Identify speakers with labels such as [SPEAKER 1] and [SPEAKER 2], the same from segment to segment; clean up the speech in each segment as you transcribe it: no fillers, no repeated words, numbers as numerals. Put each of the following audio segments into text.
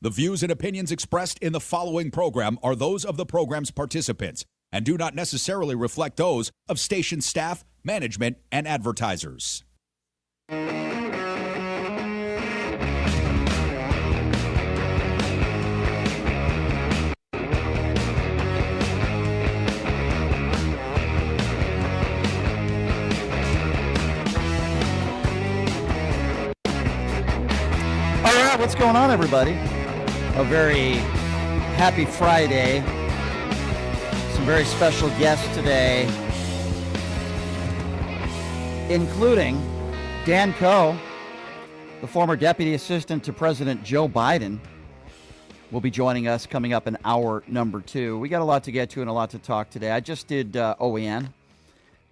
[SPEAKER 1] The views and opinions expressed in the following program are those of the program's participants and do not necessarily reflect those of station staff, management, and advertisers.
[SPEAKER 2] All right, what's going on, everybody? A very happy Friday. Some very special guests today, including Dan Coe, the former deputy assistant to President Joe Biden, will be joining us coming up in hour number 2. We got a lot to get to and a lot to talk today. I just did OEN,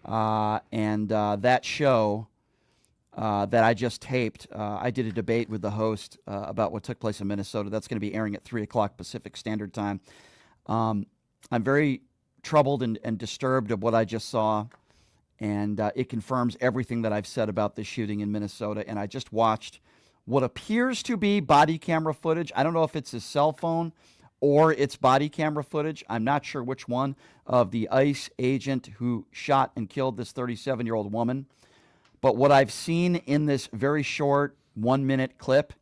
[SPEAKER 2] and that show that I just taped, I did a debate with the host about what took place in Minnesota. That's going to be airing at 3 o'clock Pacific Standard Time. I'm very troubled and disturbed of what I just saw, and it confirms everything that I've said about this shooting in Minnesota. And I just watched what appears to be body camera footage. I don't know if it's his cell phone or it's body camera footage. I'm not sure which one, of the ICE agent who shot and killed this 37-year-old woman. But what I've seen in this very short 1-minute clip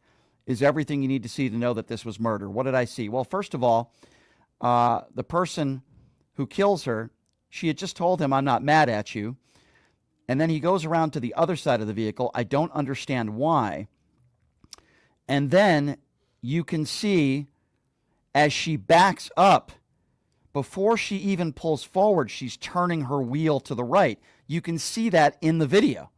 [SPEAKER 2] is everything you need to see to know that this was murder. What did I see? Well, first of all, the person who kills her, she had just told him, "I'm not mad at you." And then he goes around to the other side of the vehicle. I don't understand why. And then you can see as she backs up, before she even pulls forward, she's turning her wheel to the right. You can see that in the video.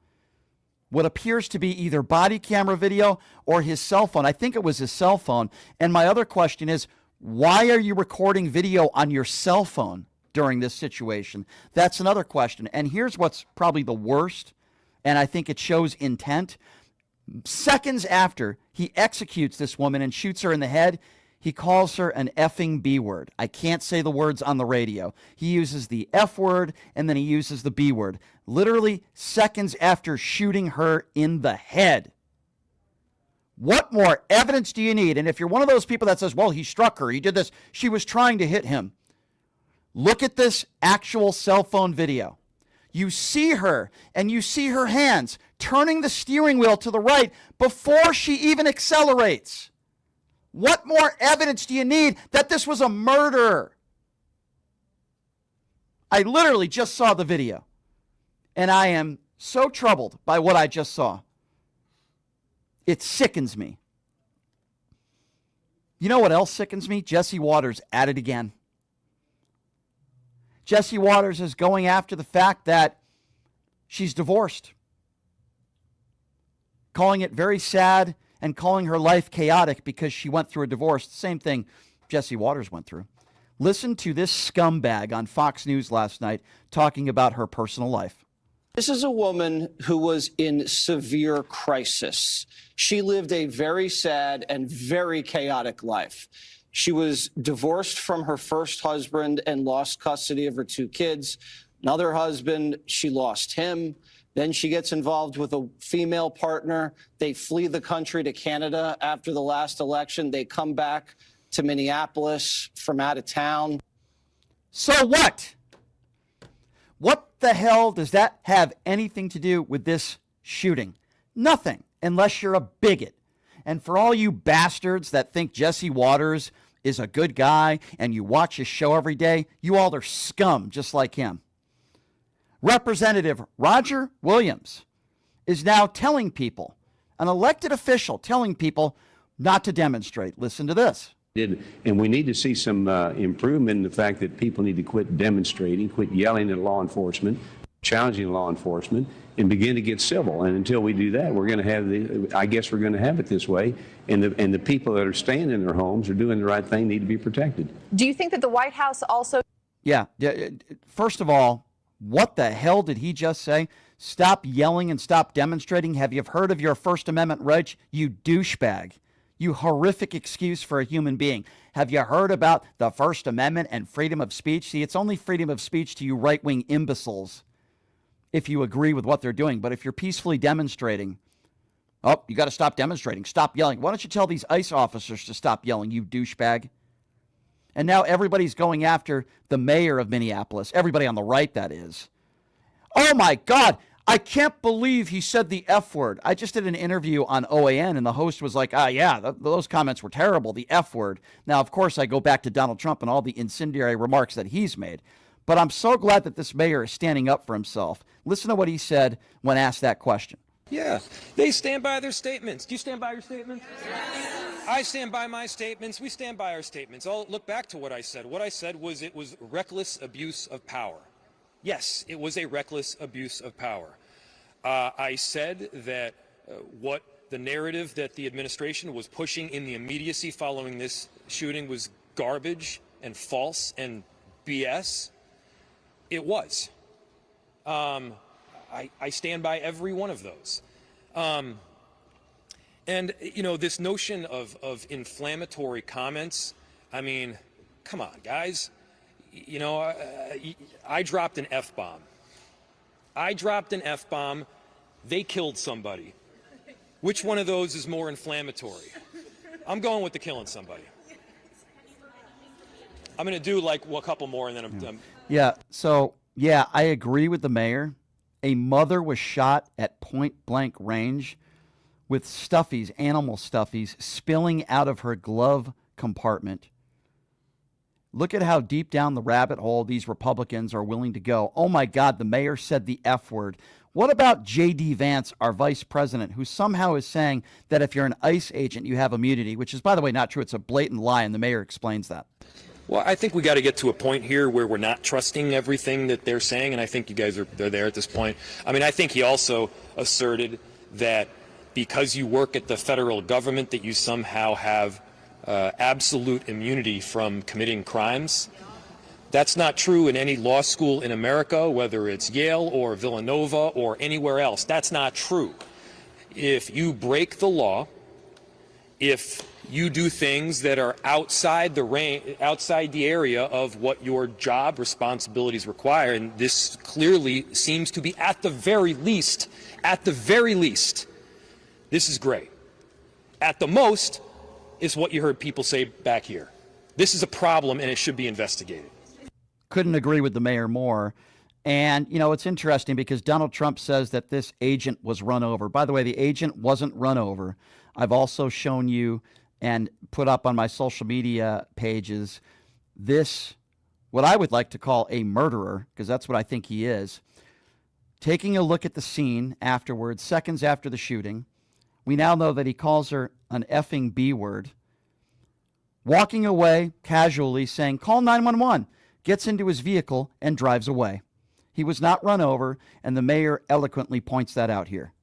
[SPEAKER 2] What appears to be either body camera video or his cell phone. I think it was his cell phone. And my other question is, why are you recording video on your cell phone during this situation? That's another question. And here's what's probably the worst, and I think it shows intent. Seconds after he executes this woman and shoots her in the head, he calls her an effing B word. I can't say the words on the radio. He uses the F word and then he uses the B word. Literally seconds after shooting her in the head. What more evidence do you need? And if you're one of those people that says, well, he struck her, he did this, she was trying to hit him. Look at this actual cell phone video. You see her and you see her hands turning the steering wheel to the right before she even accelerates. What more evidence do you need that this was a murder? I literally just saw the video, and I am so troubled by what I just saw. It sickens me. You know what else sickens me? Jesse Watters at it again. Jesse Watters is going after the fact that she's divorced, calling it very sad and calling her life chaotic because she went through a divorce. The same thing Jesse Watters went through. Listen to this scumbag on Fox News last night talking about her personal life.
[SPEAKER 3] This is a woman who was in severe crisis. She lived a very sad and very chaotic life. She was divorced from her first husband and lost custody of her 2 kids. Another husband, she lost him. Then she gets involved with a female partner. They flee the country to Canada after the last election. They come back to Minneapolis from out of town.
[SPEAKER 2] So what? What the hell does that have anything to do with this shooting? Nothing, unless you're a bigot. And for all you bastards that think Jesse Watters is a good guy and you watch his show every day, you all are scum just like him. Representative Roger Williams is now telling people, an elected official telling people not to demonstrate. Listen to this.
[SPEAKER 4] And we need to see some improvement in the fact that people need to quit demonstrating, quit yelling at law enforcement, challenging law enforcement, and begin to get civil. And until we do that, we're going to have I guess we're going to have it this way. And the people that are staying in their homes or doing the right thing need to be protected.
[SPEAKER 5] Do you think that the White House also...
[SPEAKER 2] Yeah. First of all, what the hell did he just say? Stop yelling and stop demonstrating. Have you heard of your First Amendment rights? You douchebag. You horrific excuse for a human being. Have you heard about the First Amendment and freedom of speech? See, it's only freedom of speech to you right-wing imbeciles if you agree with what they're doing. But if you're peacefully demonstrating, Oh, you got to stop demonstrating. Stop yelling. Why don't you tell these ICE officers to stop yelling, you douchebag? And now everybody's going after the mayor of Minneapolis. Everybody on the right, that is. Oh, my God. I can't believe he said the F word. I just did an interview on OAN, and the host was like, those comments were terrible, the F word. Now, of course, I go back to Donald Trump and all the incendiary remarks that he's made. But I'm so glad that this mayor is standing up for himself. Listen to what he said when asked that question.
[SPEAKER 6] Yeah, they stand by their statements. Do you stand by your statements? I stand by my statements. We stand by our statements. I'll look back to what I said. What I said was it was reckless abuse of power. Yes, it was a reckless abuse of power. I said that what the narrative that the administration was pushing in the immediacy following this shooting was garbage and false and BS. It was. I stand by every one of those. And, you know, this notion of inflammatory comments, I mean, come on, guys. You know, I dropped an F-bomb. I dropped an F-bomb. They killed somebody. Which one of those is more inflammatory? I'm going with the killing somebody. I'm going to do like a couple more and then I'm done.
[SPEAKER 2] Yeah, so, yeah, I agree with the mayor. A mother was shot at point-blank range with stuffies, animal stuffies, spilling out of her glove compartment. Look at how deep down the rabbit hole these Republicans are willing to go. Oh, my God, the mayor said the F word. What about J.D. Vance, our vice president, who somehow is saying that if you're an ICE agent, you have immunity, which is, by the way, not true. It's a blatant lie, and the mayor explains that.
[SPEAKER 6] Well, I think we got to get to a point here where we're not trusting everything that they're saying, and I think you guys are there at this point. I mean, I think he also asserted that because you work at the federal government that you somehow have absolute immunity from committing crimes. That's not true in any law school in America, whether it's Yale or Villanova or anywhere else. That's not true. If you break the law, if you do things that are outside the area of what your job responsibilities require, and this clearly seems to be at the very least, this is great. At the most is what you heard people say back here. This is a problem and it should be investigated.
[SPEAKER 2] Couldn't agree with the mayor more. And, you know, it's interesting because Donald Trump says that this agent was run over. By the way, the agent wasn't run over. I've also shown you and put up on my social media pages this, what I would like to call a murderer, because that's what I think he is, taking a look at the scene afterwards, seconds after the shooting. We now know that he calls her an effing B word. Walking away casually saying, call 911, gets into his vehicle and drives away. He was not run over, and the mayor eloquently points that out here.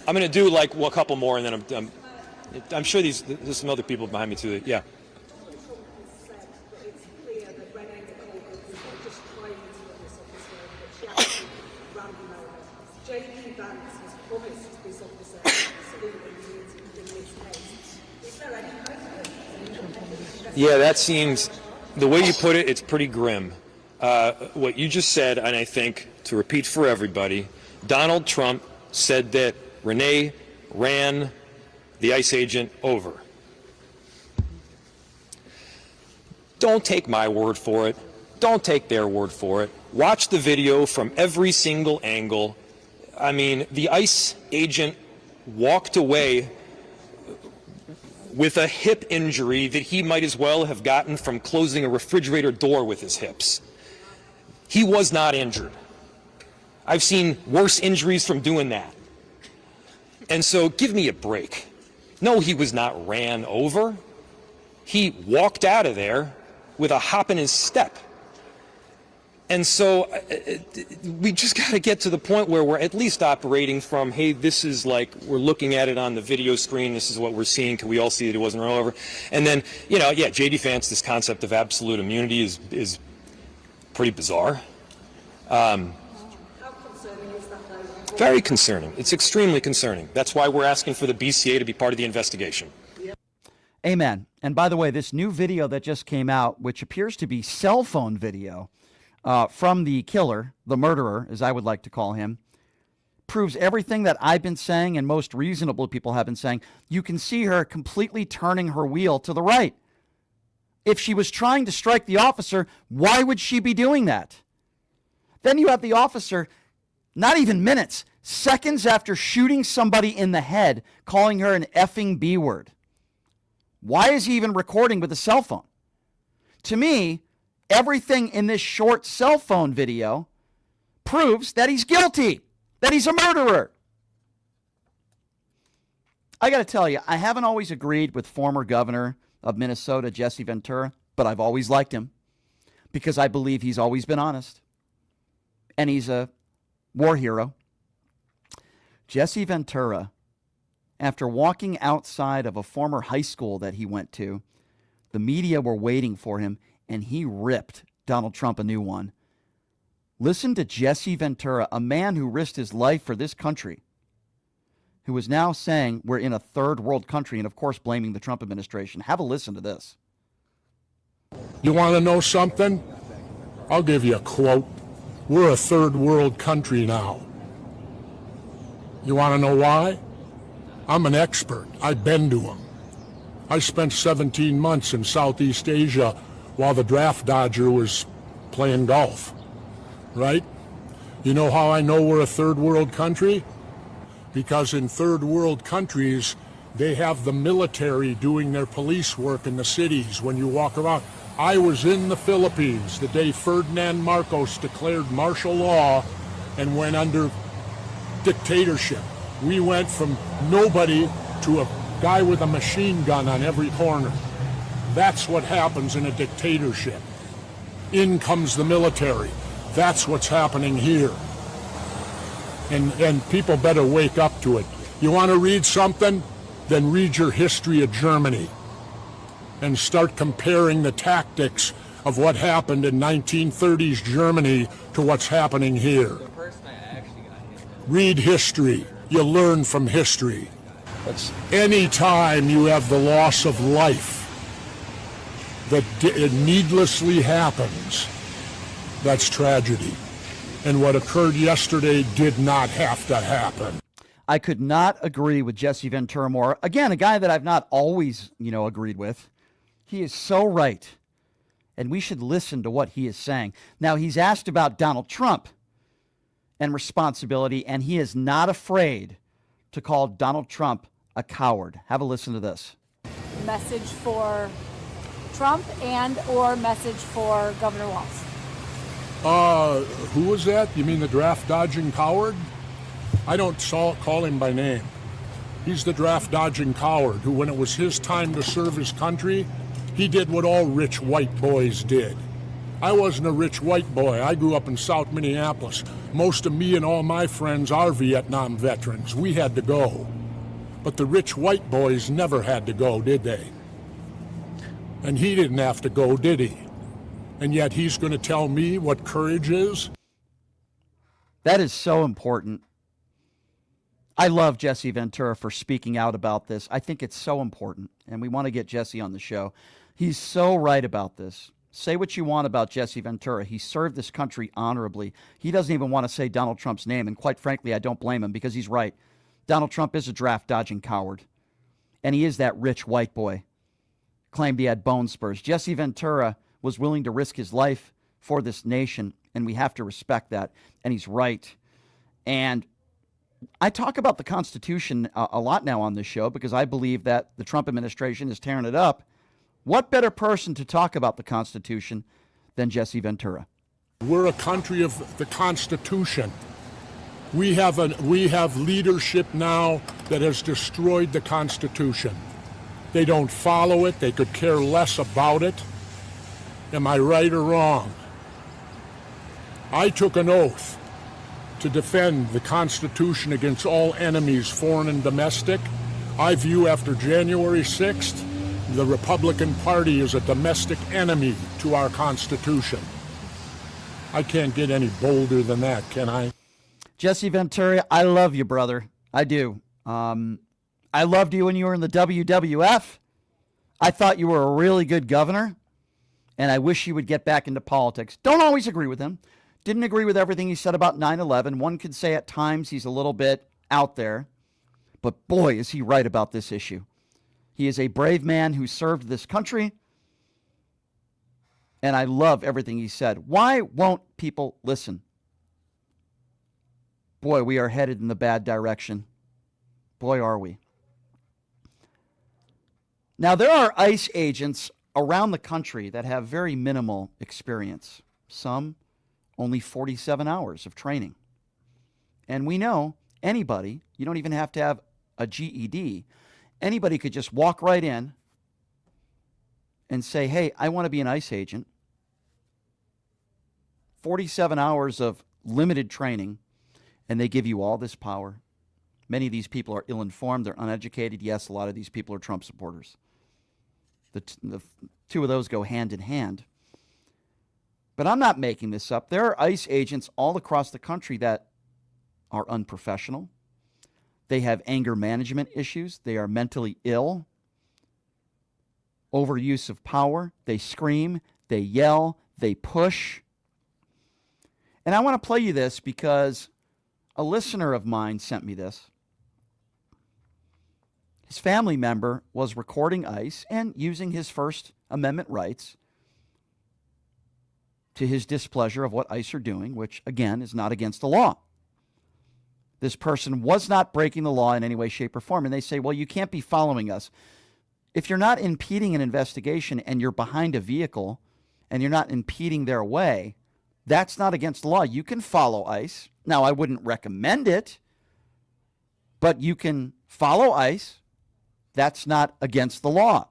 [SPEAKER 6] I'm going to do like a couple more, and then I'm sure there's some other people behind me too. Yeah. Yeah, that seems, the way you put it, it's pretty grim. What you just said, and I think, to repeat for everybody, Donald Trump said that Renee ran the ICE agent over. Don't take my word for it. Don't take their word for it. Watch the video from every single angle. I mean, the ICE agent walked away with a hip injury that he might as well have gotten from closing a refrigerator door with his hips. He was not injured. I've seen worse injuries from doing that. And so give me a break. No, he was not ran over. He walked out of there with a hop in his step. And so we just got to get to the point where we're at least operating from, hey, this is like, we're looking at it on the video screen, this is what we're seeing, can we all see that it wasn't run over? And then, you know, yeah, J.D. Vance, this concept of absolute immunity is pretty bizarre. How concerning is that, though? Very concerning. It's extremely concerning. That's why we're asking for the BCA to be part of the investigation.
[SPEAKER 2] Amen. And by the way, this new video that just came out, which appears to be cell phone video, from the killer, the murderer, as I would like to call him, proves everything that I've been saying and most reasonable people have been saying. You can see her completely turning her wheel to the right. If she was trying to strike the officer, why would she be doing that? Then you have the officer, not even minutes, seconds after shooting somebody in the head, calling her an effing B word. Why is he even recording with a cell phone? To me, everything in this short cell phone video proves that he's guilty, that he's a murderer. I got to tell you, I haven't always agreed with former governor of Minnesota, Jesse Ventura, but I've always liked him because I believe he's always been honest. And he's a war hero. Jesse Ventura, after walking outside of a former high school that he went to, the media were waiting for him, and he ripped Donald Trump a new one. Listen to Jesse Ventura, a man who risked his life for this country, who is now saying we're in a third world country and, of course, blaming the Trump administration. Have a listen to this.
[SPEAKER 7] You want to know something? I'll give you a quote. We're a third world country now. You want to know why? I'm an expert. I've been to them. I spent 17 months in Southeast Asia while the draft dodger was playing golf, right? You know how I know we're a third world country? Because in third world countries, they have the military doing their police work in the cities when you walk around. I was in the Philippines the day Ferdinand Marcos declared martial law and went under dictatorship. We went from nobody to a guy with a machine gun on every corner. That's what happens in a dictatorship. In comes the military. That's what's happening here. And people better wake up to it. You want to read something? Then read your history of Germany and start comparing the tactics of what happened in 1930s Germany to what's happening here. Read history. You learn from history. Anytime you have the loss of life that needlessly happens, that's tragedy. And what occurred yesterday did not have to happen.
[SPEAKER 2] I could not agree with Jesse Ventura more. Again, a guy that I've not always, agreed with. He is so right. And we should listen to what he is saying. Now, he's asked about Donald Trump and responsibility, and he is not afraid to call Donald Trump a coward. Have a listen to this.
[SPEAKER 8] Message for Trump and or message for Governor Walz?
[SPEAKER 7] Who was that? You mean the draft-dodging coward? I don't call him by name. He's the draft-dodging coward who, when it was his time to serve his country, he did what all rich white boys did. I wasn't a rich white boy. I grew up in South Minneapolis. Most of me and all my friends are Vietnam veterans. We had to go. But the rich white boys never had to go, did they? And he didn't have to go, did he? And yet he's going to tell me what courage is?
[SPEAKER 2] That is so important. I love Jesse Ventura for speaking out about this. I think it's so important, and we want to get Jesse on the show. He's so right about this. Say what you want about Jesse Ventura. He served this country honorably. He doesn't even want to say Donald Trump's name, and quite frankly, I don't blame him because he's right. Donald Trump is a draft-dodging coward, and he is that rich white boy. Claimed he had bone spurs. Jesse Ventura was willing to risk his life for this nation, and we have to respect that, and he's right. And I talk about the Constitution a lot now on this show because I believe that the Trump administration is tearing it up. What better person to talk about the Constitution than Jesse Ventura?
[SPEAKER 7] We're a country of the Constitution. We have leadership now that has destroyed the Constitution. They don't follow it. They could care less about it. Am I right or wrong? I took an oath to defend the Constitution against all enemies, foreign and domestic. I view after January 6th, the Republican Party is a domestic enemy to our Constitution. I can't get any bolder than that, can I?
[SPEAKER 2] Jesse Ventura, I love you, brother. I do. I loved you when you were in the WWF. I thought you were a really good governor, and I wish you would get back into politics. Don't always agree with him. Didn't agree with everything he said about 9/11. One could say at times he's a little bit out there. But boy, is he right about this issue. He is a brave man who served this country. And I love everything he said. Why won't people listen? Boy, we are headed in the bad direction. Boy, are we. Now, there are ICE agents around the country that have very minimal experience. Some only 47 hours of training. And we know anybody, you don't even have to have a GED, anybody could just walk right in and say, hey, I want to be an ICE agent. 47 hours of limited training, and they give you all this power. Many of these people are ill-informed. They're uneducated. Yes, a lot of these people are Trump supporters. The two of those go hand in hand. But I'm not making this up. There are ICE agents all across the country that are unprofessional. They have anger management issues. They are mentally ill. Overuse of power. They scream. They yell. They push. And I want to play you this because a listener of mine sent me this. His family member was recording ICE and using his First Amendment rights to his displeasure of what ICE are doing, which, again, is not against the law. This person was not breaking the law in any way, shape, or form. And they say, well, you can't be following us. If you're not impeding an investigation and you're behind a vehicle and you're not impeding their way, that's not against the law. You can follow ICE. Now, I wouldn't recommend it, but you can follow ICE. That's not against the law.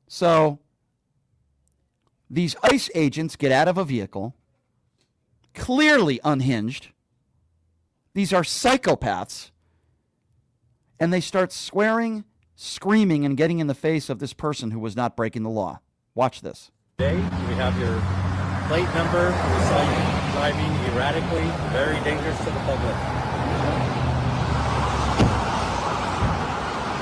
[SPEAKER 2] So these ICE agents get out of a vehicle, clearly unhinged. These are psychopaths. And they start swearing, screaming, and getting in the face of this person who was not breaking the law. Watch this.
[SPEAKER 9] Today, we have your plate number. We saw you driving erratically, very dangerous to the public.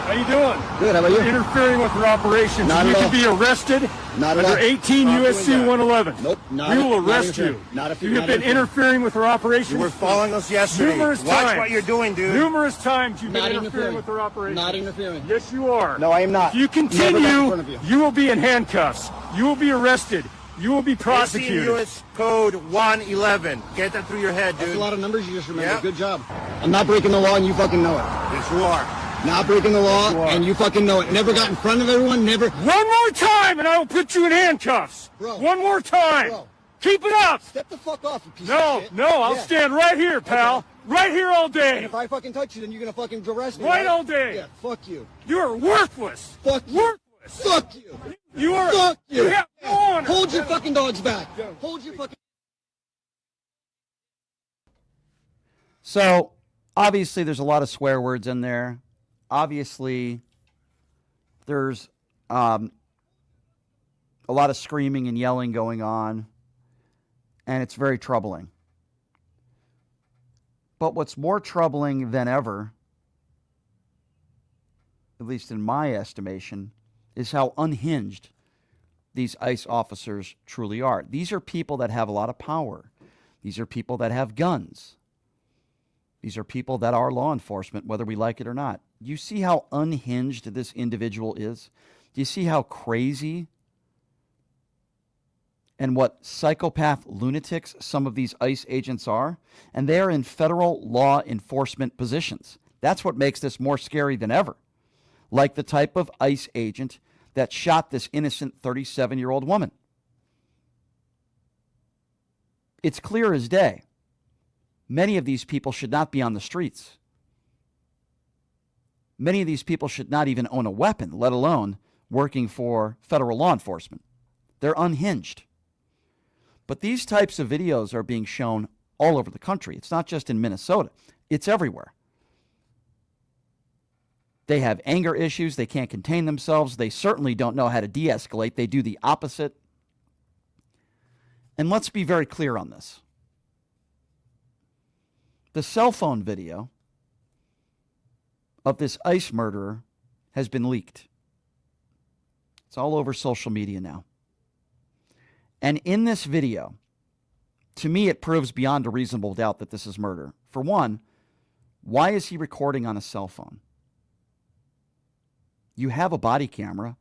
[SPEAKER 10] How you doing?
[SPEAKER 2] Good, how about you?
[SPEAKER 10] Interfering with your operations.
[SPEAKER 2] Not
[SPEAKER 10] you
[SPEAKER 2] at
[SPEAKER 10] can
[SPEAKER 2] all.
[SPEAKER 10] be arrested
[SPEAKER 2] Not at
[SPEAKER 10] under
[SPEAKER 2] all.
[SPEAKER 10] 18 U.S.C. 111.
[SPEAKER 2] Nope, not
[SPEAKER 10] We will
[SPEAKER 2] not
[SPEAKER 10] arrest you.
[SPEAKER 2] interfering. Not if
[SPEAKER 10] you have been interfering with our operations.
[SPEAKER 11] You were following us yesterday.
[SPEAKER 10] Numerous
[SPEAKER 11] Watch
[SPEAKER 10] times.
[SPEAKER 11] what you're doing, dude.
[SPEAKER 10] Numerous times you've
[SPEAKER 2] Not
[SPEAKER 10] been interfering with our operations.
[SPEAKER 2] Not interfering.
[SPEAKER 10] Yes, you are.
[SPEAKER 2] No, I am not.
[SPEAKER 10] If you
[SPEAKER 2] Never got in
[SPEAKER 10] continue,
[SPEAKER 2] front of you.
[SPEAKER 10] you will be in handcuffs. You will be arrested. You will be
[SPEAKER 11] 18
[SPEAKER 10] prosecuted.
[SPEAKER 11] U.S. Code 111. Get that through your head, dude.
[SPEAKER 12] That's a lot of numbers you just remember.
[SPEAKER 11] Yeah.
[SPEAKER 12] Good job. I'm not breaking the law and you fucking know it.
[SPEAKER 11] Yes, you are.
[SPEAKER 12] Not breaking the law
[SPEAKER 10] you are.
[SPEAKER 12] and you fucking know it. Never got in front of everyone, never.
[SPEAKER 10] One more time and I will put you in handcuffs.
[SPEAKER 12] Bro.
[SPEAKER 10] One more time.
[SPEAKER 12] Bro.
[SPEAKER 10] Keep it up.
[SPEAKER 12] Step the fuck off, you piece
[SPEAKER 10] No,
[SPEAKER 12] of shit.
[SPEAKER 10] no, I'll
[SPEAKER 12] Yeah.
[SPEAKER 10] stand right here, pal.
[SPEAKER 12] Okay.
[SPEAKER 10] Right here all
[SPEAKER 12] And
[SPEAKER 10] day.
[SPEAKER 12] if I fucking touch you, then you're gonna fucking arrest me.
[SPEAKER 10] Right all day.
[SPEAKER 12] Yeah, fuck you.
[SPEAKER 10] You're worthless.
[SPEAKER 12] Fuck you.
[SPEAKER 10] Worthless.
[SPEAKER 12] Fuck you.
[SPEAKER 10] You are.
[SPEAKER 12] Fuck you.
[SPEAKER 10] You have no honor.
[SPEAKER 12] Hold your fucking dogs back. Hold your fucking.
[SPEAKER 2] So, obviously, there's a lot of swear words in there. Obviously, there's a lot of screaming and yelling going on, and it's very troubling. But what's more troubling than ever, at least in my estimation, is how unhinged these ICE officers truly are. These are people that have a lot of power. These are people that have guns. These are people that are law enforcement, whether we like it or not. You see how unhinged this individual is? Do you see how crazy and what psychopath lunatics some of these ICE agents are? And they are in federal law enforcement positions. That's what makes this more scary than ever. Like the type of ICE agent that shot this innocent 37-year-old woman. It's clear as day. Many of these people should not be on the streets. Many of these people should not even own a weapon, let alone working for federal law enforcement. They're unhinged. But these types of videos are being shown all over the country. It's not just in Minnesota. It's everywhere. They have anger issues. They can't contain themselves. They certainly don't know how to de-escalate. They do the opposite. And let's be very clear on this. The cell phone video of this ICE murderer has been leaked. It's all over social media now. And in this video, to me, it proves beyond a reasonable doubt that this is murder. For one, why is he recording on a cell phone? You have a body camera.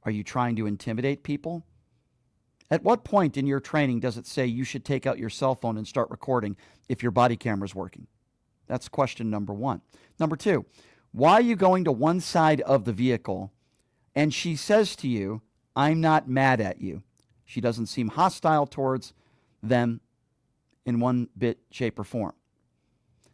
[SPEAKER 2] Are you trying to intimidate people? At what point in your training does it say you should take out your cell phone and start recording if your body camera is working? That's question number one. Number two, why are you going to one side of the vehicle and she says to you, I'm not mad at you? She doesn't seem hostile towards them in one bit, shape, or form.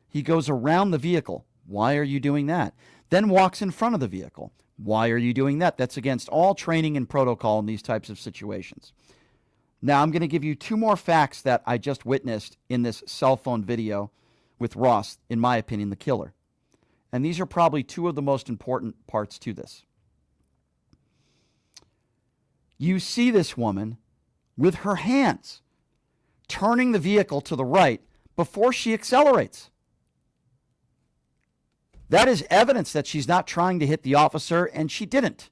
[SPEAKER 2] He goes around the vehicle. Why are you doing that? Then walks in front of the vehicle. Why are you doing that? That's against all training and protocol in these types of situations. Now, I'm going to give you two more facts that I just witnessed in this cell phone video with Ross, in my opinion, the killer. And these are probably two of the most important parts to this. You see this woman with her hands turning the vehicle to the right before she accelerates. That is evidence that she's not trying to hit the officer, and she didn't.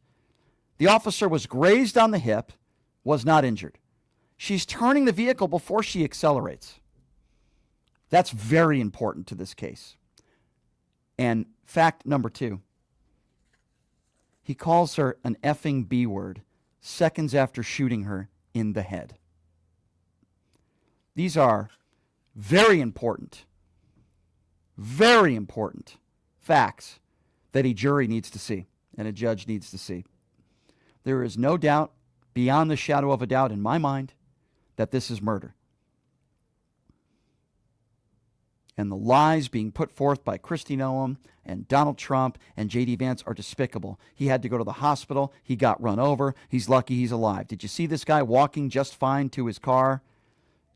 [SPEAKER 2] The officer was grazed on the hip, was not injured. She's turning the vehicle before she accelerates. That's very important to this case. And fact number two, he calls her an effing B word seconds after shooting her in the head. These are very important facts that a jury needs to see and a judge needs to see. There is no doubt, beyond the shadow of a doubt in my mind, that this is murder. And the lies being put forth by Kristi Noem and Donald Trump and J.D. Vance are despicable. He had to go to the hospital. He got run over. He's lucky he's alive. Did you see this guy walking just fine to his car?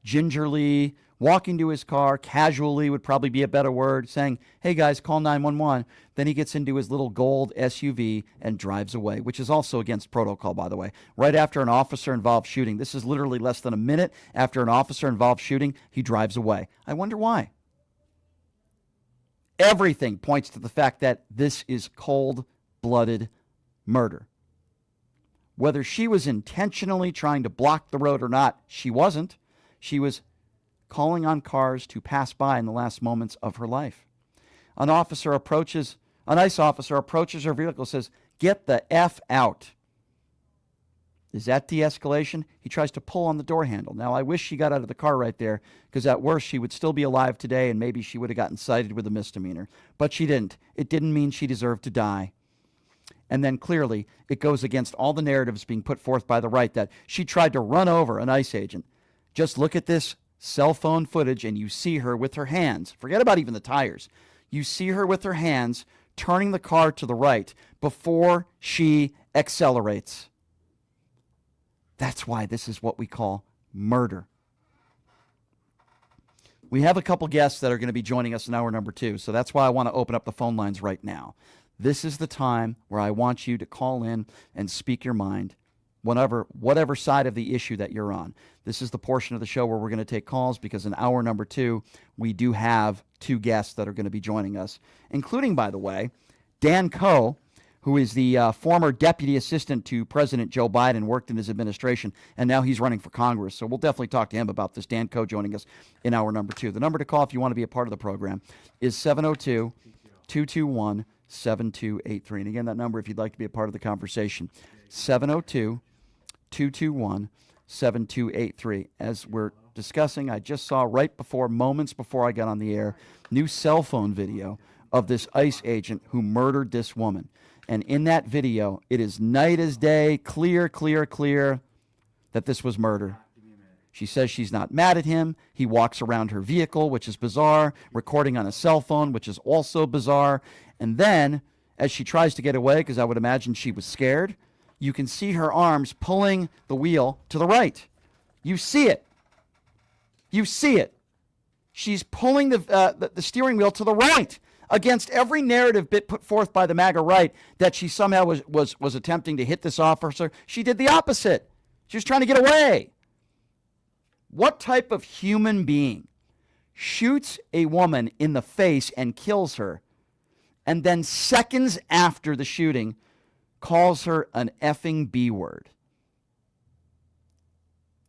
[SPEAKER 2] Gingerly, walking to his car, casually would probably be a better word, saying, hey guys, call 911. Then he gets into his little gold SUV and drives away, which is also against protocol, by the way. Right after an officer-involved shooting, this is literally less than a minute after an officer-involved shooting, he drives away. I wonder why. Everything points to the fact that this is cold-blooded murder. Whether she was intentionally trying to block the road or not, she wasn't. She was calling on cars to pass by in the last moments of her life. A nice officer approaches her vehicle and says, get the F out. Is that de-escalation? He tries to pull on the door handle. Now, I wish she got out of the car right there, because at worst, she would still be alive today, and maybe she would have gotten cited with a misdemeanor. But she didn't. It didn't mean she deserved to die. And then clearly, it goes against all the narratives being put forth by the right that she tried to run over an ICE agent. Just look at this cell phone footage, and you see her with her hands. Forget about even the tires. You see her with her hands turning the car to the right before she accelerates. That's why this is what we call murder. We have a couple guests that are going to be joining us in hour number 2, so that's why I want to open up the phone lines right now. This is the time where I want you to call in and speak your mind, whatever side of the issue that you're on. This is the portion of the show where we're going to take calls, because in hour number 2, we do have 2 guests that are going to be joining us, including, by the way, Dan Coe, who is the former deputy assistant to President Joe Biden, worked in his administration, and now he's running for Congress. So we'll definitely talk to him about this. Dan Coe joining us in hour number 2. The number to call if you want to be a part of the program is 702-221-7283. And again, that number if you'd like to be a part of the conversation, 702-221-7283. As we're discussing, I just saw moments before I got on the air, new cell phone video of this ICE agent who murdered this woman. And in that video, it is night as day, clear that this was murder. She says she's not mad at him. He walks around her vehicle, which is bizarre, recording on a cell phone, which is also bizarre. And then, as she tries to get away, because I would imagine she was scared, you can see her arms pulling the wheel to the right. You see it. She's pulling the steering wheel to the right, against every narrative bit put forth by the MAGA right that she somehow was attempting to hit this officer. She did the opposite. She was trying to get away. What type of human being shoots a woman in the face and kills her, and then seconds after the shooting calls her an effing B word?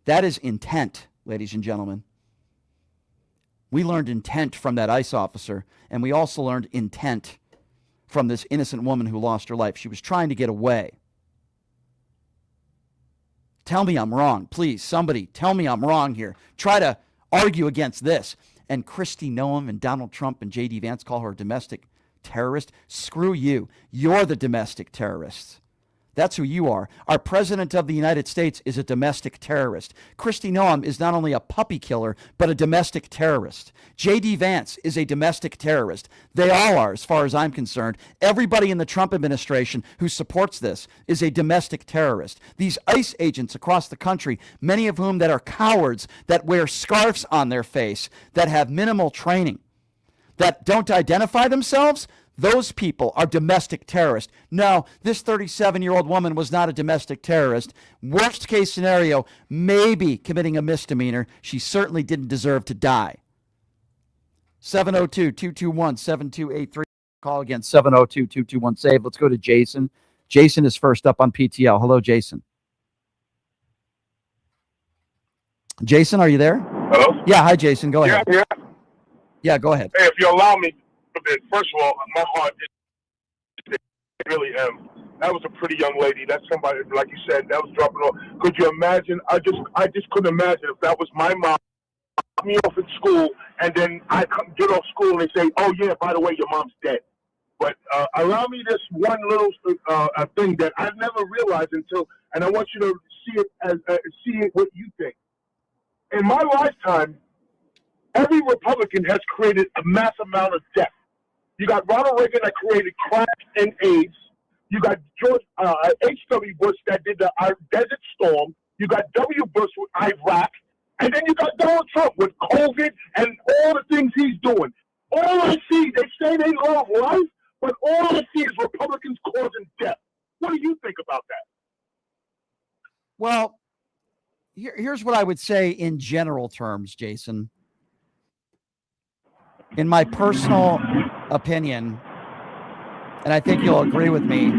[SPEAKER 2] That is intent, ladies and gentlemen. We learned intent from that ICE officer, and we also learned intent from this innocent woman who lost her life. She was trying to get away. Tell me I'm wrong. Please, somebody tell me I'm wrong here. Try to argue against this. And Kristi Noem and Donald Trump and J.D. Vance call her a domestic terrorist. Screw you. You're the domestic terrorists. That's who you are. Our president of the United States is a domestic terrorist. Kristi Noem is not only a puppy killer, but a domestic terrorist. J.D. Vance is a domestic terrorist. They all are, as far as I'm concerned. Everybody in the Trump administration who supports this is a domestic terrorist. These ICE agents across the country, many of whom that are cowards, that wear scarves on their face, that have minimal training, that don't identify themselves, those people are domestic terrorists. No, this 37-year-old woman was not a domestic terrorist. Worst case scenario, maybe committing a misdemeanor. She certainly didn't deserve to die. 702-221-7283. Call again, 702-221-SAVE. Let's go to Jason. Jason is first up on PTL. Hello, Jason. Jason, are you there?
[SPEAKER 10] Hello?
[SPEAKER 2] Yeah, hi, Jason. Go ahead. Yeah, go ahead.
[SPEAKER 10] Hey, if you allow me, first of all, my heart is really that was a pretty young lady. That's somebody, like you said, that was dropping off. Could you imagine? I just couldn't imagine if that was my mom, me off at school, and then I get off school and they say, "Oh yeah, by the way, your mom's dead." But allow me this one little thing that I never realized until, and I want you to see it as see it what you think. In my lifetime, every Republican has created a mass amount of death. You got Ronald Reagan that created crack and AIDS. You got George H.W. Bush that did the Desert Storm. You got W. Bush with Iraq. And then you got Donald Trump with COVID and all the things he's doing. All I see, they say they love life, but all I see is Republicans causing death. What do you think about that?
[SPEAKER 2] Well, here's what I would say in general terms, Jason. In my personal opinion, and I think you'll agree with me,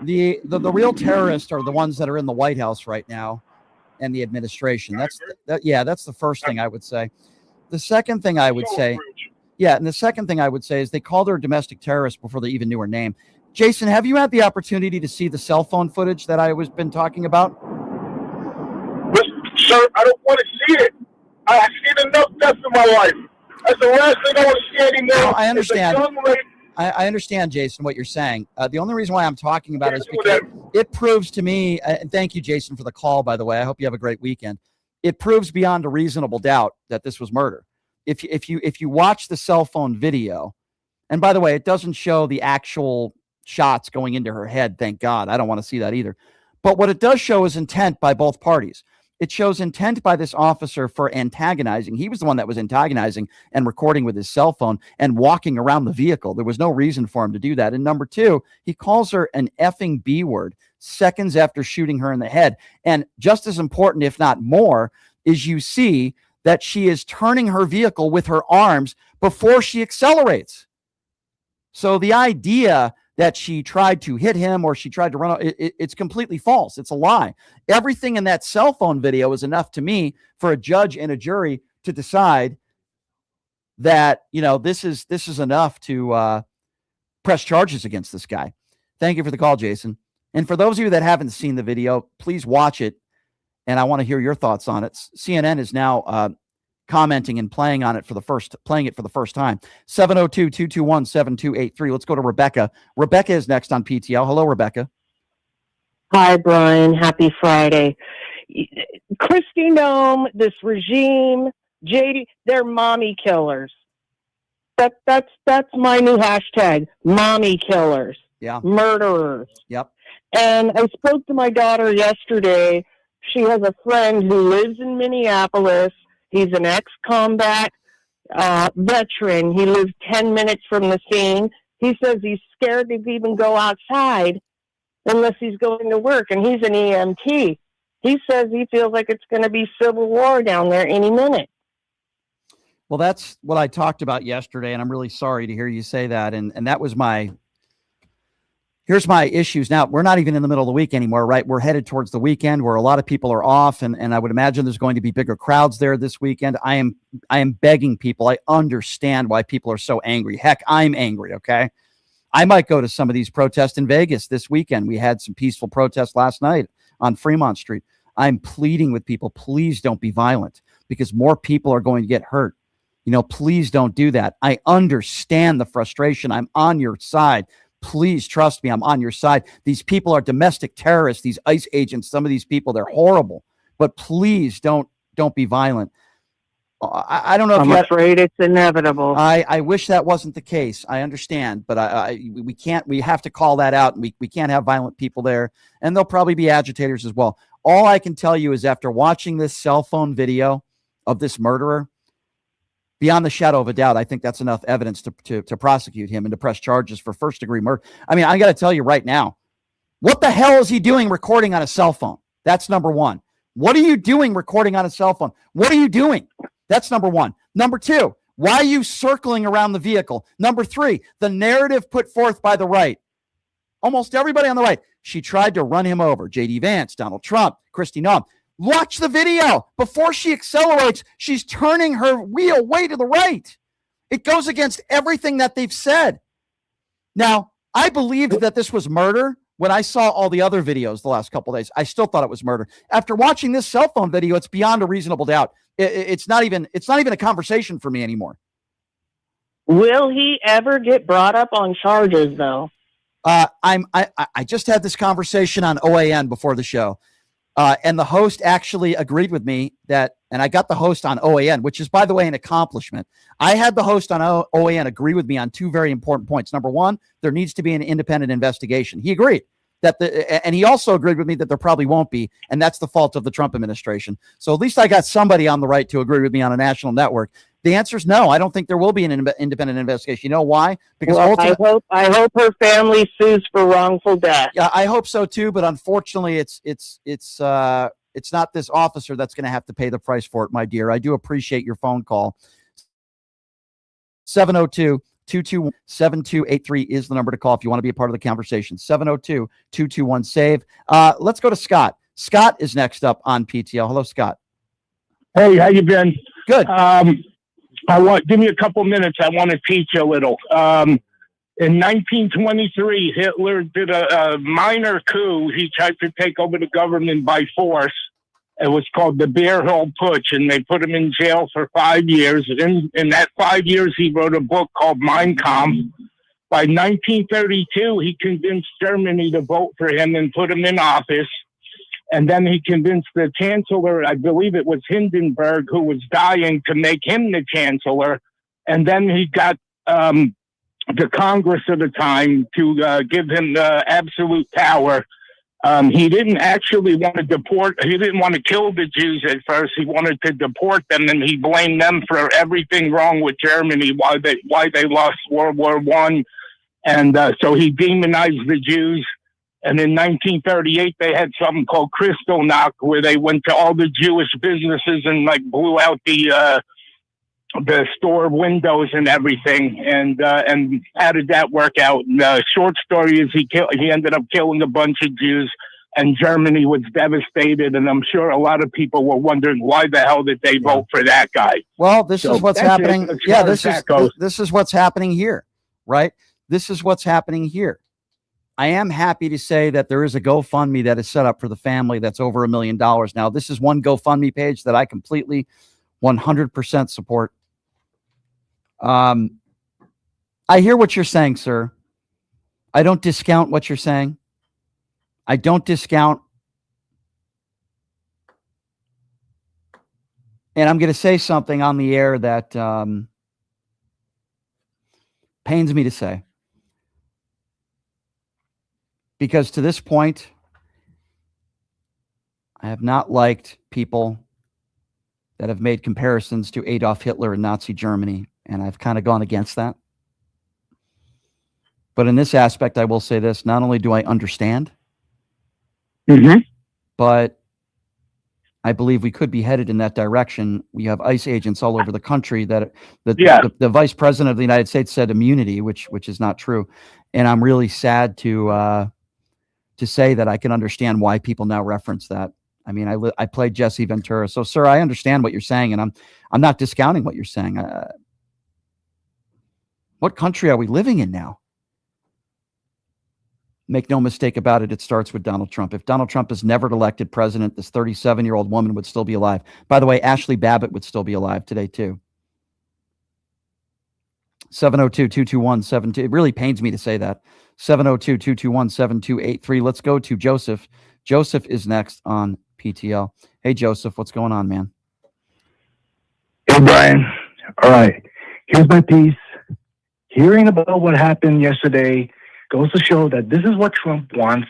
[SPEAKER 2] the real terrorists are the ones that are in the White House right now and the administration. That's the first thing I would say. The second thing I would say, is they called her a domestic terrorist before they even knew her name. Jason, have you had the opportunity to see the cell phone footage that I was been talking about?
[SPEAKER 10] Sir, I don't want to see it. I've seen enough death in my life. That's the last thing I want to see anymore.
[SPEAKER 2] No, I understand. I understand, Jason, what you're saying. The only reason why I'm talking about it is because it proves to me, and thank you, Jason, for the call, by the way. I hope you have a great weekend. It proves beyond a reasonable doubt that this was murder. If you watch the cell phone video, and by the way, it doesn't show the actual shots going into her head, thank God. I don't want to see that either. But what it does show is intent by both parties. It shows intent by this officer for antagonizing. He was the one that was antagonizing and recording with his cell phone and walking around the vehicle. There was no reason for him to do that. And number two, he calls her an effing B word seconds after shooting her in the head. And just as important, if not more, is you see that she is turning her vehicle with her arms before she accelerates. So the idea that she tried to hit him or she tried to run, it's completely false. It's a lie. Everything in that cell phone video is enough to me for a judge and a jury to decide that, this is enough to press charges against this guy. Thank you for the call, Jason. And for those of you that haven't seen the video, please watch it. And I want to hear your thoughts on it. CNN is now commenting and playing it for the first time. 702-221-7283. Let's go to Rebecca. Rebecca is next on PTL. Hello, Rebecca.
[SPEAKER 13] Hi, Brian. Happy Friday. Kristi Noem, this regime, JD, they're mommy killers. That's my new hashtag, mommy killers.
[SPEAKER 2] Yeah.
[SPEAKER 13] Murderers.
[SPEAKER 2] Yep.
[SPEAKER 13] And I spoke to my daughter yesterday. She has a friend who lives in Minneapolis. He's an ex-combat veteran. He lives 10 minutes from the scene. He says he's scared to even go outside unless he's going to work, and he's an EMT. He says he feels like it's going to be civil war down there any minute.
[SPEAKER 2] Well, that's what I talked about yesterday, and I'm really sorry to hear you say that. And that was my Here's my issues. Now, we're not even in the middle of the week anymore, right? We're headed towards the weekend where a lot of people are off, and I would imagine there's going to be bigger crowds there this weekend. I am begging people. I understand why people are so angry. Heck, I'm angry, okay? I might go to some of these protests in Vegas this weekend. We had some peaceful protests last night on Fremont Street. I'm pleading with people, please don't be violent, because more people are going to get hurt. Please don't do that. I understand the frustration. I'm on your side. Please trust me. I'm on your side. These people are domestic terrorists, these ICE agents. Some of these people, they're horrible, but please don't be violent. I don't know if
[SPEAKER 13] I'm afraid it's inevitable.
[SPEAKER 2] I wish that wasn't the case. I understand, but we have to call that out. And we can't have violent people there, and there'll probably be agitators as well. All I can tell you is after watching this cell phone video of this murderer, beyond the shadow of a doubt, I think that's enough evidence to prosecute him and to press charges for first-degree murder. I mean, I got to tell you right now, what the hell is he doing recording on a cell phone? That's number one. What are you doing recording on a cell phone? What are you doing? That's number one. Number two, why are you circling around the vehicle? Number three, the narrative put forth by the right. Almost everybody on the right. She tried to run him over. J.D. Vance, Donald Trump, Kristi Noem. Watch the video. Before she accelerates, she's turning her wheel way to the right. It goes against everything that they've said. Now, I believed that this was murder when I saw all the other videos the last couple of days. I still thought it was murder. After watching this cell phone video, it's beyond a reasonable doubt. It's not even a conversation for me anymore.
[SPEAKER 13] Will he ever get brought up on charges, though?
[SPEAKER 2] I just had this conversation on OAN before the show. And the host actually agreed with me and I got the host on OAN, which is, by the way, an accomplishment. I had the host on OAN agree with me on two very important points. Number one, there needs to be an independent investigation. He agreed and he also agreed with me that there probably won't be, and that's the fault of the Trump administration. So at least I got somebody on the right to agree with me on a national network. The answer is no. I don't think there will be an independent investigation. You know why? Because
[SPEAKER 13] I hope her family sues for wrongful death.
[SPEAKER 2] Yeah, I hope so too. But unfortunately, it's not this officer that's going to have to pay the price for it, my dear. I do appreciate your phone call. 702-221-7283 is the number to call if you want to be a part of the conversation. 702-221-SAVE. Let's go to Scott. Scott is next up on PTL. Hello, Scott.
[SPEAKER 14] Hey, how you been?
[SPEAKER 2] Good.
[SPEAKER 14] Give me a couple minutes. I want to teach you a little. In 1923, Hitler did a minor coup. He tried to take over the government by force. It was called the Bear Hill Putsch, and they put him in jail for 5 years. In that 5 years, he wrote a book called Mein Kampf. By 1932, he convinced Germany to vote for him and put him in office. And then he convinced the chancellor, I believe it was Hindenburg, who was dying, to make him the chancellor. And then he got the Congress of the time to give him absolute power. He didn't actually want to he didn't want to kill the Jews at first. He wanted to deport them, and he blamed them for everything wrong with Germany, why they lost World War I. And so he demonized the Jews. And in 1938, they had something called Kristallnacht, where they went to all the Jewish businesses and blew out the store windows and everything. And how did that work out? And the short story is he ended up killing a bunch of Jews, and Germany was devastated. And I'm sure a lot of people were wondering, why the hell did they vote for that guy?
[SPEAKER 2] Well, this is what's happening. Yeah, this is what's happening here, right? This is what's happening here. I am happy to say that there is a GoFundMe that is set up for the family that's over $1 million. Now, this is one GoFundMe page that I completely 100% support. I hear what you're saying, sir. I don't discount what you're saying. I don't discount. And I'm going to say something on the air that pains me to say. Because to this point, I have not liked people that have made comparisons to Adolf Hitler and Nazi Germany, and I've kind of gone against that. But in this aspect, I will say this: not only do I understand, but I believe we could be headed in that direction. We have ICE agents all over the country the vice president of the United States said immunity, which is not true. And I'm really sad to say that I can understand why people now reference that. I mean, I played Jesse Ventura. So, sir, I understand what you're saying, and I'm not discounting what you're saying. What country are we living in now? Make no mistake about it, it starts with Donald Trump. If Donald Trump is never elected president, this 37-year-old woman would still be alive. By the way, Ashley Babbitt would still be alive today, too. 702-221-72. It really pains me to say that. 702-221-7283. Let's go to Joseph. Joseph is next on PTL. Hey, Joseph, what's going on, man?
[SPEAKER 15] Hey, Brian. All right. Here's my piece. Hearing about what happened yesterday goes to show that this is what Trump wants.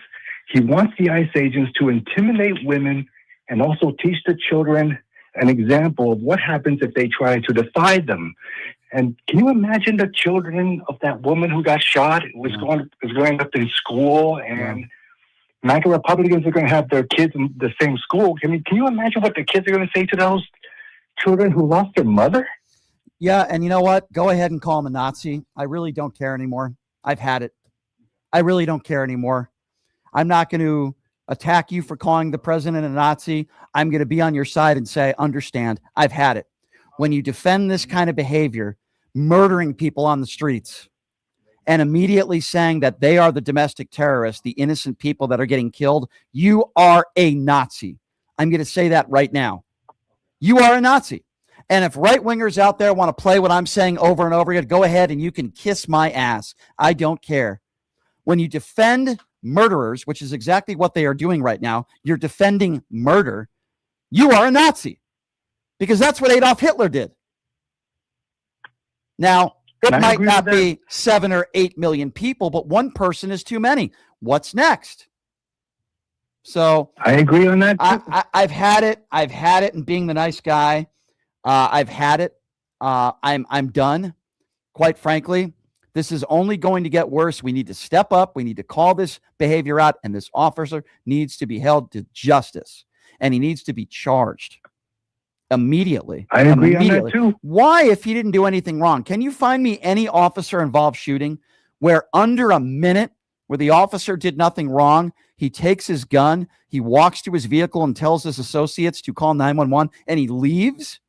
[SPEAKER 15] He wants the ICE agents to intimidate women and also teach the children an example of what happens if they try to defy them. And can you imagine the children of that woman who got shot was going up in school, and MAGA Republicans are going to have their kids in the same school. Can you imagine what the kids are going to say to those children who lost their mother?
[SPEAKER 2] Yeah, and you know what? Go ahead and call him a Nazi. I really don't care anymore. I've had it. I really don't care anymore. I'm not going to attack you for calling the president a Nazi. I'm going to be on your side and say, understand, I've had it. When you defend this kind of behavior, murdering people on the streets, and immediately saying that they are the domestic terrorists, the innocent people that are getting killed, you are a Nazi. I'm going to say that right now. You are a Nazi. And if right-wingers out there want to play what I'm saying over and over again, go ahead and you can kiss my ass. I don't care. When you defend murderers, which is exactly what they are doing right now, you're defending murder, you are a Nazi. Because that's what Adolf Hitler did. Now, it might not be 7 or 8 million people, but one person is too many. What's next? So
[SPEAKER 15] I agree on that.
[SPEAKER 2] I've had it. I've had it in being the nice guy. I've had it. I'm done. Quite frankly, this is only going to get worse. We need to step up. We need to call this behavior out, and this officer needs to be held to justice, and he needs to be charged immediately.
[SPEAKER 15] I agree on that too.
[SPEAKER 2] Why, if he didn't do anything wrong? Can you find me any officer involved shooting where under a minute, where the officer did nothing wrong, he takes his gun, he walks to his vehicle and tells his associates to call 911, and he leaves?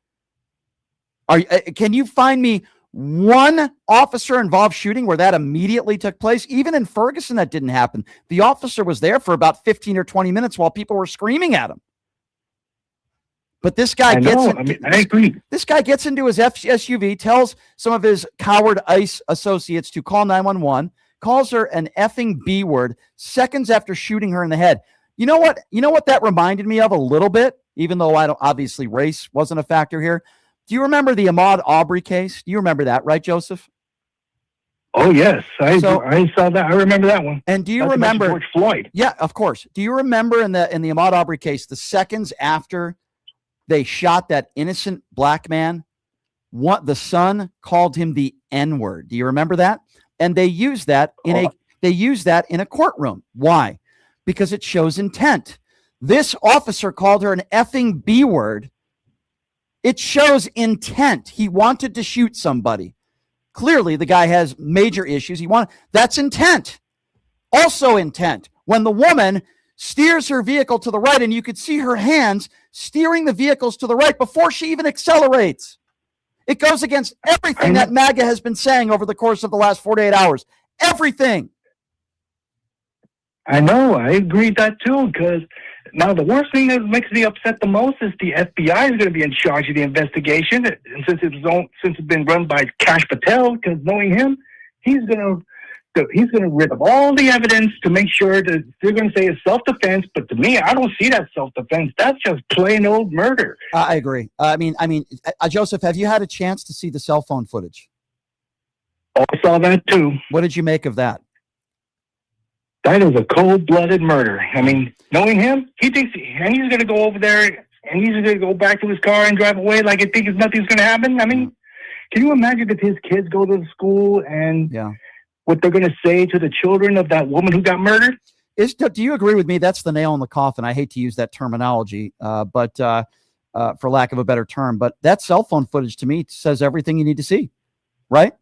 [SPEAKER 2] Can you find me one officer involved shooting where that immediately took place? Even in Ferguson, that didn't happen. The officer was there for about 15 or 20 minutes while people were screaming at him. But this guy
[SPEAKER 15] I agree.
[SPEAKER 2] This guy gets into his SUV, tells some of his coward ICE associates to call 911, calls her an effing B word seconds after shooting her in the head. You know what? You know what that reminded me of a little bit, even though obviously race wasn't a factor here. Do you remember the Ahmaud Arbery case? Do you remember that, right, Joseph?
[SPEAKER 15] Oh, yes. I saw that. I remember that one.
[SPEAKER 2] And do you remember
[SPEAKER 15] George Floyd?
[SPEAKER 2] Yeah, of course. Do you remember in the Ahmaud Arbery case, the seconds after they shot that innocent black man, the son called him the N-word? Do you remember that? And they used that in a courtroom. Why? Because it shows intent. This officer called her an effing B word. It shows intent. He wanted to shoot somebody. Clearly, the guy has major issues. That's intent. Also intent. When the woman steers her vehicle to the right, and you could see her hands steering the vehicles to the right before she even accelerates. It goes against everything that MAGA has been saying over the course of the last 48 hours. Everything.
[SPEAKER 15] I know. I agree with that too, because now the worst thing that makes me upset the most is the FBI is going to be in charge of the investigation, and since it's been run by Kash Patel, because knowing him, he's going to rid of all the evidence to make sure that they're going to say it's self-defense. But to me, I don't see that self-defense. That's just plain old murder.
[SPEAKER 2] I agree. Joseph, have you had a chance to see the cell phone footage?
[SPEAKER 15] Oh, I saw that too.
[SPEAKER 2] What did you make of that?
[SPEAKER 15] That is a cold-blooded murder. I mean, knowing him, he thinks, and he's going to go over there, and he's going to go back to his car and drive away like he thinks nothing's going to happen. I mean, can you imagine if his kids go to the school and what they're going to say to the children of that woman who got murdered?
[SPEAKER 2] Do you agree with me? That's the nail in the coffin. I hate to use that terminology, but for lack of a better term, but that cell phone footage to me says everything you need to see, right?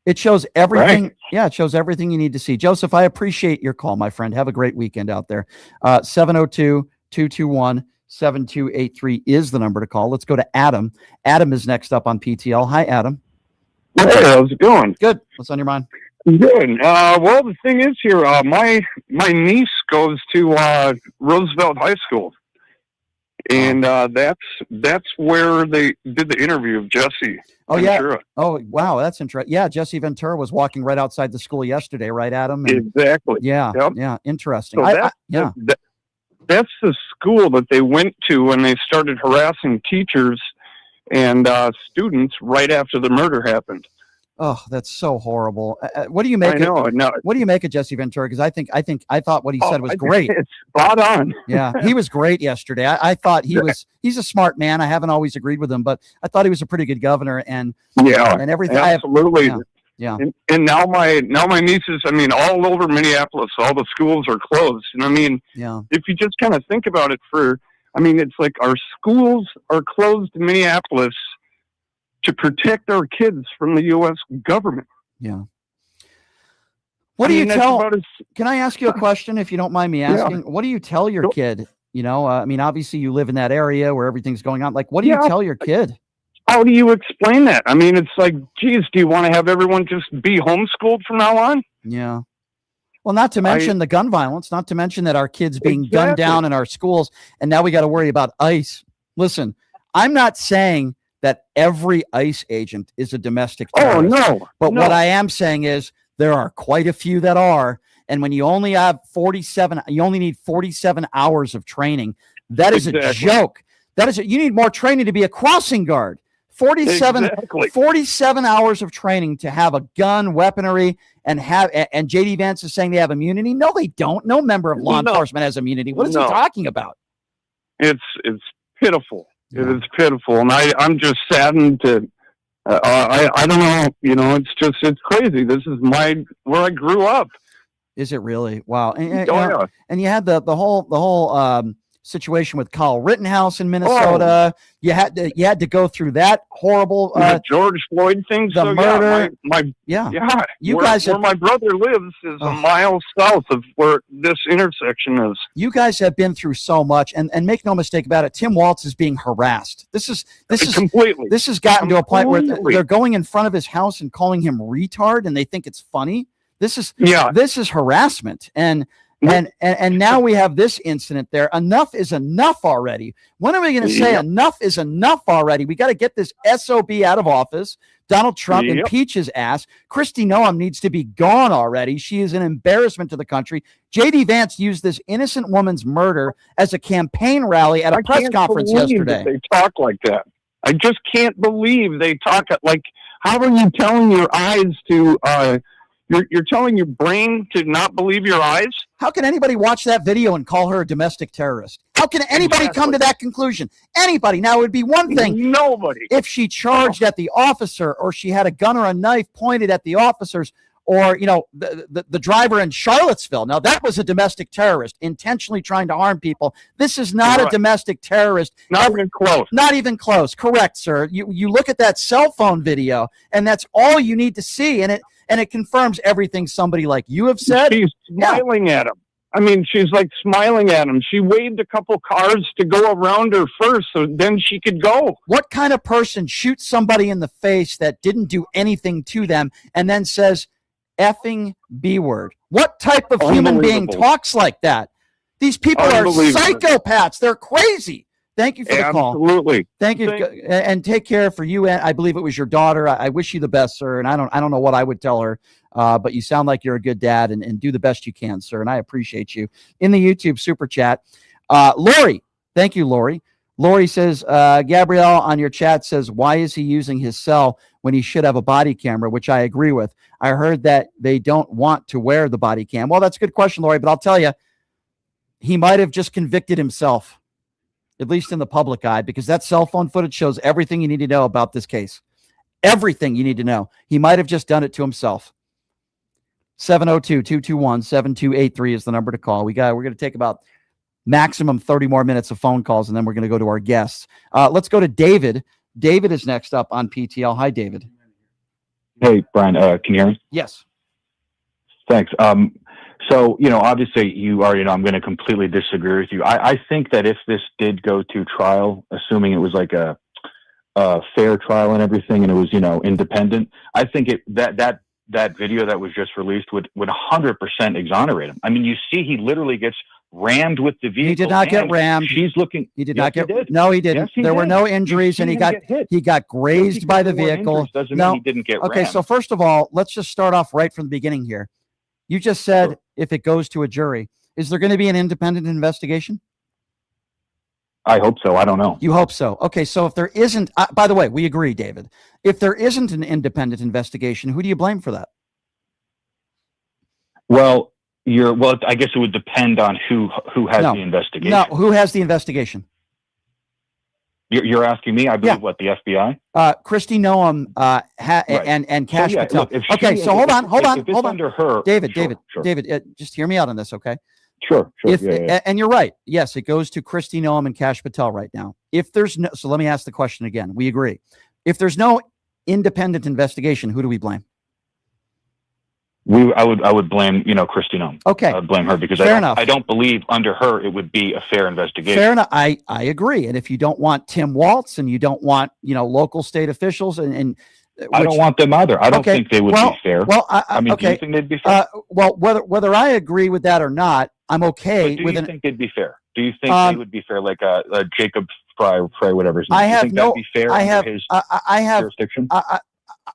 [SPEAKER 2] It shows everything. Right. Yeah, it shows everything you need to see. Joseph, I appreciate your call, my friend. Have a great weekend out there. 702-221-7283 is the number to call. Let's go to Adam. Adam is next up on PTL. Hi, Adam.
[SPEAKER 16] Hey, how's it going?
[SPEAKER 2] Good. What's on your mind?
[SPEAKER 16] Good. Well, the thing is here, my niece goes to Roosevelt High School, and that's where they did the interview of Jesse.
[SPEAKER 2] Oh,
[SPEAKER 16] Ventura.
[SPEAKER 2] Yeah. Oh, wow. That's interesting. Yeah, Jesse Ventura was walking right outside the school yesterday, right, Adam? And
[SPEAKER 16] exactly.
[SPEAKER 2] Yeah.
[SPEAKER 16] Yep.
[SPEAKER 2] Yeah. Interesting.
[SPEAKER 16] So that's the school that they went to when they started harassing teachers and students right after the murder happened.
[SPEAKER 2] Oh, that's so horrible. What do you make? What do you make of Jesse Ventura? Because I thought what he said was great.
[SPEAKER 16] It's spot on.
[SPEAKER 2] Yeah, he was great yesterday. I thought he's a smart man. I haven't always agreed with him, but I thought he was a pretty good governor and everything.
[SPEAKER 16] Absolutely.
[SPEAKER 2] Yeah.
[SPEAKER 16] And now my nieces, I mean, all over Minneapolis, all the schools are closed. And I mean, if you just kind of think about it it's like our schools are closed in Minneapolis to protect our kids from the U.S. government.
[SPEAKER 2] Yeah. What do you tell? Can I ask you a question, if you don't mind me asking? Yeah. What do you tell your kid? Obviously you live in that area where everything's going on. Like, what do you tell your kid?
[SPEAKER 16] How do you explain that? I mean, it's like, geez, do you want to have everyone just be homeschooled from now on?
[SPEAKER 2] Yeah. Well, not to mention the gun violence, not to mention that our kids being gunned down in our schools, and now we got to worry about ICE. Listen, I'm not saying that every ICE agent is a domestic terrorist.
[SPEAKER 16] Oh, no.
[SPEAKER 2] But what I am saying is there are quite a few that are. And when you only have you only need 47 hours of training. That is a joke. You need more training to be a crossing guard. 47 hours of training to have a gun, weaponry, and JD Vance is saying they have immunity. No, they don't. No member of law enforcement has immunity. What is he talking about?
[SPEAKER 16] It's pitiful. Yeah. It is pitiful, and I'm just saddened to. I don't know. It's crazy. This is where I grew up.
[SPEAKER 2] Is it really? Wow. And you had the whole situation with Kyle Rittenhouse in Minnesota. You had to go through that horrible
[SPEAKER 16] the George Floyd thing.
[SPEAKER 2] The murder.
[SPEAKER 16] Where my brother lives is a mile south of where this intersection is.
[SPEAKER 2] You guys have been through so much, and make no mistake about it. Tim Walz is being harassed. This is
[SPEAKER 16] completely.
[SPEAKER 2] This has gotten to a point where they're going in front of his house and calling him retard, and they think it's funny. This is harassment, and now we have this incident there. Enough is enough already. When are we going to say enough is enough already? We got to get this SOB out of office. Donald Trump impeach his ass. Kristi Noem needs to be gone already. She is an embarrassment to the country. JD Vance used this innocent woman's murder as a campaign rally at a press conference yesterday.
[SPEAKER 16] They talk like that. I just can't believe they talk like. How are you telling your eyes to? You're telling your brain to not believe your eyes?
[SPEAKER 2] How can anybody watch that video and call her a domestic terrorist? How can anybody come to that conclusion? Anybody. Now, it would be one thing.
[SPEAKER 16] Nobody.
[SPEAKER 2] If she charged at the officer, or she had a gun or a knife pointed at the officers, or, the driver in Charlottesville. Now, that was a domestic terrorist intentionally trying to harm people. This is not a domestic terrorist.
[SPEAKER 16] Not even close.
[SPEAKER 2] Not even close. Correct, sir. You look at that cell phone video, and that's all you need to see. And it confirms everything somebody like you have said.
[SPEAKER 16] She's smiling at him. I mean, she's like smiling at him. She waved a couple cars to go around her first, so then she could go.
[SPEAKER 2] What kind of person shoots somebody in the face that didn't do anything to them and then says, effing B word? What type of human being talks like that? These people are psychopaths. They're crazy. Thank you for the call.
[SPEAKER 16] Absolutely.
[SPEAKER 2] Thank you, and take care for you. And I believe it was your daughter. I wish you the best, sir. And I don't know what I would tell her, but you sound like you're a good dad, and do the best you can, sir. And I appreciate you. In the YouTube super chat, Lori. Thank you, Lori. Lori says, Gabrielle on your chat says, why is he using his cell when he should have a body camera? Which I agree with. I heard that they don't want to wear the body cam. Well, that's a good question, Lori. But I'll tell you, he might have just convicted himself, at least in the public eye, because that cell phone footage shows everything you need to know about this case. Everything you need to know. He might have just done it to himself. 702-221-7283 is the number to call. We're going to take about maximum 30 more minutes of phone calls, and then we're going to go to our guests. Let's go to David. David is next up on PTL. Hi, David.
[SPEAKER 17] Hey, Brian, can you hear me?
[SPEAKER 2] Yes.
[SPEAKER 17] Thanks. So, obviously you already know I'm going to completely disagree with you. I think that if this did go to trial, assuming it was like a fair trial and everything, and it was, independent, I think that video that was just released would 100% exonerate him. I mean, you see, he literally gets rammed with the vehicle.
[SPEAKER 2] He did not get rammed.
[SPEAKER 17] She's looking.
[SPEAKER 2] He did
[SPEAKER 17] yes,
[SPEAKER 2] not get.
[SPEAKER 17] He did.
[SPEAKER 2] No, he didn't.
[SPEAKER 17] Yes,
[SPEAKER 2] there were
[SPEAKER 17] did.
[SPEAKER 2] no injuries, and he got grazed by the vehicle.
[SPEAKER 17] Doesn't
[SPEAKER 2] no,
[SPEAKER 17] mean he didn't get
[SPEAKER 2] okay.
[SPEAKER 17] rammed.
[SPEAKER 2] So first of all, let's just start off right from the beginning here. You just said if it goes to a jury, is there going to be an independent investigation?
[SPEAKER 17] I hope so. I don't know.
[SPEAKER 2] You hope so. Okay. So if there isn't, by the way, we agree, David. If there isn't an independent investigation, who do you blame for that?
[SPEAKER 17] Well, I guess it would depend on who has the investigation.
[SPEAKER 2] No, who has the investigation?
[SPEAKER 17] You're asking me? I believe what, the FBI?
[SPEAKER 2] Christy Noam and Cash Patel. So hold on.
[SPEAKER 17] Under her,
[SPEAKER 2] David,
[SPEAKER 17] sure.
[SPEAKER 2] David, just hear me out on this, okay?
[SPEAKER 17] Sure.
[SPEAKER 2] And you're right. Yes, it goes to Christy Noam and Cash Patel right now. If there's no, so let me ask the question again. We agree. If there's no independent investigation, who do we blame?
[SPEAKER 17] I would blame, Christy Noam.
[SPEAKER 2] Okay.
[SPEAKER 17] I would blame her because I don't believe under her it would be a fair investigation.
[SPEAKER 2] Fair enough. I agree. And if you don't want Tim Walz and you don't want, local state officials and
[SPEAKER 17] I don't want them either. I don't think they would be fair.
[SPEAKER 2] Well,
[SPEAKER 17] do you think they'd be fair?
[SPEAKER 2] Well, whether I agree with that or not, I'm okay
[SPEAKER 17] but
[SPEAKER 2] with
[SPEAKER 17] do you think they'd be fair? Do you think they would be fair? Like Jacob Fry, whatever his name.
[SPEAKER 2] I have
[SPEAKER 17] think
[SPEAKER 2] no.
[SPEAKER 17] That'd be fair
[SPEAKER 2] I have.
[SPEAKER 17] his
[SPEAKER 2] I have.
[SPEAKER 17] Jurisdiction?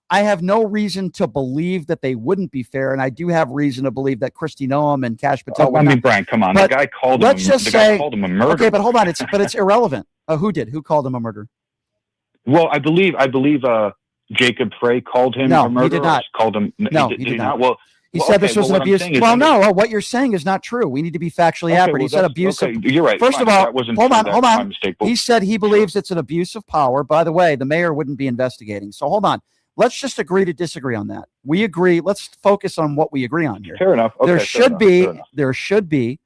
[SPEAKER 2] I have no reason to believe that they wouldn't be fair, and I do have reason to believe that Christy Noam and Cash Patel.
[SPEAKER 17] Brian, come on.
[SPEAKER 2] But
[SPEAKER 17] the guy called
[SPEAKER 2] let's
[SPEAKER 17] him.
[SPEAKER 2] Just
[SPEAKER 17] the
[SPEAKER 2] say,
[SPEAKER 17] guy called him a murderer.
[SPEAKER 2] Okay, but hold on. It's irrelevant. Who did? Who called him a murderer?
[SPEAKER 17] Well, I believe Jacob Frey called him a murderer.
[SPEAKER 2] He did not.
[SPEAKER 17] Called him.
[SPEAKER 2] No, he did not.
[SPEAKER 17] Well,
[SPEAKER 2] he said this was an abuse. Well, no, what you're saying is not true. We need to be factually accurate. He said abuse.
[SPEAKER 17] Okay, you're right.
[SPEAKER 2] First of all, hold on.
[SPEAKER 17] Mistake,
[SPEAKER 2] he said he believes it's an abuse of power. By the way, the mayor wouldn't be investigating. So hold on. Let's just agree to disagree on that. We agree. Let's focus on what we agree on here.
[SPEAKER 17] Fair enough. Okay,
[SPEAKER 2] there should be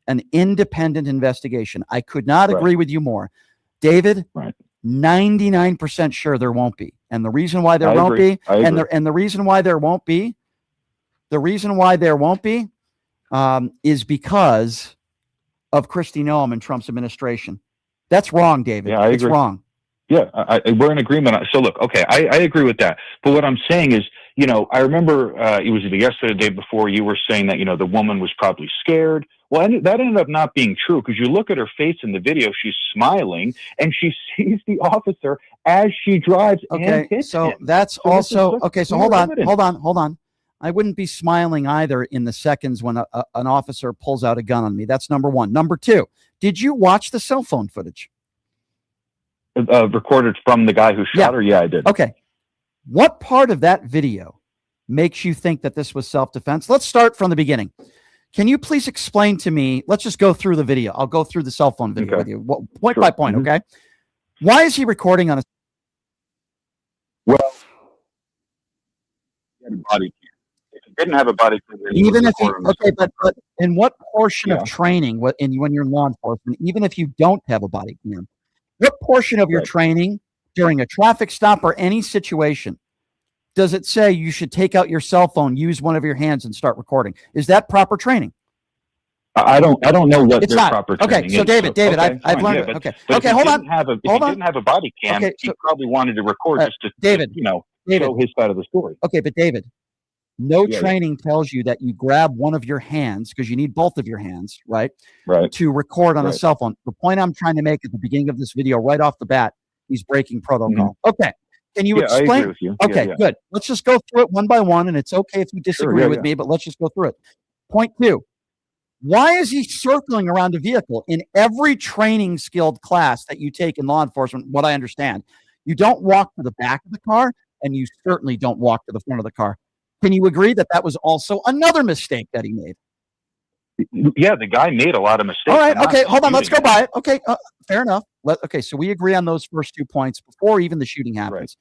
[SPEAKER 2] an independent investigation. I could not agree with you more. David, 99% sure there won't be. And the reason why there won't be, and the reason why there won't be, is because of Christy Noam and Trump's administration. That's wrong, David.
[SPEAKER 17] Yeah, I agree.
[SPEAKER 2] It's wrong.
[SPEAKER 17] Yeah, we're in agreement. So look, okay, I agree with that. But what I'm saying is, I remember it was either yesterday or the day before you were saying that, the woman was probably scared. Well, that ended up not being true because you look at her face in the video, she's smiling and she sees the officer as she drives.
[SPEAKER 2] Okay, so that's so also, okay, so hold on. I wouldn't be smiling either in the seconds when an officer pulls out a gun on me. That's number one. Number two, did you watch the cell phone footage?
[SPEAKER 17] Recorded from the guy who shot her? Yeah, I did.
[SPEAKER 2] Okay. What part of that video makes you think that this was self-defense? Let's start from the beginning. Can you please explain to me? Let's just go through the video. I'll go through the cell phone video with you, point by point, okay? Why is he recording on a...
[SPEAKER 17] Well, he had a body cam. If he didn't have a body cam...
[SPEAKER 2] Even if he... Okay, but in what portion of training, when you're in law enforcement, even if you don't have a body cam, what portion of your training during a traffic stop or any situation does it say you should take out your cell phone, use one of your hands, and start recording? Is that proper training?
[SPEAKER 17] I don't know what their proper training is.
[SPEAKER 2] Okay, so David, I've learned it. Okay, hold on.
[SPEAKER 17] If he didn't have a body cam, he probably wanted to record just to, show his side of the story.
[SPEAKER 2] Okay, but David, no training tells you that you grab one of your hands, because you need both of your hands, right? To record on a cell phone. The point I'm trying to make at the beginning of this video, right off the bat, he's breaking protocol. Okay. Can you explain?
[SPEAKER 17] I agree with you.
[SPEAKER 2] Okay, good. Let's just go through it one by one, and it's okay if you disagree with me, but let's just go through it. Point two. Why is he circling around a vehicle? In every training skilled class that you take in law enforcement, what I understand, you don't walk to the back of the car, and you certainly don't walk to the front of the car. Can you agree that that was also another mistake that he made?
[SPEAKER 17] Yeah, the guy made a lot of mistakes.
[SPEAKER 2] All right, okay, hold on, let's go by it. Okay, fair enough. Okay, so we agree on those first 2 points before even the shooting happens.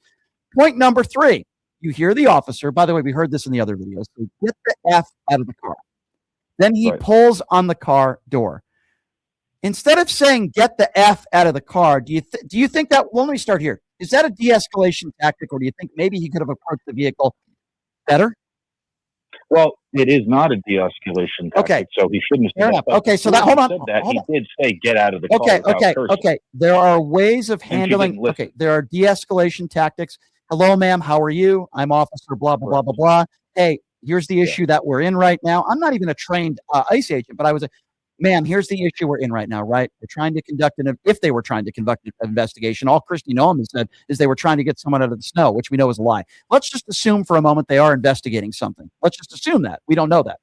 [SPEAKER 2] Point number three, You hear the officer. By the way, we heard this in the other videos. So get the F out of the car. Then he pulls on the car door. Instead of saying get the F out of the car, do you think that? Well, let me start here. Is that a de-escalation tactic, or do you think maybe he could have approached the vehicle better?
[SPEAKER 17] Well, it is not a de-escalation tactic,
[SPEAKER 2] okay,
[SPEAKER 17] so he shouldn't have
[SPEAKER 2] said that. Okay, so that hold on.
[SPEAKER 17] He did say get out of the car.
[SPEAKER 2] Okay. There are ways of handling. Okay, there are de-escalation tactics. Hello, ma'am. How are you? I'm Officer blah blah blah blah blah. Hey, here's the issue that we're in right now. I'm not even a trained ICE agent, but I was ma'am, here's the issue we're in right now, right? We're trying to conduct if they were trying to conduct an investigation, all Christy Noem has said is they were trying to get someone out of the snow, which we know is a lie. Let's just assume for a moment they are investigating something. Let's just assume that. We don't know that.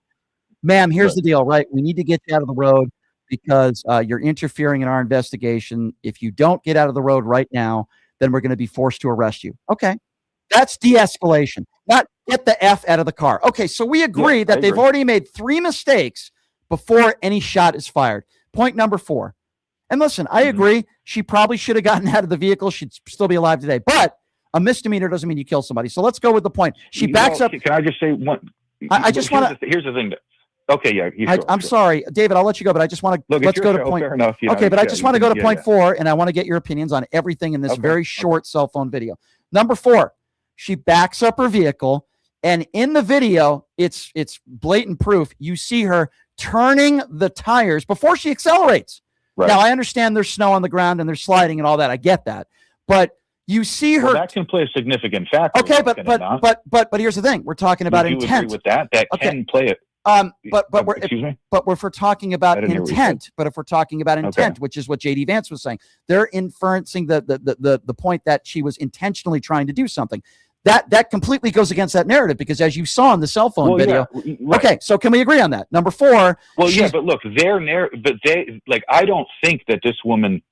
[SPEAKER 2] Ma'am, here's the deal, right? We need to get you out of the road because you're interfering in our investigation. If you don't get out of the road right now, then we're going to be forced to arrest you. Okay. That's de-escalation, not get the F out of the car. Okay, so we agree that they've already made 3 mistakes before any shot is fired. Point number 4. And listen, I agree. She probably should have gotten out of the vehicle. She'd still be alive today. But a misdemeanor doesn't mean you kill somebody. So let's go with the point. She backs up.
[SPEAKER 17] Can I just say one?
[SPEAKER 2] I just want to.
[SPEAKER 17] Here's the thing. Okay, yeah.
[SPEAKER 2] I'm sorry, David. I'll let you go, but I just want to let's go to point.
[SPEAKER 17] Fair enough. Yeah,
[SPEAKER 2] okay, but I just want to go to point 4, and I want to get your opinions on everything in this very short cell phone video. Number 4, she backs up her vehicle, and in the video, it's blatant proof. You see her turning the tires before she accelerates. Right. Now, I understand there's snow on the ground and there's sliding and all that. I get that, but you see her.
[SPEAKER 17] Well, that can play a significant factor.
[SPEAKER 2] Okay, but here's the thing: we're talking about intent.
[SPEAKER 17] Agree with that? That can play it.
[SPEAKER 2] But if we're talking about intent, which is what JD Vance was saying, they're inferencing the point that she was intentionally trying to do something. That completely goes against that narrative because, as you saw in the cell phone video, okay. So can we agree on that? Number 4.
[SPEAKER 17] Well, yeah, but look, I don't think that this woman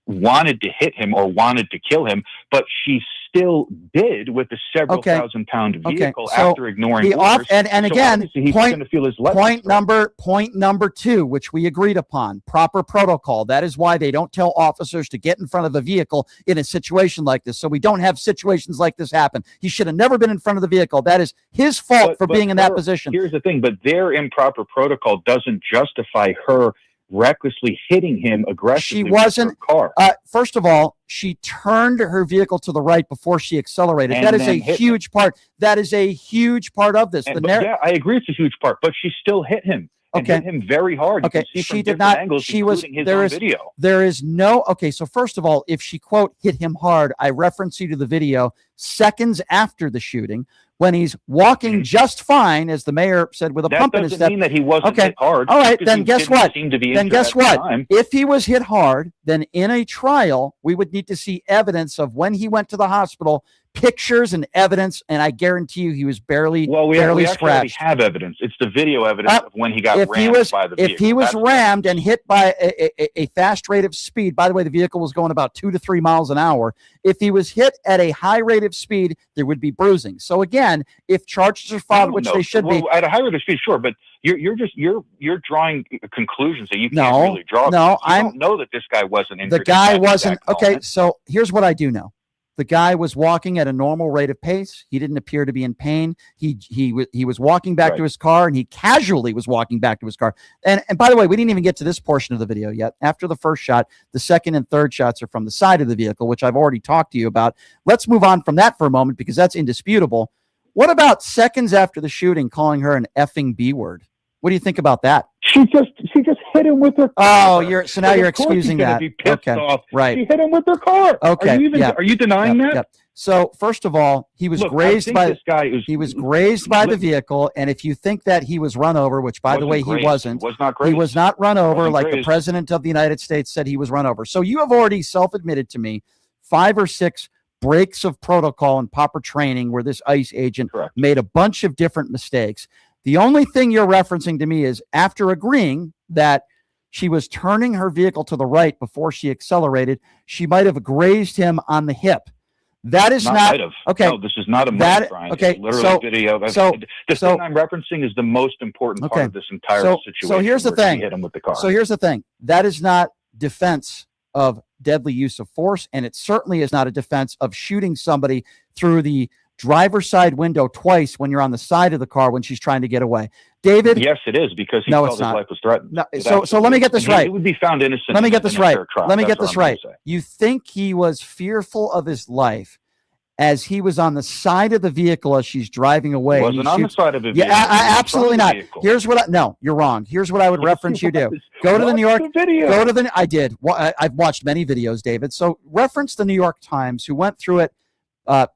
[SPEAKER 17] wanted to hit him or wanted to kill him, but she still did with the several thousand-pound vehicle after ignoring
[SPEAKER 2] the
[SPEAKER 17] orders.
[SPEAKER 2] And again, point
[SPEAKER 17] point
[SPEAKER 2] number 2, which we agreed upon, proper protocol. That is why they don't tell officers to get in front of a vehicle in a situation like this. So we don't have situations like this happen. He should have never been in front of the vehicle. That is his fault for being in that position.
[SPEAKER 17] Here's the thing, but their improper protocol doesn't justify her recklessly hitting him aggressively.
[SPEAKER 2] She wasn't.
[SPEAKER 17] With her car.
[SPEAKER 2] First of all, she turned her vehicle to the right before she accelerated. That is a huge part. That is a huge part of this.
[SPEAKER 17] Yeah, I agree. It's a huge part, but she still hit him. And hit him very hard.
[SPEAKER 2] Okay, she did not.
[SPEAKER 17] Angles,
[SPEAKER 2] she was.
[SPEAKER 17] Video.
[SPEAKER 2] There is no. Okay, so first of all, if she quote hit him hard, I reference you to the video seconds after the shooting when he's walking just fine, as the mayor said, with a pump in his step.
[SPEAKER 17] That doesn't mean that he wasn't hit hard.
[SPEAKER 2] All right, then guess what? If he was hit hard, then in a trial, we would need to see evidence of when he went to the hospital, pictures and evidence, and I guarantee you he was barely
[SPEAKER 17] actually have evidence. It's the video evidence of when he got rammed by the vehicle.
[SPEAKER 2] If he was rammed and hit by a fast rate of speed, by the way, the vehicle was going about 2 to 3 miles an hour. If he was hit at a high rate of speed, there would be bruising. So again, if charges are filed, which they should be
[SPEAKER 17] at a high rate of speed, sure, but you're drawing conclusions that you can't really draw.
[SPEAKER 2] No,
[SPEAKER 17] I don't know that this guy wasn't injured.
[SPEAKER 2] The guy wasn't. Okay, so here's what I do know. The guy was walking at a normal rate of pace. He didn't appear to be in pain. He was walking back to his car, and he casually was walking back to his car. And by the way, we didn't even get to this portion of the video yet. After the first shot, the second and third shots are from the side of the vehicle, which I've already talked to you about. Let's move on from that for a moment because that's indisputable. What about seconds after the shooting, calling her an effing B word? What do you think about that?
[SPEAKER 14] She just hit him with her car.
[SPEAKER 2] Oh, now you're excusing that. Okay, right.
[SPEAKER 14] She hit him with her car.
[SPEAKER 2] Okay,
[SPEAKER 14] are you denying that?
[SPEAKER 2] Yep. So first of all, he was grazed by the vehicle, and if you think that he was run over, which by the way he wasn't, he was not run over like the president of the United States said he was run over. So you have already self-admitted to me 5 or 6 breaks of protocol and proper training where this ICE agent made a bunch of different mistakes. The only thing you're referencing to me is after agreeing that she was turning her vehicle to the right before she accelerated, she might have grazed him on the hip. That is not okay.
[SPEAKER 17] No, this is not a might, Brian.
[SPEAKER 2] Okay,
[SPEAKER 17] it's literally video. The thing I'm referencing is the most important part of this entire situation.
[SPEAKER 2] So here's the thing.
[SPEAKER 17] Hit him with the car.
[SPEAKER 2] So here's the thing. That is not defense of deadly use of force, and it certainly is not a defense of shooting somebody through the driver's side window twice when you're on the side of the car when she's trying to get away. David?
[SPEAKER 17] Yes, it is, because he
[SPEAKER 2] No,
[SPEAKER 17] felt
[SPEAKER 2] it's
[SPEAKER 17] his
[SPEAKER 2] not.
[SPEAKER 17] life was threatened.
[SPEAKER 2] No, so let me get this right.
[SPEAKER 17] He would be found innocent.
[SPEAKER 2] Let me get this right. Let me get this right.
[SPEAKER 17] Say.
[SPEAKER 2] You think he was fearful of his life as he was on the side of the vehicle as she's driving away?
[SPEAKER 17] He wasn't on the side of the vehicle.
[SPEAKER 2] Yeah, absolutely not. Here's what no, you're wrong. Here's what I would reference you do. Go to the New York
[SPEAKER 17] video.
[SPEAKER 2] Go to the I did. I've watched many videos, David. So reference the New York Times, who went through it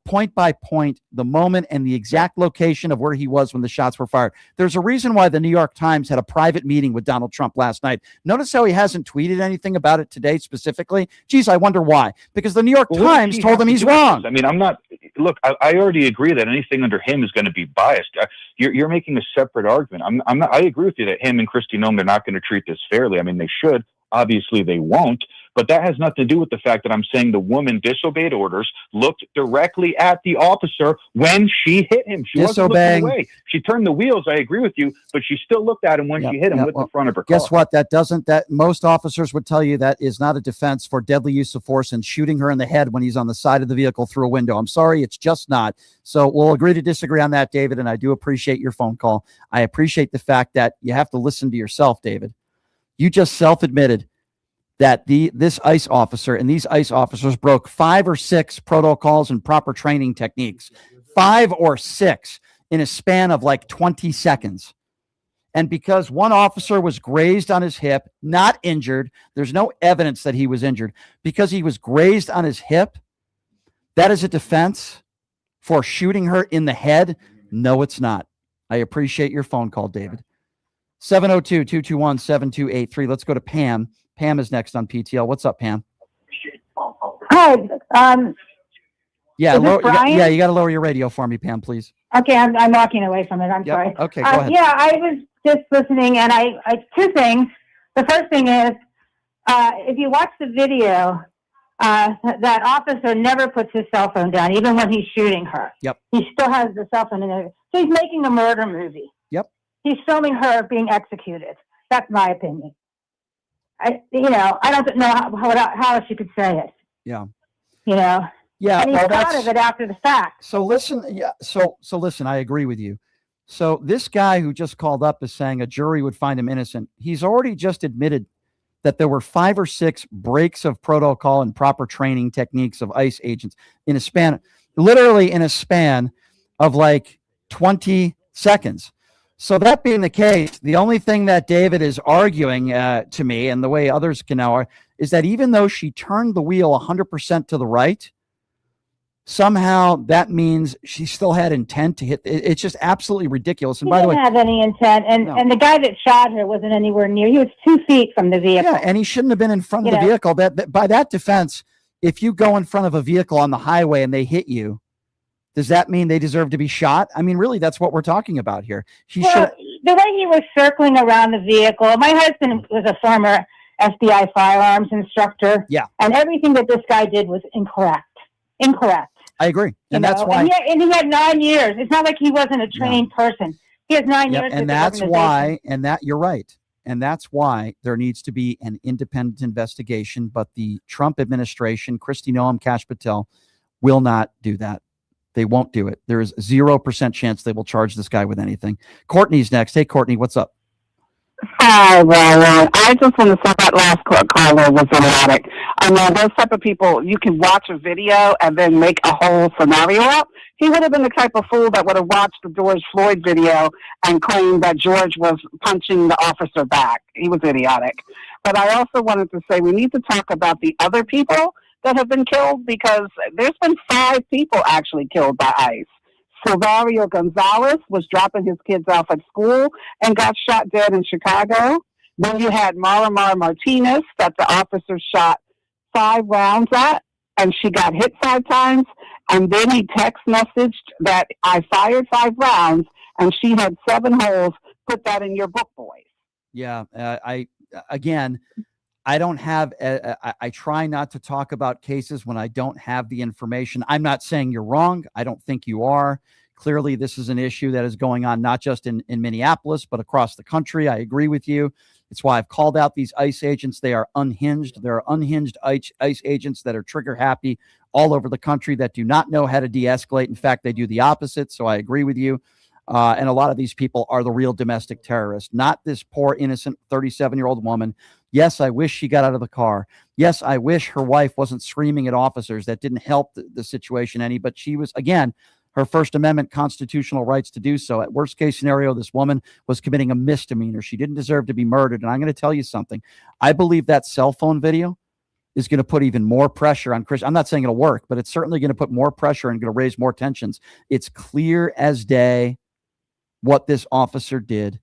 [SPEAKER 2] point by point, the moment and the exact location of where he was when the shots were fired. There's a reason why the New York Times had a private meeting with Donald Trump last night. Notice how he hasn't tweeted anything about it today specifically. Geez, I wonder why. Because the New York Times told him he's wrong.
[SPEAKER 17] I mean, I'm not. Look, I already agree that anything under him is going to be biased. You're making a separate argument. I'm not. I agree with you that him and Kristi Noem, they're not going to treat this fairly. I mean, they should. Obviously, they won't. But that has nothing to do with the fact that I'm saying the woman disobeyed orders, looked directly at the officer when she hit him. She wasn't looking away. She turned the wheels. I agree with you, but she still looked at him when she hit him with the front of her car.
[SPEAKER 2] Guess what? That most officers would tell you that is not a defense for deadly use of force and shooting her in the head when he's on the side of the vehicle through a window. I'm sorry, it's just not. So we'll agree to disagree on that, David, and I do appreciate your phone call. I appreciate the fact that you have to listen to yourself, David. You just self-admitted that this ICE officer and these ICE officers broke 5 or 6 protocols and proper training techniques, 5 or 6 in a span of like 20 seconds. And because one officer was grazed on his hip, not injured, there's no evidence that he was injured, because he was grazed on his hip, that is a defense for shooting her in the head? No, it's not. I appreciate your phone call, David. 702-221-7283. Let's go to Pam. Pam is next on PTL. What's up, Pam?
[SPEAKER 18] Hi.
[SPEAKER 2] Yeah, you got to lower your radio for me, Pam, please.
[SPEAKER 18] Okay, I'm walking away from it. I'm sorry.
[SPEAKER 2] Okay, go ahead.
[SPEAKER 18] Yeah, I was just listening, and I two things. The first thing is, if you watch the video, that officer never puts his cell phone down, even when he's shooting her.
[SPEAKER 2] Yep.
[SPEAKER 18] He still has the cell phone in there. So he's making a murder movie.
[SPEAKER 2] Yep.
[SPEAKER 18] He's filming her being executed. That's my opinion. I don't know how else you could say it.
[SPEAKER 2] Yeah.
[SPEAKER 18] Yeah. And he thought of it after the fact.
[SPEAKER 2] So listen. Yeah. So listen. I agree with you. So this guy who just called up is saying a jury would find him innocent. He's already just admitted that there were 5 or 6 breaks of protocol and proper training techniques of ICE agents in a span of like 20 seconds. So that being the case, the only thing that David is arguing to me, and the way others can now, is that even though she turned the wheel 100% to the right, somehow that means she still had intent to hit. It's just absolutely ridiculous. And by the way,
[SPEAKER 18] he didn't have any intent, and the guy that shot her wasn't anywhere near. He was 2 feet from the vehicle.
[SPEAKER 2] Yeah, and he shouldn't have been in front of the vehicle. That by that defense, if you go in front of a vehicle on the highway and they hit you, does that mean they deserve to be shot? I mean, really, that's what we're talking about here.
[SPEAKER 18] The way he was circling around the vehicle, my husband was a former FBI firearms instructor.
[SPEAKER 2] Yeah.
[SPEAKER 18] And everything that this guy did was incorrect.
[SPEAKER 2] I agree. And that's why.
[SPEAKER 18] And he had 9 years. It's not like he wasn't a trained person. He has 9 years.
[SPEAKER 2] And that's why, you're right. And that's why there needs to be an independent investigation. But the Trump administration, Kristi Noem, Kash Patel, will not do that. They won't do it. There is 0% chance they will charge this guy with anything. Courtney's next. Hey, Courtney, what's up?
[SPEAKER 19] Hi, well, I just want to say that last caller was idiotic. I mean, those type of people, you can watch a video and then make a whole scenario up. He would have been the type of fool that would have watched the George Floyd video and claimed that George was punching the officer back. He was idiotic. But I also wanted to say we need to talk about the other people that have been killed, because there's been 5 people actually killed by ICE. Silverio Gonzalez was dropping his kids off at school and got shot dead in Chicago. Then you had Marimar Martinez that the officer shot 5 rounds at, and she got hit 5 times. And then he text messaged that I fired 5 rounds and she had 7 holes. Put that in your book, boys.
[SPEAKER 2] Yeah. I don't have, I try not to talk about cases when I don't have the information. I'm not saying you're wrong. I don't think you are. Clearly, this is an issue that is going on not just in Minneapolis, but across the country. I agree with you. It's why I've called out these ICE agents. They are unhinged. There are unhinged ICE agents that are trigger happy all over the country that do not know how to de-escalate. In fact, they do the opposite. So I agree with you. And a lot of these people are the real domestic terrorists, not this poor, innocent 37-year-old woman. Yes, I wish she got out of the car. Yes, I wish her wife wasn't screaming at officers. That didn't help the situation any, but she was, again, her First Amendment constitutional rights to do so. At worst case scenario, this woman was committing a misdemeanor. She didn't deserve to be murdered. And I'm going to tell you something. I believe that cell phone video is going to put even more pressure on Chris. I'm not saying it'll work, but it's certainly going to put more pressure and going to raise more tensions. It's clear as day what this officer did.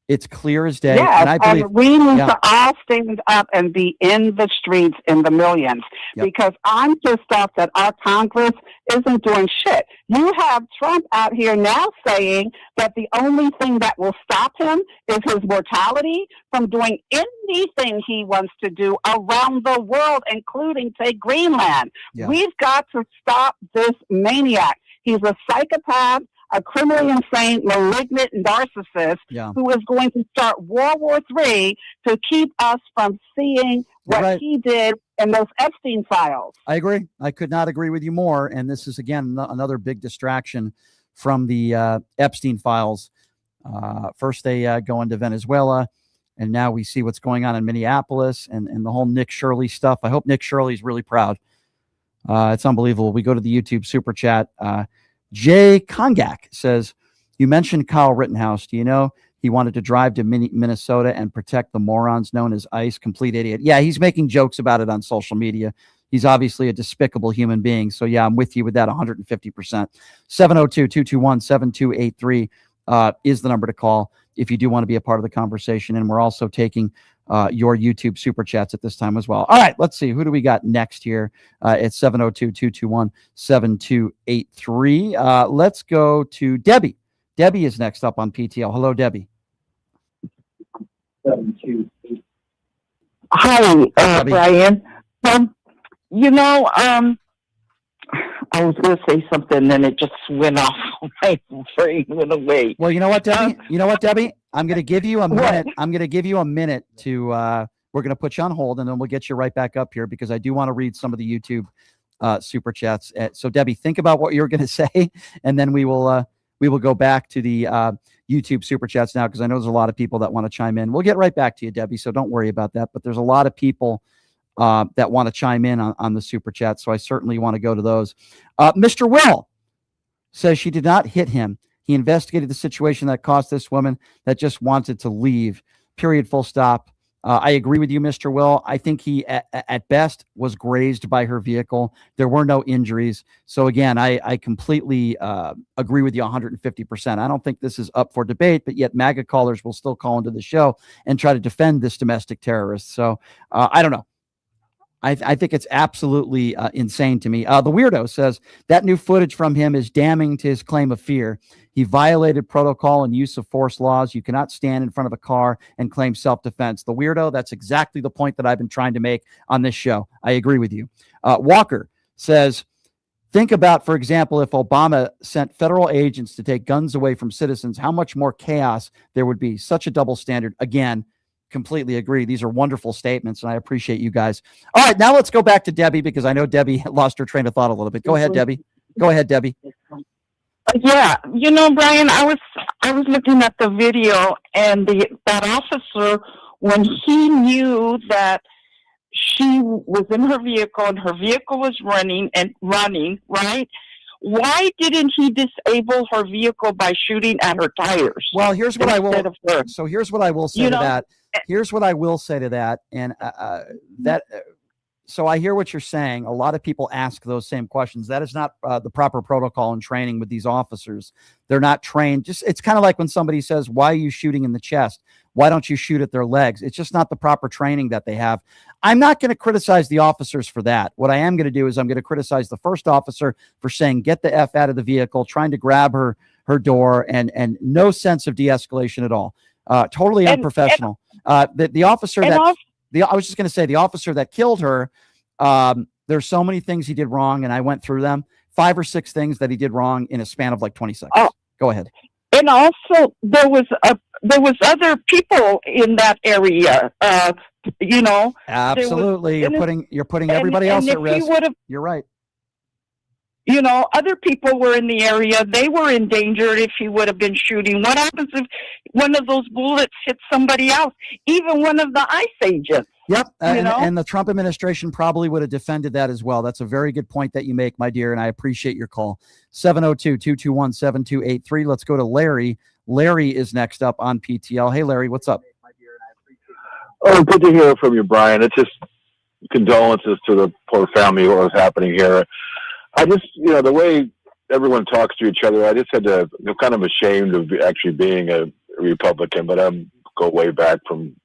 [SPEAKER 2] It's clear as day.
[SPEAKER 19] Yes,
[SPEAKER 2] and I believe
[SPEAKER 19] we need to all stand up and be in the streets in the millions, because I'm pissed off that our Congress isn't doing shit. You have Trump out here now saying that the only thing that will stop him is his mortality from doing anything he wants to do around the world, including, say, Greenland. We've got to stop this maniac. He's a psychopath, a criminally insane, malignant narcissist who is going to start World War III to keep us from seeing what he did in those Epstein files.
[SPEAKER 2] I agree. I could not agree with you more. And this is, again, another big distraction from the Epstein files. First, they go into Venezuela, and now we see what's going on in Minneapolis and the whole Nick Shirley stuff. I hope Nick Shirley's really proud. It's unbelievable. We go to the YouTube super chat. Jay Kongak says, you mentioned Kyle Rittenhouse. Do you know he wanted to drive to Minnesota and protect the morons known as ICE? Complete idiot. Yeah, he's making jokes about it on social media. He's obviously a despicable human being. So, yeah, I'm with you with that 150%. 702-221-7283 is the number to call if you do want to be a part of the conversation. And we're also taking your YouTube super chats at this time as well. All right, let's see. Who do we got next here? It's 702-221-7283. Let's go to Debbie. Debbie is next up on PTL. Hello, Debbie.
[SPEAKER 20] Hi, Brian. I was going to say something, and it just went off. My brain went away.
[SPEAKER 2] Well, you know what, Debbie? I'm going to give you a minute. I'm going to give you a minute to, we're going to put you on hold, and then we'll get you right back up here because I do want to read some of the YouTube super chats. So, Debbie, think about what you're going to say, and then we will go back to the YouTube super chats now because I know there's a lot of people that want to chime in. We'll get right back to you, Debbie, so don't worry about that. But there's a lot of people that want to chime in on the super chat, so I certainly want to go to those. Mr. Will says she did not hit him. He investigated the situation that cost this woman that just wanted to leave. Period. Full stop. I agree with you, Mr. Will. I think he, at best, was grazed by her vehicle. There were no injuries. So, again, I completely agree with you 150%. I don't think this is up for debate, but yet MAGA callers will still call into the show and try to defend this domestic terrorist. So, I don't know. I think it's absolutely insane to me. The weirdo says that new footage from him is damning to his claim of fear. He violated protocol and use of force laws. You cannot stand in front of a car and claim self-defense. The weirdo, that's exactly the point that I've been trying to make on this show. I agree with you. Walker says, think about, for example, if Obama sent federal agents to take guns away from citizens, how much more chaos there would be. Such a double standard. Again, completely agree. These are wonderful statements, and I appreciate you guys. All right, now let's go back to Debbie because I know Debbie lost her train of thought a little bit. Go ahead, Debbie.
[SPEAKER 20] Yeah, Brian, I was looking at the video, and that officer, when he knew that she was in her vehicle and her vehicle was running, right? Why didn't he disable her vehicle by shooting at her tires?
[SPEAKER 2] Well, here's what I will say to that. Here's what I will say to that. And so I hear what you're saying. A lot of people ask those same questions. That is not the proper protocol and training with these officers. They're not trained. It's kind of like when somebody says, why are you shooting in the chest? Why don't you shoot at their legs? It's just not the proper training that they have. I'm not going to criticize the officers for that. What I am going to do is I'm going to criticize the first officer for saying, get the F out of the vehicle, trying to grab her door, and no sense of de-escalation at all. Totally unprofessional. The officer that I was just going to say, the officer that killed her, there's so many things he did wrong, and I went through them. 5 or 6 things that he did wrong in a span of like 20 seconds. Go ahead.
[SPEAKER 20] And also there was other people in that area.
[SPEAKER 2] Absolutely. You're putting everybody else at risk. You're right.
[SPEAKER 20] Other people were in the area. They were endangered if he would have been shooting. What happens if one of those bullets hits somebody else? Even one of the ICE agents.
[SPEAKER 2] Yep. And the Trump administration probably would have defended that as well. That's a very good point that you make, my dear, and I appreciate your call. 702-221-7283. Let's go to Larry. Larry is next up on PTL. Hey, Larry, what's up?
[SPEAKER 21] Oh, good to hear from you, Brian. It's just condolences to the poor family what was happening here. I just, the way everyone talks to each other, I just had to, I'm kind of ashamed of actually being a Republican, but I go way back from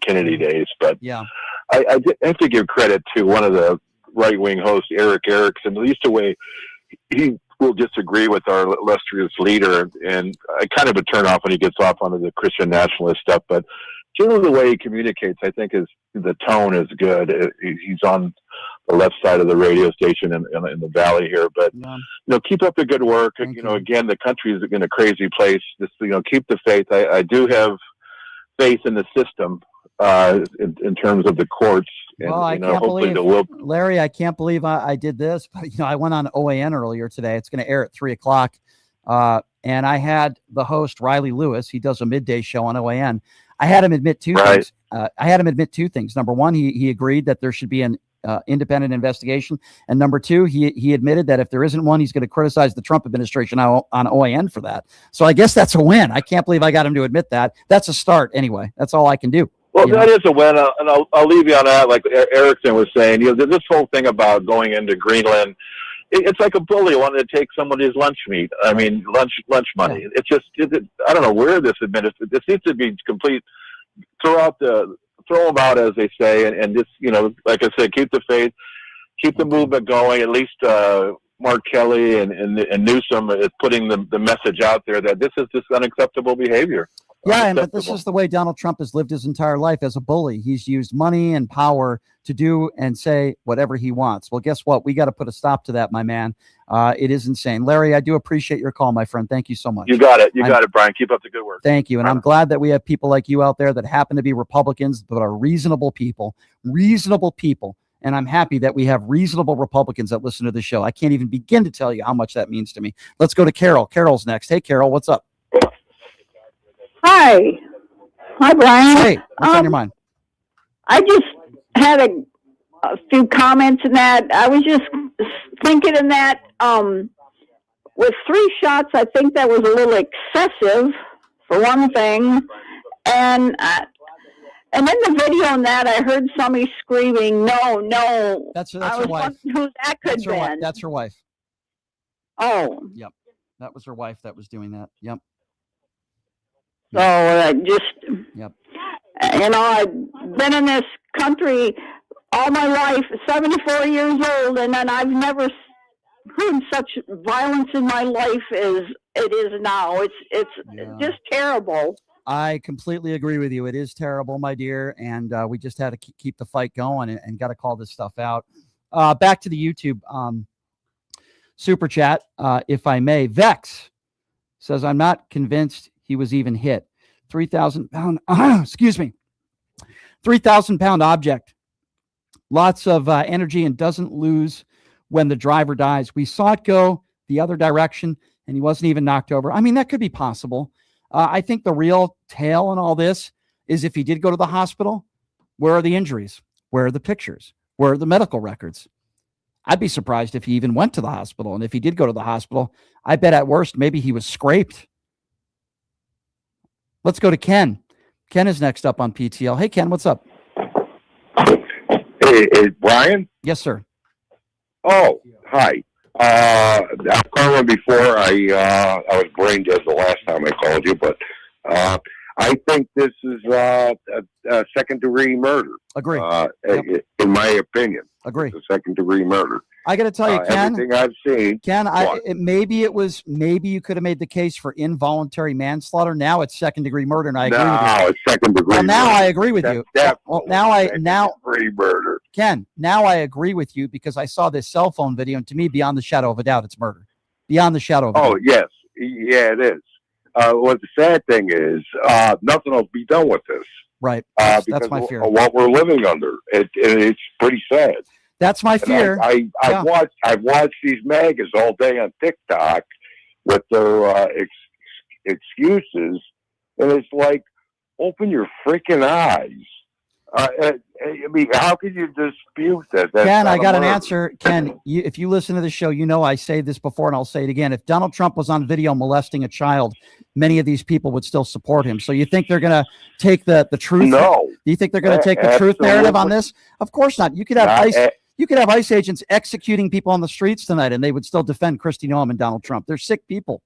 [SPEAKER 21] Kennedy days. But
[SPEAKER 2] yeah,
[SPEAKER 21] I have to give credit to one of the right-wing hosts, Eric Erickson, at least the way he will disagree with our illustrious leader. And I kind of a turn off when he gets off onto the Christian nationalist stuff, but generally the way he communicates, I think the tone is good. He's on the left side of the radio station in the valley here, but keep up the good work. Again, the country is in a crazy place. Just keep the faith. I do have faith in the system in terms of the courts. And,
[SPEAKER 2] well, I can't believe, Larry, I can't believe I did this, but I went on OAN earlier today. It's going to air at 3:00. And I had the host Riley Lewis. He does a midday show on OAN. I had him admit two things. Number one, he agreed that there should be an independent investigation. And number two, he admitted that if there isn't one, he's going to criticize the Trump administration on OAN for that. So I guess that's a win. I can't believe I got him to admit that. That's a start anyway. That's all I can do.
[SPEAKER 21] Well, that is a win. And I'll leave you on that. Like Erickson was saying, this whole thing about going into Greenland, it's like a bully wanting to take somebody's lunch meat. I mean, lunch money. Yeah. It's just, I don't know where this administration, this needs to be complete, throw them out, as they say, and just, like I said, keep the faith, keep the movement going. At least Mark Kelly and Newsom is putting the message out there that this is just unacceptable behavior.
[SPEAKER 2] Yeah, but this is the way Donald Trump has lived his entire life as a bully. He's used money and power to do and say whatever he wants. Well, guess what? We got to put a stop to that, my man. It is insane. Larry, I do appreciate your call, my friend. Thank you so much.
[SPEAKER 21] You got it. You got it, Brian. Keep up the good work.
[SPEAKER 2] Thank you. And I'm glad that we have people like you out there that happen to be Republicans, but are reasonable people. And I'm happy that we have reasonable Republicans that listen to the show. I can't even begin to tell you how much that means to me. Let's go to Carol. Carol's next. Hey, Carol, what's up?
[SPEAKER 22] Hi, Brian.
[SPEAKER 2] Hey, what's on your mind?
[SPEAKER 22] I just had a few comments in that. I was just thinking in that with 3 shots, I think that was a little excessive, for one thing. And in the video on that, I heard somebody screaming, no.
[SPEAKER 2] That's her wife.
[SPEAKER 22] Who that could have been.
[SPEAKER 2] That's her wife.
[SPEAKER 22] Oh.
[SPEAKER 2] Yep. That was her wife that was doing that. Yep.
[SPEAKER 22] So I've been in this country all my life, 74 years old, and then I've never heard such violence in my life as it is now. It's just terrible.
[SPEAKER 2] I completely agree with you. It is terrible, my dear, and we just had to keep the fight going and got to call this stuff out. Back to the YouTube super chat, if I may. Vex says, I'm not convinced he was even hit. 3,000 pound, 3,000 pound object. Lots of energy and doesn't lose when the driver dies. We saw it go the other direction and he wasn't even knocked over. I mean, that could be possible. I think the real tale in all this is if he did go to the hospital, where are the injuries? Where are the pictures? Where are the medical records? I'd be surprised if he even went to the hospital. And if he did go to the hospital, I bet at worst, maybe he was scraped. Let's go to Ken. Ken is next up on PTL. Hey, Ken, what's up?
[SPEAKER 23] Hey, Brian?
[SPEAKER 2] Yes, sir.
[SPEAKER 23] Oh, hi. I've called before. I was brain dead the last time I called you, but I think this is a second-degree murder.
[SPEAKER 2] Agree.
[SPEAKER 23] In my opinion.
[SPEAKER 2] Agree.
[SPEAKER 23] It's a second-degree murder.
[SPEAKER 2] I got to tell you, Ken.
[SPEAKER 23] Everything I've seen.
[SPEAKER 2] Ken, maybe you could have made the case for involuntary manslaughter. Now it's second-degree murder, and I agree with you.
[SPEAKER 23] No, it's second-degree murder.
[SPEAKER 2] Now I agree with you.
[SPEAKER 23] Second-degree murder.
[SPEAKER 2] Ken, now I agree with you because I saw this cell phone video, and to me, beyond the shadow of a doubt, it's murder. Beyond the shadow of a doubt.
[SPEAKER 23] Oh, yes. Yeah, it is. what the sad thing is, nothing will be done with this.
[SPEAKER 2] Right.
[SPEAKER 23] Because
[SPEAKER 2] That's my fear.
[SPEAKER 23] of what we're living under. It's pretty sad.
[SPEAKER 2] That's my fear.
[SPEAKER 23] I've watched these magas all day on TikTok with their excuses, and it's like, open your freaking eyes. I mean, how can you dispute that?
[SPEAKER 2] Ken, I got an answer. Ken, if you listen to the show, you know I say this before and I'll say it again. If Donald Trump was on video molesting a child, many of these people would still support him. So you think they're going to take the truth?
[SPEAKER 23] No.
[SPEAKER 2] Do you think they're going to take the truth narrative on this? Of course not. You could have ICE agents executing people on the streets tonight, and they would still defend Kristi Noem and Donald Trump. They're sick people.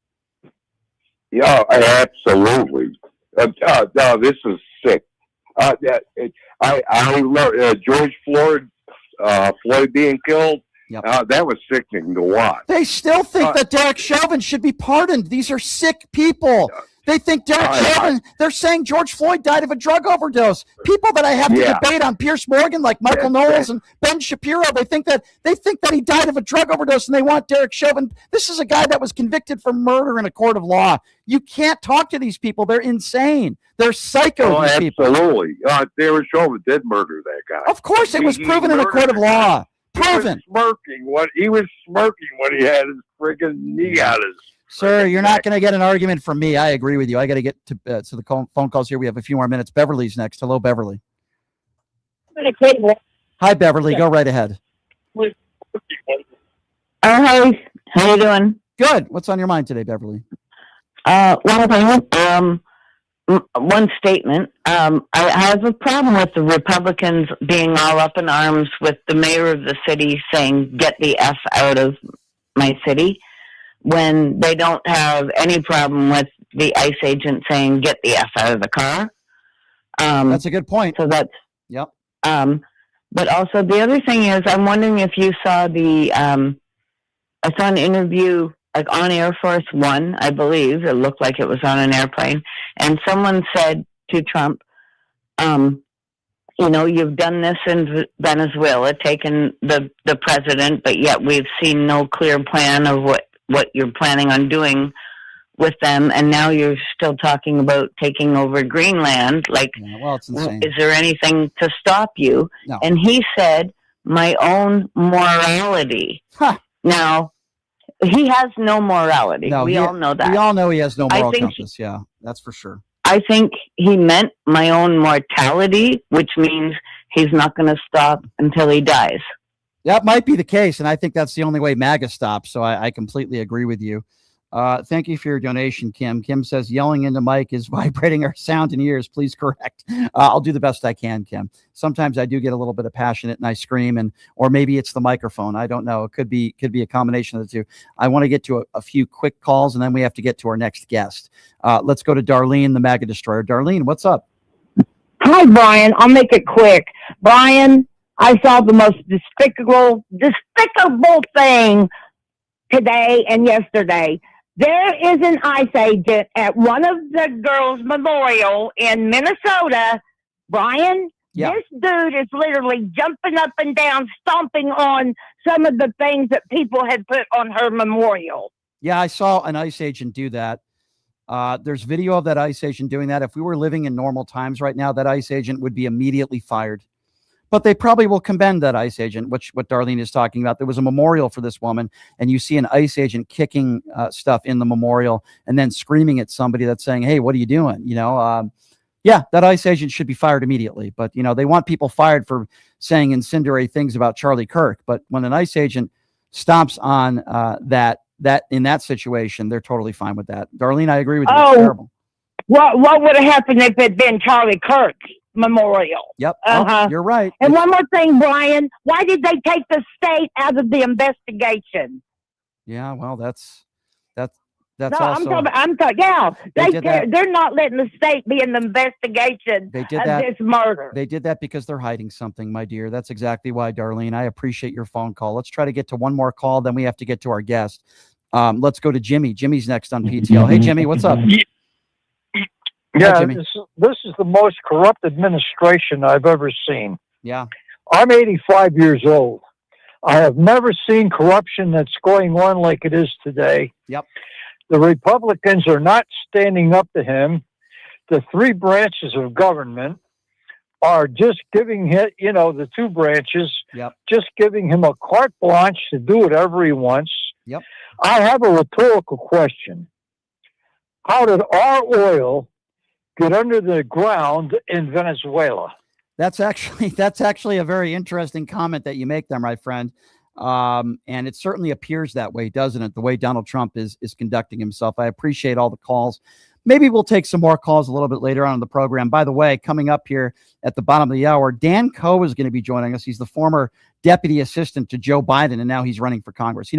[SPEAKER 23] Yeah, absolutely. No, this is sick. I love George Floyd being killed.
[SPEAKER 2] Yep.
[SPEAKER 23] That was sickening to watch.
[SPEAKER 2] They still think that Derek Chauvin should be pardoned. These are sick people. They think Derek Chauvin, they're saying George Floyd died of a drug overdose. People that I have to debate on Pierce Morgan, like Michael Knowles and Ben Shapiro, they think that he died of a drug overdose, and they want Derek Chauvin. This is a guy that was convicted for murder in a court of law. You can't talk to these people. They're insane. They're psycho. These people.
[SPEAKER 23] Absolutely. Derek Chauvin did murder that guy.
[SPEAKER 2] Of course, it was proven in a court of law. Proven.
[SPEAKER 23] He was smirking when he had his friggin' knee out his.
[SPEAKER 2] Sir, you're not going to get an argument from me. I agree with you. I got to get to the phone calls here. We have a few more minutes. Beverly's next. Hello, Beverly. Hi, Beverly. Go right ahead.
[SPEAKER 22] Oh, hi. How you doing?
[SPEAKER 2] Good. What's on your mind today, Beverly?
[SPEAKER 22] One statement. I have a problem with the Republicans being all up in arms with the mayor of the city saying, "Get the F out of my city," when they don't have any problem with the ICE agent saying, "Get the F out of the car."
[SPEAKER 2] That's a good point.
[SPEAKER 22] So that's,
[SPEAKER 2] yep.
[SPEAKER 22] But also the other thing is, I'm wondering if you saw I saw an interview like on Air Force One, I believe. It looked like it was on an airplane. And someone said to Trump, you've done this in Venezuela, taken the president, but yet we've seen no clear plan of what you're planning on doing with them, and now you're still talking about taking over Greenland. Like,
[SPEAKER 2] it's insane.
[SPEAKER 22] Is there anything to stop you?
[SPEAKER 2] No.
[SPEAKER 22] And he said, "My own morality."
[SPEAKER 2] Huh.
[SPEAKER 22] Now, he has no morality.
[SPEAKER 2] No,
[SPEAKER 22] we all know that.
[SPEAKER 2] We all know he has no moral compass. Yeah, that's for sure.
[SPEAKER 22] I think he meant my own mortality, which means he's not going to stop until he dies.
[SPEAKER 2] That might be the case, and I think that's the only way MAGA stops, so I completely agree with you. Thank you for your donation, Kim. Kim says, yelling into Mike is vibrating our sound in ears. Please correct. I'll do the best I can, Kim. Sometimes I do get a little bit of passionate and I scream, or maybe it's the microphone. I don't know. It could be a combination of the two. I want to get to a few quick calls, and then we have to get to our next guest. Let's go to Darlene, the MAGA Destroyer. Darlene, what's up?
[SPEAKER 1] Hi, Brian. I'll make it quick. Brian, I saw the most despicable thing today and yesterday. There is an ICE agent at one of the girls' memorial in Minnesota. Brian, This dude is literally jumping up and down, stomping on some of the things that people had put on her memorial.
[SPEAKER 2] Yeah, I saw an ICE agent do that. There's video of that ICE agent doing that. If we were living in normal times right now, that ICE agent would be immediately fired. But they probably will commend that ICE agent, what Darlene is talking about. There was a memorial for this woman, and you see an ICE agent kicking stuff in the memorial and then screaming at somebody that's saying, "Hey, what are you doing?" Yeah, that ICE agent should be fired immediately. But, they want people fired for saying incendiary things about Charlie Kirk. But when an ICE agent stomps on that in that situation, they're totally fine with that. Darlene, I agree with you. It's terrible.
[SPEAKER 1] What would have happened if it had been Charlie Kirk memorial?
[SPEAKER 2] Yep. You're right.
[SPEAKER 1] And one more thing, Brian, why did they take the state out of the investigation?
[SPEAKER 2] Yeah, well, that's
[SPEAKER 1] no,
[SPEAKER 2] also.
[SPEAKER 1] They're not letting the state be in the investigation of this murder.
[SPEAKER 2] They did that because they're hiding something, my dear. That's exactly why, Darlene. I appreciate your phone call. Let's try to get to one more call, then we have to get to our guest. Let's go to Jimmy. Jimmy's next on PTL. Hey, Jimmy, what's up?
[SPEAKER 3] Yeah, this is the most corrupt administration I've ever seen.
[SPEAKER 2] Yeah.
[SPEAKER 3] I'm 85 years old. I have never seen corruption that's going on like it is today.
[SPEAKER 2] Yep.
[SPEAKER 3] The Republicans are not standing up to him. The three branches of government are just giving him, the two branches, just giving him a carte blanche to do whatever he wants.
[SPEAKER 2] Yep.
[SPEAKER 3] I have a rhetorical question. How did our oil get under the ground in Venezuela?
[SPEAKER 2] That's actually a very interesting comment that you make there, my friend. And it certainly appears that way, doesn't it? The way Donald Trump is conducting himself. I appreciate all the calls. Maybe we'll take some more calls a little bit later on in the program. By the way, coming up here at the bottom of the hour, Dan Coe is going to be joining us. He's the former deputy assistant to Joe Biden, and now he's running for Congress.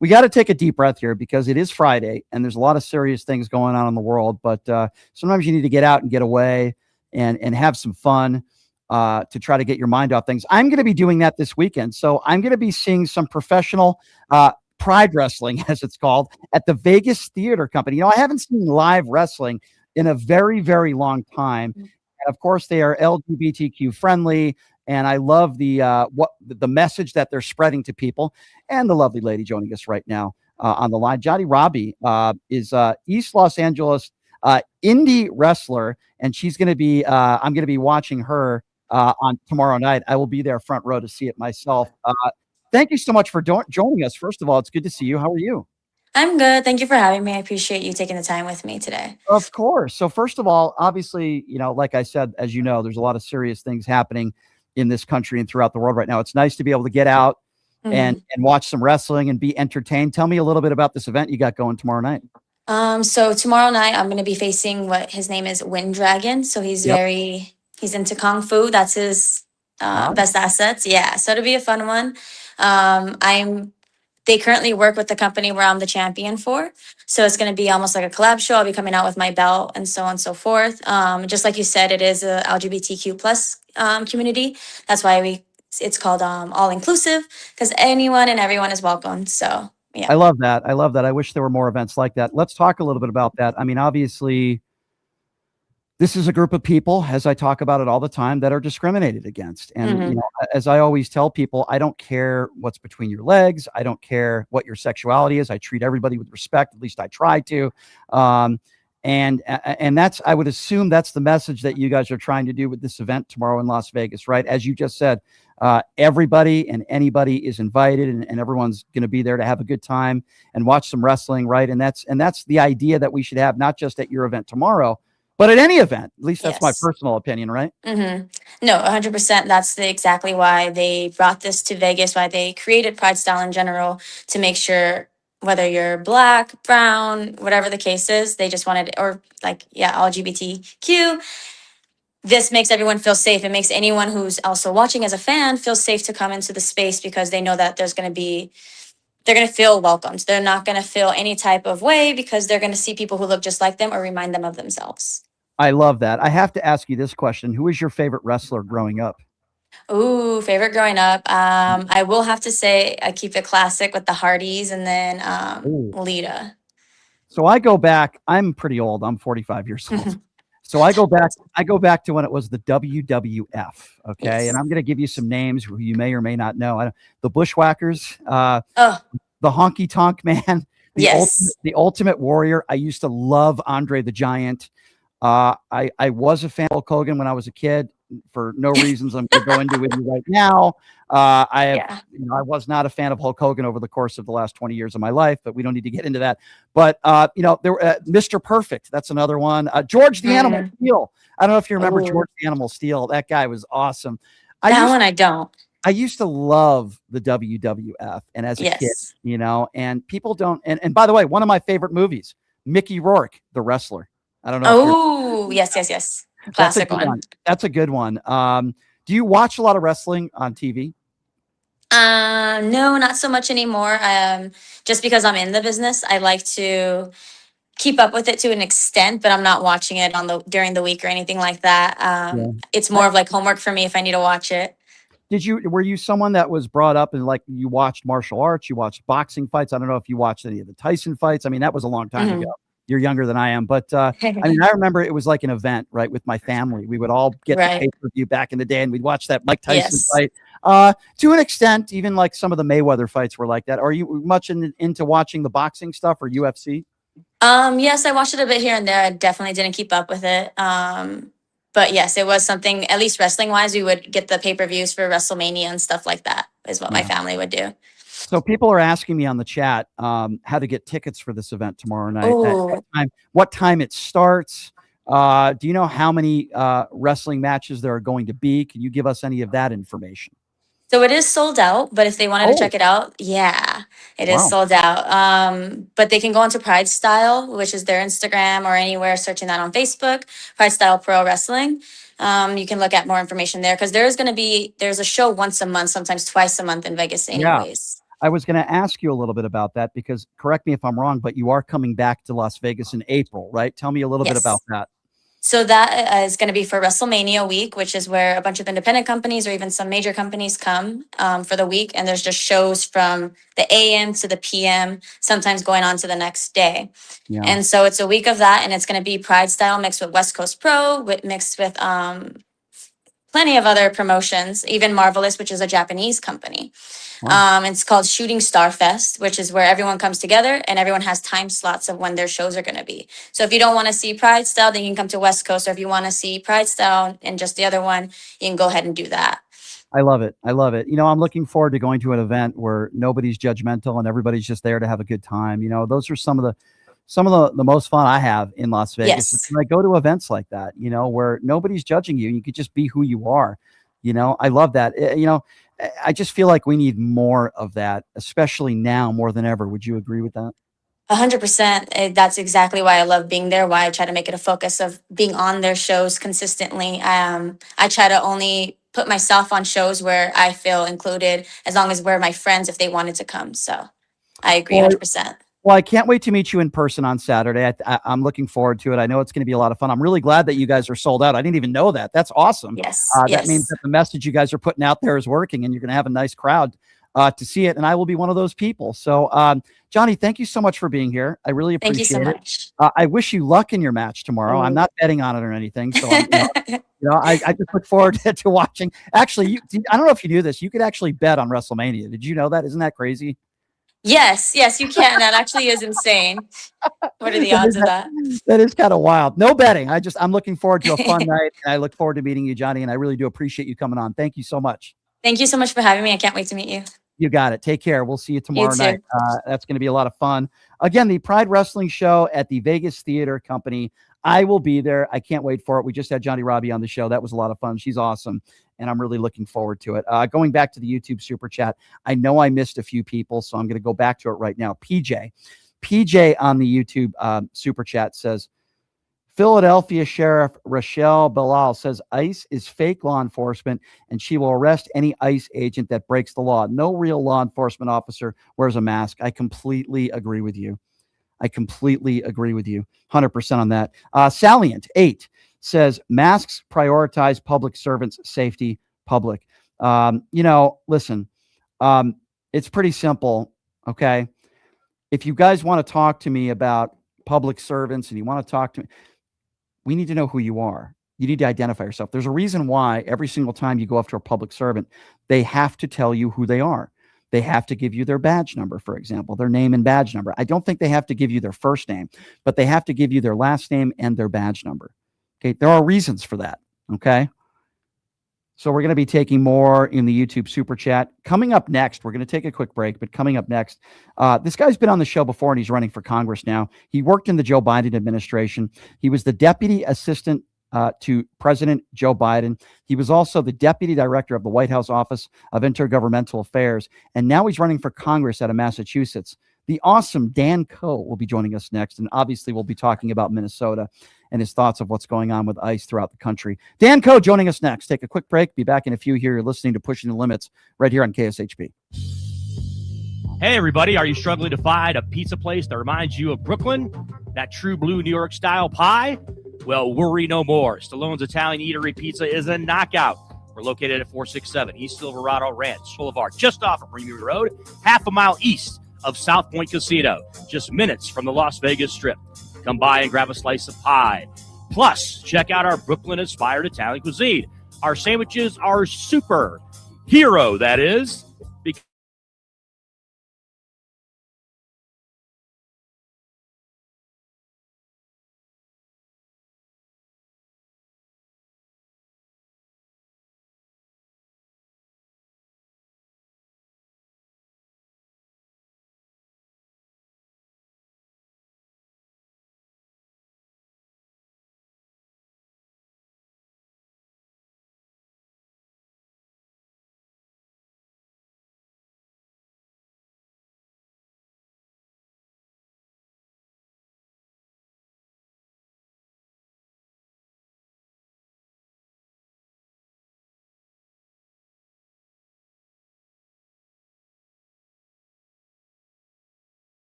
[SPEAKER 2] We got to take a deep breath here because it is Friday and there's a lot of serious things going on in the world. But sometimes you need to get out and get away and have some fun to try to get your mind off things. I'm going to be doing that this weekend. So I'm going to be seeing some professional Pride Wrestling, as it's called, at the Vegas Theater Company. I haven't seen live wrestling in a very, very long time. And of course, they are LGBTQ friendly. And I love the message that they're spreading to people. And the lovely lady joining us right now on the line, Johnny Robbie, is East Los Angeles indie wrestler, and she's going to be. I'm going to be watching her on tomorrow night. I will be there front row to see it myself. Thank you so much for joining us. First of all, it's good to see you. How are you?
[SPEAKER 4] I'm good. Thank you for having me. I appreciate you taking the time with me today.
[SPEAKER 2] Of course. So first of all, obviously, like I said, as you know, there's a lot of serious things happening in this country and throughout the world right now. It's nice to be able to get out and watch some wrestling and be entertained. Tell me a little bit about this event you got going tomorrow night.
[SPEAKER 4] So tomorrow night I'm going to be facing what his name is, Wind Dragon. So he's he's into Kung Fu. That's his best assets. Yeah. So it'll be a fun one. They currently work with the company where I'm the champion for. So it's going to be almost like a collab show. I'll be coming out with my belt and so on and so forth. Just like you said, it is a LGBTQ plus community. That's why it's called all inclusive, because anyone and everyone is welcome. So yeah.
[SPEAKER 2] I love that. I wish there were more events like that. Let's talk a little bit about that. I mean, obviously, this is a group of people, as I talk about it all the time, that are discriminated against. And as I always tell people, I don't care what's between your legs. I don't care what your sexuality is. I treat everybody with respect. At least I try to. And that's, I would assume that's the message that you guys are trying to do with this event tomorrow in Las Vegas, right? As you just said, everybody and anybody is invited, and everyone's going to be there to have a good time and watch some wrestling, right? And that's the idea that we should have, not just at your event tomorrow, but at any event. At least that's my personal opinion, right?
[SPEAKER 4] No, 100%. That's exactly why they brought this to Vegas, why they created Pride Style in general, to make sure whether you're black, brown, whatever the case is, they just wanted, or LGBTQ. This makes everyone feel safe. It makes anyone who's also watching as a fan feel safe to come into the space, because they know that they're going to feel welcomed. They're not going to feel any type of way, because they're going to see people who look just like them or remind them of themselves.
[SPEAKER 2] I love that. I have to ask you this question. Who is your favorite wrestler growing up?
[SPEAKER 4] Ooh, favorite growing up. I will have to say I keep it classic with the Hardys, and then Lita.
[SPEAKER 2] So I go back, I'm pretty old. I'm 45 years old. So I go back to when it was the WWF. Okay. Yes. And I'm going to give you some names who you may or may not know. The Bushwhackers, the Honky Tonk Man, the Ultimate Warrior. I used to love Andre the Giant. I was a fan of Hulk Hogan when I was a kid, for no reasons I'm going to go into with you right now. I was not a fan of Hulk Hogan over the course of the last 20 years of my life, but we don't need to get into that. But there Mr. Perfect, that's another one. George the Animal Steel. I don't know if you remember George the Animal Steel. That guy was awesome.
[SPEAKER 4] I don't.
[SPEAKER 2] I used to love the WWF, and as a kid, and people don't. And by the way, one of my favorite movies, Mickey Rourke, the wrestler. I don't know.
[SPEAKER 4] Oh, yes. Classic one.
[SPEAKER 2] That's a good one. Do you watch a lot of wrestling on TV?
[SPEAKER 4] No, not so much anymore. Just because I'm in the business, I like to keep up with it to an extent, but I'm not watching it during the week or anything like that. It's more of like homework for me if I need to watch it.
[SPEAKER 2] Were you someone that was brought up and like you watched martial arts, you watched boxing fights? I don't know if you watched any of the Tyson fights. I mean, that was a long time ago. You're younger than I am, but I mean, I remember it was like an event, right? With my family, we would all get the pay-per-view back in the day, and we'd watch that Mike Tyson fight. To an extent, even like some of the Mayweather fights were like that. Are you much into watching the boxing stuff or UFC?
[SPEAKER 4] Yes, I watched it a bit here and there. I definitely didn't keep up with it. But yes, it was something, at least wrestling wise, we would get the pay-per-views for WrestleMania and stuff like that is what my
[SPEAKER 2] Yeah.
[SPEAKER 4] family would do.
[SPEAKER 2] So people are asking me on the chat how to get tickets for this event tomorrow night.
[SPEAKER 4] Oh,
[SPEAKER 2] What time it starts? Do you know how many wrestling matches there are going to be? Can you give us any of that information?
[SPEAKER 4] so it is sold out, but if they wanted to
[SPEAKER 2] Oh.
[SPEAKER 4] check it out, yeah, it is
[SPEAKER 2] Wow.
[SPEAKER 4] sold out. But they can go onto Pride Style, which is their Instagram or anywhere, searching that on Facebook, Pride Style Pro Wrestling. You can look at more information there because there's a show once a month, sometimes twice a month in Vegas
[SPEAKER 2] Yeah.
[SPEAKER 4] anyways.
[SPEAKER 2] I was going to ask you a little bit about that because correct me if I'm wrong, but you are coming back to Las Vegas in April, right? Tell me a little bit about that.
[SPEAKER 4] So that is going to be for WrestleMania week, which is where a bunch of independent companies or even some major companies come for the week. And there's just shows from the AM to the PM, sometimes going on to the next day.
[SPEAKER 2] Yeah.
[SPEAKER 4] And so it's a week of that. And it's going to be Pride Style mixed with West Coast Pro, mixed with plenty of other promotions, even Marvelous, which is a Japanese company. It's called Shooting Star Fest, which is where everyone comes together and everyone has time slots of when their shows are going to be. So if you don't want to see Pride Style, then you can come to West Coast. Or if you want to see Pride Style and just the other one, you can go ahead and do that.
[SPEAKER 2] I love it. I love it. You know, I'm looking forward to going to an event where nobody's judgmental and everybody's just there to have a good time. You know, those are some of the most fun I have in Las Vegas.
[SPEAKER 4] Yes.
[SPEAKER 2] When I go to events like that, you know, where nobody's judging you. You could just be who you are. You know, I love that. You know, I just feel like we need more of that, especially now more than ever. Would you agree with that?
[SPEAKER 4] 100%. That's exactly why I love being there, why I try to make it a focus of being on their shows consistently. I try to only put myself on shows where I feel included, as long as we're my friends if they wanted to come. So I agree 100%.
[SPEAKER 2] Well, I can't wait to meet you in person on Saturday. I'm looking forward to it. I know it's going to be a lot of fun. I'm really glad that you guys are sold out. I didn't even know that. That's awesome.
[SPEAKER 4] Yes.
[SPEAKER 2] That means that the message you guys are putting out there is working and you're going to have a nice crowd to see it. And I will be one of those people. So, Johnny, thank you so much for being here. I really appreciate it.
[SPEAKER 4] Thank you so much.
[SPEAKER 2] I wish you luck in your match tomorrow. I'm not betting on it or anything. So, I just look forward to watching. Actually, I don't know if you knew this. You could actually bet on WrestleMania. Did you know that? Isn't that crazy?
[SPEAKER 4] Yes, you can. That actually is insane. What are the odds of that?
[SPEAKER 2] That is kind of wild. No betting. I'm looking forward to a fun night. And I look forward to meeting you, Johnny. And I really do appreciate you coming on. Thank you so much.
[SPEAKER 4] Thank you so much for having me. I can't wait to meet you.
[SPEAKER 2] You got it. Take care. We'll see you tomorrow
[SPEAKER 4] You
[SPEAKER 2] night. That's going to be a lot of fun. Again, the Pride Wrestling Show at the Vegas Theater Company. I will be there. I can't wait for it. We just had Johnny Robbie on the show. That was a lot of fun. She's awesome. And I'm really looking forward to it. Going back to the YouTube Super Chat, I know I missed a few people, so I'm going to go back to it right now. PJ on the YouTube Super Chat says, Philadelphia Sheriff Rochelle Bilal says ICE is fake law enforcement and she will arrest any ICE agent that breaks the law. No real law enforcement officer wears a mask. I completely agree with you. 100% on that. Salient 8 says masks prioritize public servants' safety. Public. Listen, it's pretty simple. Okay. If you guys want to talk to me about public servants and you want to talk to me, we need to know who you are. You need to identify yourself. There's a reason why every single time you go after a public servant, they have to tell you who they are. They have to give you their badge number, for example, their name and badge number. I don't think they have to give you their first name, but they have to give you their last name and their badge number. Okay. There are reasons for that. Okay. So we're going to be taking more in the YouTube Super Chat. Coming up next, we're going to take a quick break, but coming up next, this guy's been on the show before and he's running for Congress now. He worked in the Joe Biden administration. He was the deputy assistant to President Joe Biden. He was also the deputy director of the White House Office of Intergovernmental Affairs. And now he's running for Congress out of Massachusetts. The awesome Dan Coe will be joining us next. And obviously we'll be talking about Minnesota and his thoughts of what's going on with ICE throughout the country. Dan Coe joining us next. Take a quick break. Be back in a few here. You're listening to Pushing the Limits right here on KSHP.
[SPEAKER 5] Hey, everybody. Are you struggling to find a pizza place that reminds you of Brooklyn? That true blue New York style pie? Well, worry no more. Stallone's Italian Eatery Pizza is a knockout. We're located at 467 East Silverado Ranch Boulevard, just off of Premier Road, half a mile east of South Point Casino, just minutes from the Las Vegas Strip. Come by and grab a slice of pie. Plus, check out our Brooklyn-inspired Italian cuisine. Our sandwiches are super hero, that is.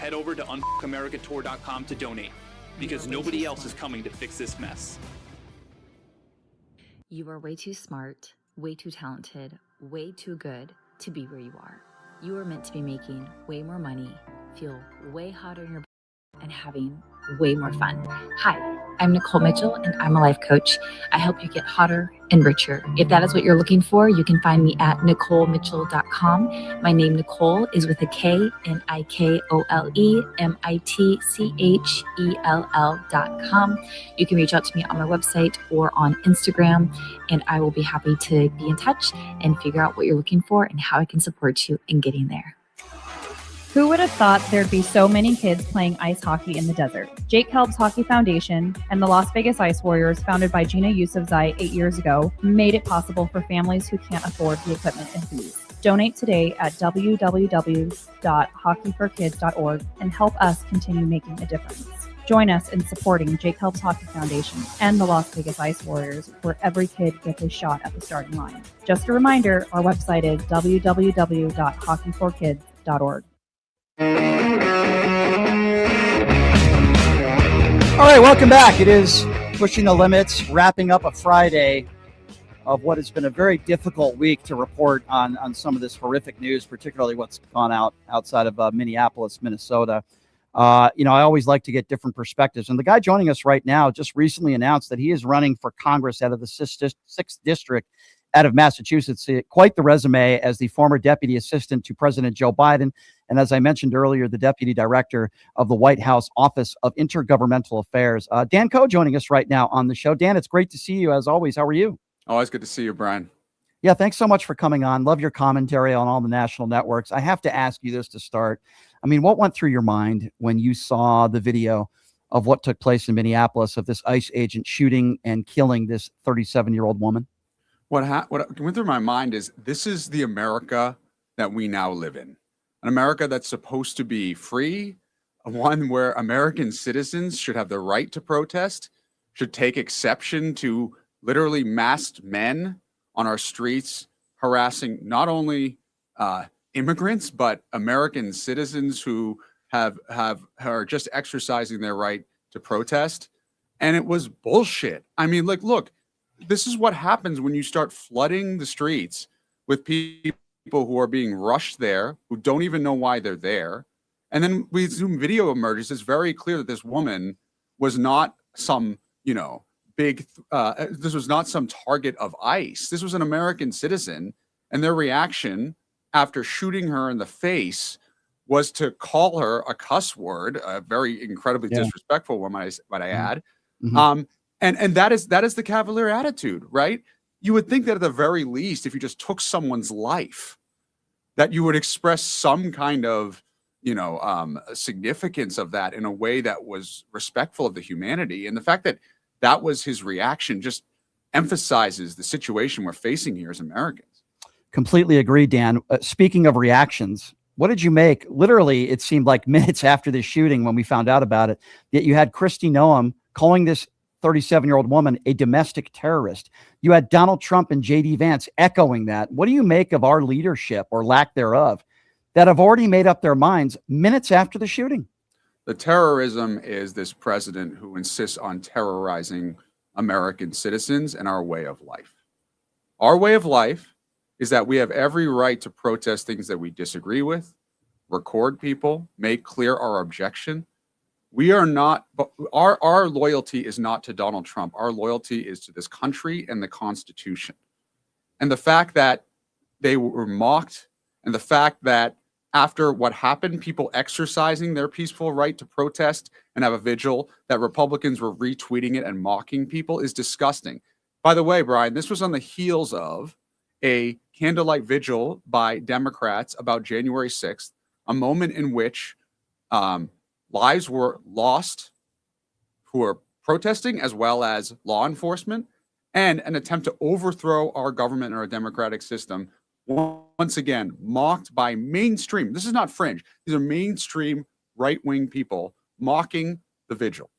[SPEAKER 6] head over to unfuckamericatour.com to donate, because nobody else is coming to fix this mess.
[SPEAKER 7] You are way too smart, way too talented, way too good to be where you are. You are meant to be making way more money, feel way hotter in your and having way more fun. Hi, I'm Nicole Mitchell, and I'm a life coach. I help you get hotter and richer. If that is what you're looking for, you can find me at NicoleMitchell.com. My name, Nicole, is with a K, NicoleMitchell.com. You can reach out to me on my website or on Instagram, and I will be happy to be in touch and figure out what you're looking for and how I can support you in getting there.
[SPEAKER 8] Who would have thought there'd be so many kids playing ice hockey in the desert? Jake Helb's Hockey Foundation and the Las Vegas Ice Warriors, founded by Gina Yusufzai 8 years ago, made it possible for families who can't afford the equipment and fees. Donate today at www.hockeyforkids.org and help us continue making a difference. Join us in supporting Jake Helb's Hockey Foundation and the Las Vegas Ice Warriors, where every kid gets a shot at the starting line. Just a reminder, our website is www.hockeyforkids.org.
[SPEAKER 2] All right, welcome back. It is Pushing the Limits, wrapping up a Friday of what has been a very difficult week to report on some of this horrific news, particularly what's gone outside of Minneapolis, Minnesota. I always like to get different perspectives. And the guy joining us right now just recently announced that he is running for Congress out of the 6th District out of Massachusetts. Quite the resume as the former deputy assistant to President Joe Biden. And as I mentioned earlier, the deputy director of the White House Office of Intergovernmental Affairs. Dan Coe joining us right now on the show. Dan, it's great to see you as always. How are you?
[SPEAKER 24] Always good to see you, Brian.
[SPEAKER 2] Yeah, thanks so much for coming on. Love your commentary on all the national networks. I have to ask you this to start. I mean, what went through your mind when you saw the video of what took place in Minneapolis of this ICE agent shooting and killing this 37-year-old woman?
[SPEAKER 24] What went through my mind is this is the America that we now live in. An America that's supposed to be free, one where American citizens should have the right to protest, should take exception to literally masked men on our streets harassing not only immigrants, but American citizens who are just exercising their right to protest. And it was bullshit. I mean, look, this is what happens when you start flooding the streets with people who are being rushed there, who don't even know why they're there. And then Zoom video emerges. It's very clear that this woman was not some, this was not some target of ICE. This was an American citizen. And their reaction after shooting her in the face was to call her a cuss word, a very incredibly disrespectful one, might I add. Mm-hmm. And that is the cavalier attitude, right? You would think that at the very least, if you just took someone's life, that you would express some kind of, significance of that in a way that was respectful of the humanity. And the fact that that was his reaction just emphasizes the situation we're facing here as Americans.
[SPEAKER 2] Completely agree, Dan. Speaking of reactions, what did you make? Literally, it seemed like minutes after the shooting when we found out about it, that you had Kristi Noem calling this 37-year-old woman a domestic terrorist. You had Donald Trump and J.D. Vance echoing that. What do you make of our leadership, or lack thereof, that have already made up their minds minutes after the shooting?
[SPEAKER 24] The terrorism is this president who insists on terrorizing American citizens and our way of life. Our way of life is that we have every right to protest things that we disagree with, record people, make clear our objection. We are not, our loyalty is not to Donald Trump. Our loyalty is to this country and the Constitution. And the fact that they were mocked, and the fact that after what happened, people exercising their peaceful right to protest and have a vigil, that Republicans were retweeting it and mocking people is disgusting. By the way, Brian, this was on the heels of a candlelight vigil by Democrats about January 6th, a moment in which lives were lost who are protesting, as well as law enforcement, and an attempt to overthrow our government and our democratic system. Once again, mocked by mainstream. This is not fringe. These are mainstream right-wing people mocking the vigil.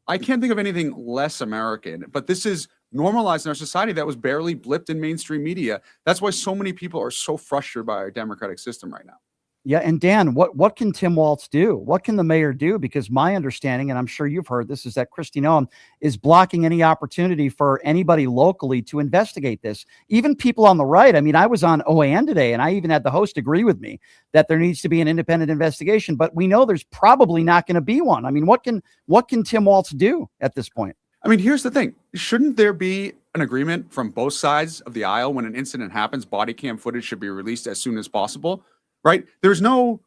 [SPEAKER 24] I can't think of anything less American, but this is normalized in our society that was barely blipped in mainstream media. That's why so many people are so frustrated by our democratic system right now.
[SPEAKER 2] Yeah, and Dan, what can Tim Walz do? What can the mayor do? Because my understanding, and I'm sure you've heard this, is that Kristi Noem is blocking any opportunity for anybody locally to investigate this. Even people on the right. I mean, I was on OAN today, and I even had the host agree with me that there needs to be an independent investigation. But we know there's probably not going to be one. I mean, what can Tim Walz do at this point?
[SPEAKER 24] I mean, here's the thing. Shouldn't there be an agreement from both sides of the aisle when an incident happens? Body cam footage should be released as soon as possible. Right? There's no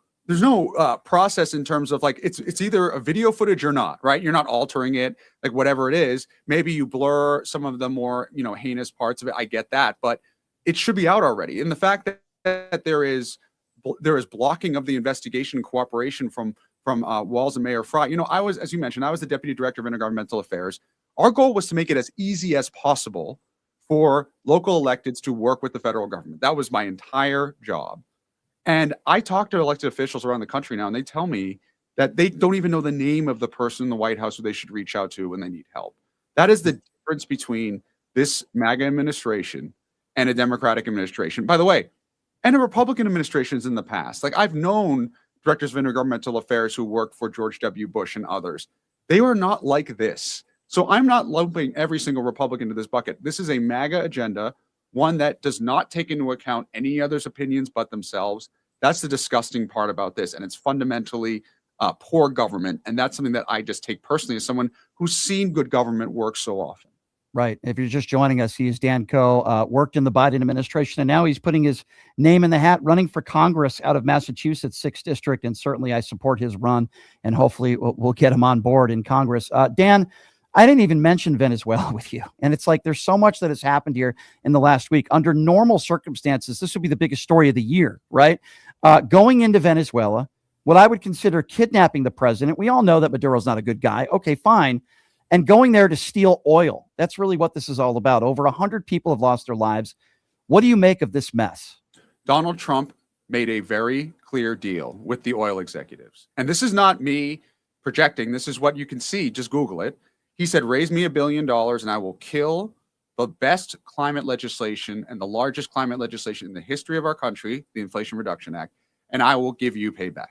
[SPEAKER 24] process in terms of like it's either a video footage or not, right? You're not altering it, like whatever it is. Maybe you blur some of the more heinous parts of it. I get that, but it should be out already. And the fact that there is blocking of the investigation and cooperation from Walz and Mayor Fry. I was, as you mentioned, I was the deputy director of intergovernmental affairs. Our goal was to make it as easy as possible for local electeds to work with the federal government. That was my entire job. And I talk to elected officials around the country now, and they tell me that they don't even know the name of the person in the White House who they should reach out to when they need help. That is the difference between this MAGA administration and a Democratic administration. By the way, and a Republican administrations in the past. Like I've known directors of intergovernmental affairs who worked for George W. Bush and others. They are not like this. So I'm not lumping every single Republican to this bucket. This is a MAGA agenda, one that does not take into account any other's opinions but themselves. That's the disgusting part about this. And it's fundamentally poor government. And that's something that I just take personally as someone who's seen good government work so often.
[SPEAKER 2] Right. If you're just joining us, he is Dan Coe, worked in the Biden administration, and now he's putting his name in the hat, running for Congress out of Massachusetts 6th District. And certainly I support his run, and hopefully we'll get him on board in Congress. Dan, I didn't even mention Venezuela with you. And it's like there's so much that has happened here in the last week. Under normal circumstances, this would be the biggest story of the year, right? Going into Venezuela, what I would consider kidnapping the president. We all know that Maduro's not a good guy. Okay, fine. And going there to steal oil. That's really what this is all about. Over 100 people have lost their lives. What do you make of this mess?
[SPEAKER 24] Donald Trump made a very clear deal with the oil executives. And this is not me projecting. This is what you can see. Just Google it. He said, raise me $1 billion and I will kill the best climate legislation and the largest climate legislation in the history of our country, the Inflation Reduction Act, and I will give you payback.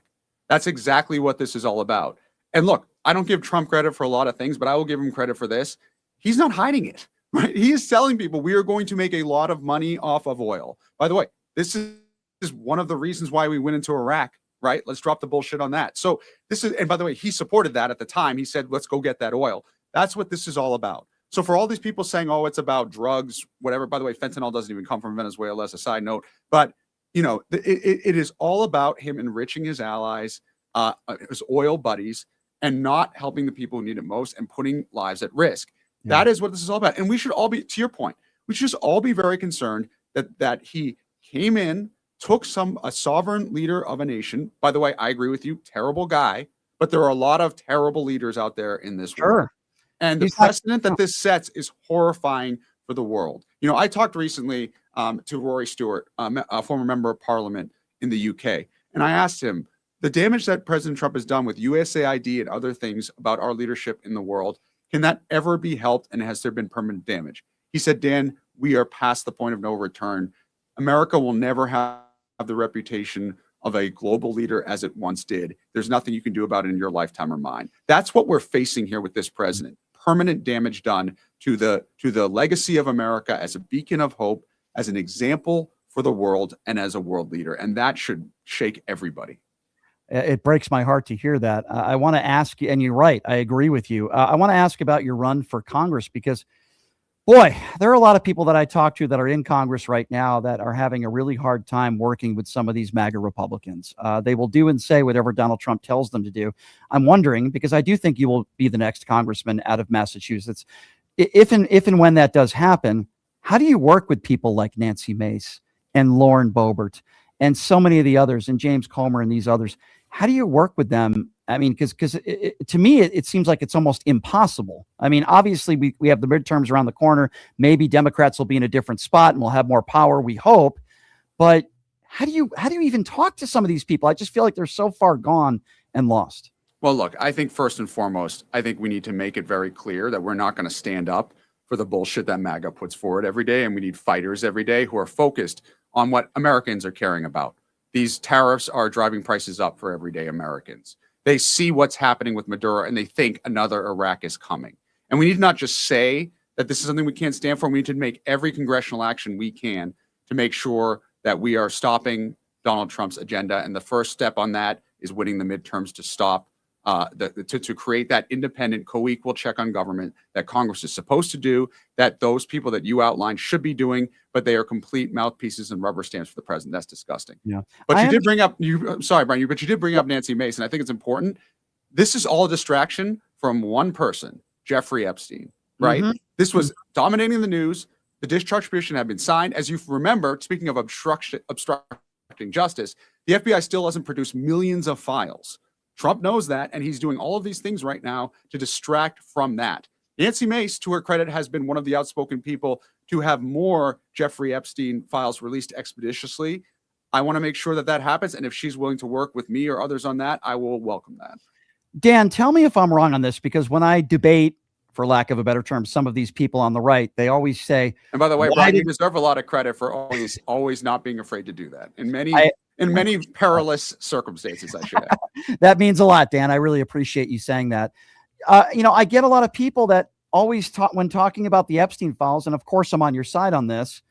[SPEAKER 24] That's exactly what this is all about. And look, I don't give Trump credit for a lot of things, but I will give him credit for this. He's not hiding it, right? He is telling people we are going to make a lot of money off of oil. By the way, this is one of the reasons why we went into Iraq, right? Let's drop the bullshit on that. So this is, and by the way, he supported that at the time. He said, let's go get that oil. That's what this is all about. So for all these people saying, oh, it's about drugs, whatever, by the way, fentanyl doesn't even come from Venezuela as a side note, but it is all about him enriching his allies, his oil buddies, and not helping the people who need it most and putting lives at risk. Yeah. That is what this is all about. And we should all be, to your point, we should just all be very concerned that he came in, took a sovereign leader of a nation. By the way, I agree with you, terrible guy, but there are a lot of terrible leaders out there in this world. And the precedent that this sets is horrifying for the world. I talked recently to Rory Stewart, a former member of parliament in the UK, and I asked him, the damage that President Trump has done with USAID and other things about our leadership in the world, can that ever be helped? And has there been permanent damage? He said, Dan, we are past the point of no return. America will never have the reputation of a global leader as it once did. There's nothing you can do about it in your lifetime or mine. That's what we're facing here with this president. Permanent damage done to the legacy of America as a beacon of hope, as an example for the world, and as a world leader. And that should shake everybody.
[SPEAKER 2] It breaks my heart to hear that. I want to ask you, and you're right, I agree with you. I want to ask about your run for Congress because, boy, there are a lot of people that I talk to that are in Congress right now that are having a really hard time working with some of these MAGA Republicans. They will do and say whatever Donald Trump tells them to do. I'm wondering, because I do think you will be the next congressman out of Massachusetts. If and when that does happen, how do you work with people like Nancy Mace and Lauren Boebert and so many of the others and James Comer and these others? How do you work with them? I mean, because to me, it seems like it's almost impossible. I mean, obviously, we have the midterms around the corner. Maybe Democrats will be in a different spot and we'll have more power, we hope. But how do you even talk to some of these people? I just feel like they're so far gone and lost.
[SPEAKER 24] Well, look, I think first and foremost, I think we need to make it very clear that we're not going to stand up for the bullshit that MAGA puts forward every day. And we need fighters every day who are focused on what Americans are caring about. these tariffs are driving prices up for everyday Americans. They see what's happening with Maduro and they think another Iraq is coming. And we need to not just say that this is something we can't stand for. We need to make every congressional action we can to make sure that we are stopping Donald Trump's agenda. And the first step on that is winning the midterms to stop, to create that independent, co-equal check on government that Congress is supposed to do, that those people that you outlined should be doing, but they are complete mouthpieces and rubber stamps for the president. That's disgusting.
[SPEAKER 2] Yeah.
[SPEAKER 24] But you did bring up, I'm sorry, Brian, but you did bring up Nancy Mace, and I think it's important. This is all a distraction from one person, Jeffrey Epstein, right?
[SPEAKER 2] Mhm.
[SPEAKER 24] This was dominating the news. The discharge petition had been signed. As you remember, speaking of obstructing justice, the FBI still hasn't produced millions of files. Trump knows that, and he's doing all of these things right now to distract from that. Nancy Mace, to her credit, has been one of the outspoken people to have more Jeffrey Epstein files released expeditiously. I want to make sure that that happens, and if she's willing to work with me or others on that, I will welcome that.
[SPEAKER 2] Dan, tell me if I'm wrong on this, because when I debate, for lack of a better term, some of these people on the right, they always say,
[SPEAKER 24] and by the way, Brian, you deserve a lot of credit for always not being afraid to do that in many perilous circumstances, I should add.
[SPEAKER 2] That means a lot, Dan. I really appreciate you saying that. I get a lot of people that always talk, when talking about the Epstein files, and of course I'm on your side on this,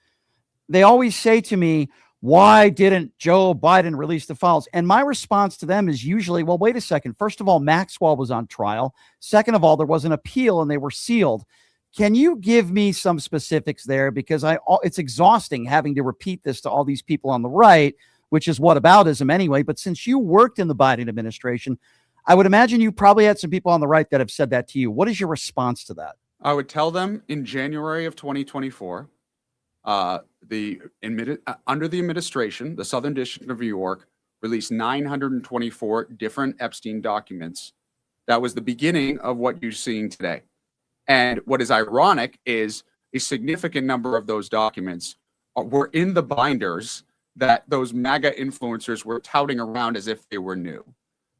[SPEAKER 2] they always say to me, why didn't Joe Biden release the files? And my response to them is usually, well, wait a second. First of all, Maxwell was on trial. Second of all, there was an appeal and they were sealed. Can you give me some specifics there? Because it's exhausting having to repeat this to all these people on the right, which is whataboutism anyway. But since you worked in the Biden administration, I would imagine you probably had some people on the right that have said that to you. What is your response to that?
[SPEAKER 24] I would tell them in January of 2024, under the administration, the Southern District of New York released 924 different Epstein documents. That was the beginning of what you're seeing today. And what is ironic is a significant number of those documents were in the binders that those MAGA influencers were touting around as if they were new.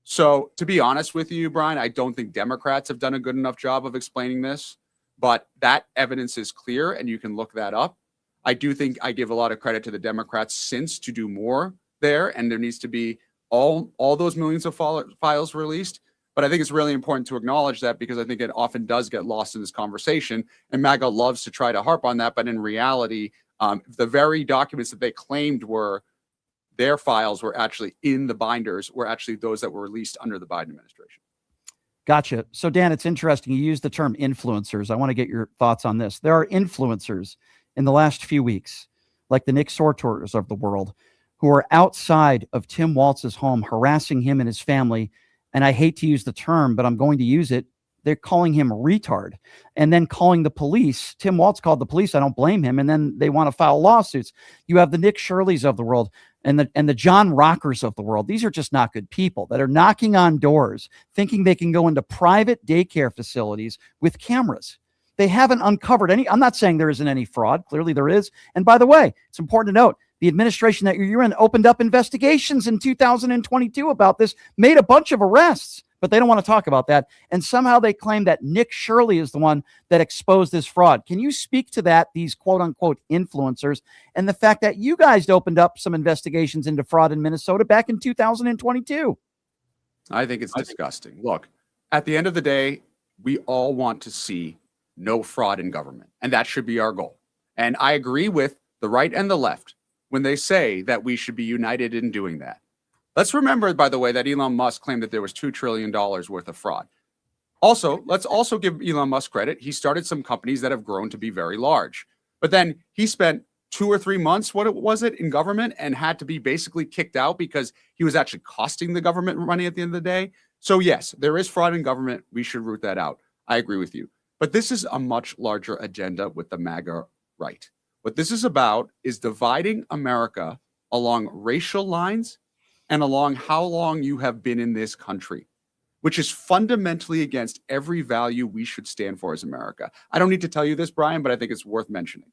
[SPEAKER 24] So to be honest with you, Brian, I don't think Democrats have done a good enough job of explaining this, but that evidence is clear and you can look that up. I do think I give a lot of credit to the Democrats since to do more there, and there needs to be all those millions of files released. But I think it's really important to acknowledge that, because I think it often does get lost in this conversation, and MAGA loves to try to harp on that. But in reality, the very documents that they claimed were their files were actually in the binders were actually those that were released under the Biden administration.
[SPEAKER 2] Gotcha. So Dan, it's interesting. You use the term influencers. I want to get your thoughts on this. There are influencers in the last few weeks, like the Nick Sortors of the world, who are outside of Tim Walz's home, harassing him and his family. And I hate to use the term, but I'm going to use it. They're calling him a retard and then calling the police. Tim Walz called the police. I don't blame him. And then they want to file lawsuits. You have the Nick Shirleys of the world and the John Rockers of the world. These are just not good people that are knocking on doors, thinking they can go into private daycare facilities with cameras. They haven't uncovered any. I'm not saying there isn't any fraud. Clearly there is. And by the way, it's important to note, the administration that you're in opened up investigations in 2022 about this, made a bunch of arrests, but they don't want to talk about that. And somehow they claim that Nick Shirley is the one that exposed this fraud. Can you speak to that, these quote unquote influencers, and the fact that you guys opened up some investigations into fraud in Minnesota back in 2022?
[SPEAKER 24] I think it's disgusting. Look, at the end of the day, we all want to see no fraud in government, and that should be our goal. And I agree with the right and the left when they say that we should be united in doing that. Let's remember, by the way, that Elon Musk claimed that there was $2 trillion worth of fraud. Also, let's also give Elon Musk credit. He started some companies that have grown to be very large. But then he spent 2 or 3 months, in government, and had to be basically kicked out because he was actually costing the government money at the end of the day. So yes, there is fraud in government. We should root that out. I agree with you. But this is a much larger agenda with the MAGA right. What this is about is dividing America along racial lines and along how long you have been in this country, which is fundamentally against every value we should stand for as America. I don't need to tell you this, Brian, but I think it's worth mentioning.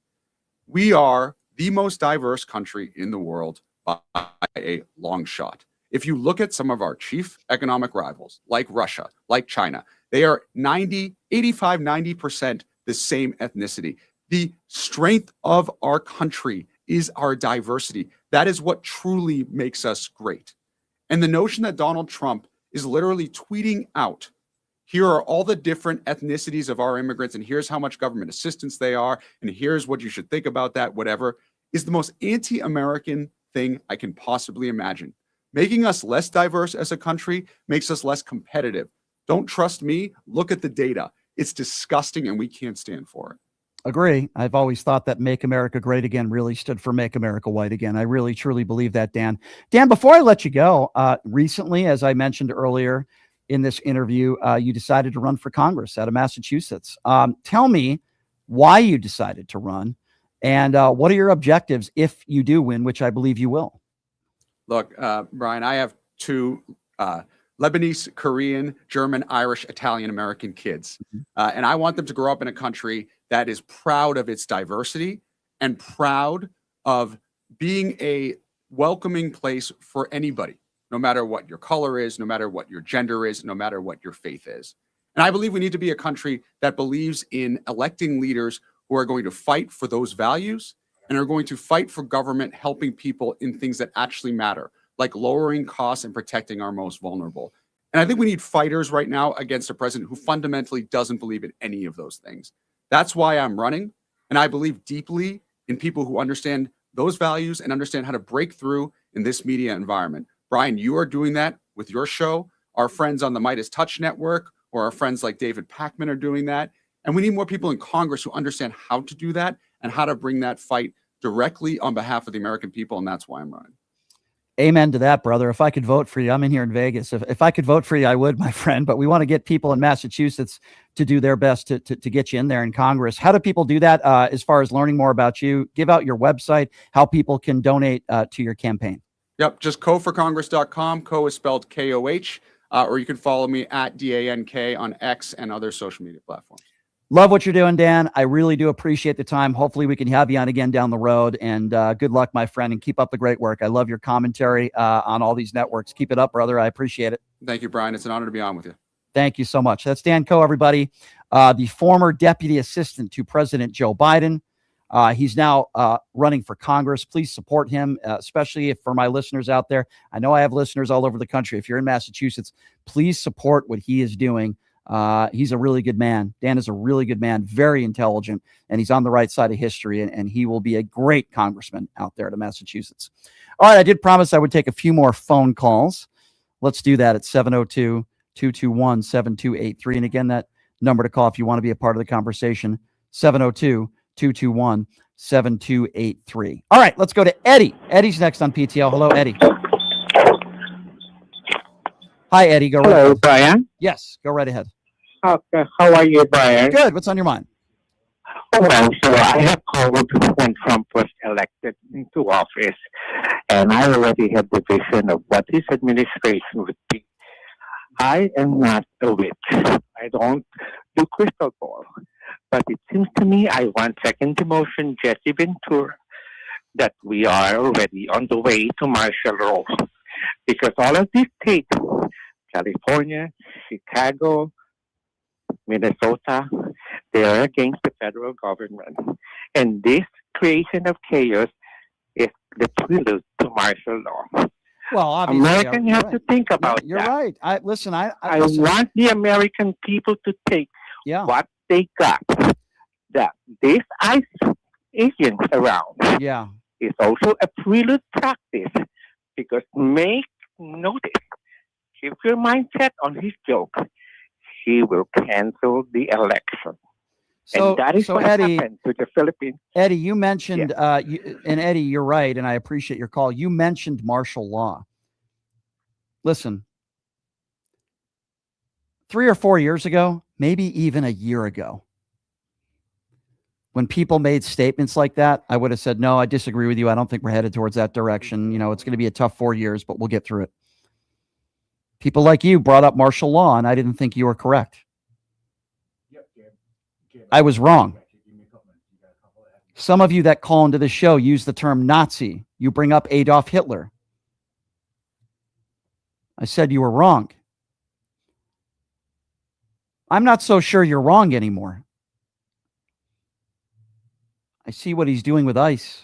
[SPEAKER 24] We are the most diverse country in the world by a long shot. If you look at some of our chief economic rivals, like Russia, like China, they are 90% the same ethnicity. The strength of our country is our diversity. That is what truly makes us great. And the notion that Donald Trump is literally tweeting out, here are all the different ethnicities of our immigrants, and here's how much government assistance they are, and here's what you should think about that, whatever, is the most anti-American thing I can possibly imagine. Making us less diverse as a country makes us less competitive. Don't trust me? Look at the data. It's disgusting, and we can't stand for it.
[SPEAKER 2] Agree. I've always thought that Make America Great Again really stood for Make America White Again. I really, truly believe that, Dan. Dan, before I let you go, recently, as I mentioned earlier in this interview, you decided to run for Congress out of Massachusetts. Tell me why you decided to run and what are your objectives if you do win, which I believe you will.
[SPEAKER 24] Look, Brian, I have two Lebanese, Korean, German, Irish, Italian American kids. And I want them to grow up in a country that is proud of its diversity and proud of being a welcoming place for anybody, no matter what your color is, no matter what your gender is, no matter what your faith is. And I believe we need to be a country that believes in electing leaders who are going to fight for those values and are going to fight for government helping people in things that actually matter, like lowering costs and protecting our most vulnerable. And I think we need fighters right now against a president who fundamentally doesn't believe in any of those things. That's why I'm running. And I believe deeply in people who understand those values and understand how to break through in this media environment. Brian, you are doing that with your show. Our friends on the Midas Touch Network or our friends like David Pakman are doing that. And we need more people in Congress who understand how to do that and how to bring that fight directly on behalf of the American people. And that's why I'm running.
[SPEAKER 2] Amen to that, brother. If I could vote for you, I'm in here in Vegas. If I could vote for you, I would, my friend. But we want to get people in Massachusetts to do their best to get you in there in Congress. How do people do that as far as learning more about you? Give out your website, how people can donate to your campaign.
[SPEAKER 24] Yep, just koforcongress.com. Co is spelled K-O-H. Or you can follow me at DANK on X and other social media platforms.
[SPEAKER 2] Love what you're doing, Dan. I really do appreciate the time. Hopefully we can have you on again down the road. And good luck, my friend, and keep up the great work. I love your commentary on all these networks. Keep it up, brother. I appreciate it.
[SPEAKER 24] Thank you, Brian. It's an honor to be on with you.
[SPEAKER 2] Thank you so much. That's Dan Coe, everybody, the former deputy assistant to President Joe Biden. He's now running for Congress. Please support him, especially if for my listeners out there. I know I have listeners all over the country. If you're in Massachusetts, please support what he is doing. He's a really good man. Dan is a really good man, very intelligent, and he's on the right side of history, and he will be a great congressman out there to Massachusetts. All right, I did promise I would take a few more phone calls. Let's do that at 702-221-7283. And again, that number to call if you want to be a part of the conversation, 702-221-7283. All right, let's go to Eddie. Eddie's next on PTL. Hello, Eddie. Hi, Eddie. Go right ahead.
[SPEAKER 9] Hello, Brian.
[SPEAKER 2] Yes, go right ahead.
[SPEAKER 9] Okay, how are you, Brian?
[SPEAKER 2] Good. What's on your mind?
[SPEAKER 9] Well, so I have called when Trump was elected into office, and I already have the vision of what his administration would be. I am not a witch. I don't do crystal ball. But it seems to me I want second demotion Jesse Ventura, that we are already on the way to martial law. Because all of these states, California, Chicago, Minnesota, they are against the federal government. And this creation of chaos is the prelude to martial law.
[SPEAKER 2] Well, obviously,
[SPEAKER 9] Americans have to think about that.
[SPEAKER 2] You're right. I listen. I
[SPEAKER 9] want the American people to take what they got. That this ICE agents around is also a prelude practice. Because make notice, if your mind set on his joke, he will cancel the election.
[SPEAKER 2] So,
[SPEAKER 9] and that is what
[SPEAKER 2] Eddie,
[SPEAKER 9] happened to the Philippines.
[SPEAKER 2] Eddie, you mentioned, and Eddie, you're right, and I appreciate your call. You mentioned martial law. Listen, 3 or 4 years ago, maybe even a year ago, when people made statements like that, I would have said, no, I disagree with you. I don't think we're headed towards that direction. You know, it's going to be a tough 4 years, but we'll get through it. People like you brought up martial law, and I didn't think you were correct. I was wrong. Some of you that call into the show use the term Nazi. You bring up Adolf Hitler. I said you were wrong. I'm not so sure you're wrong anymore. I see what he's doing with ICE.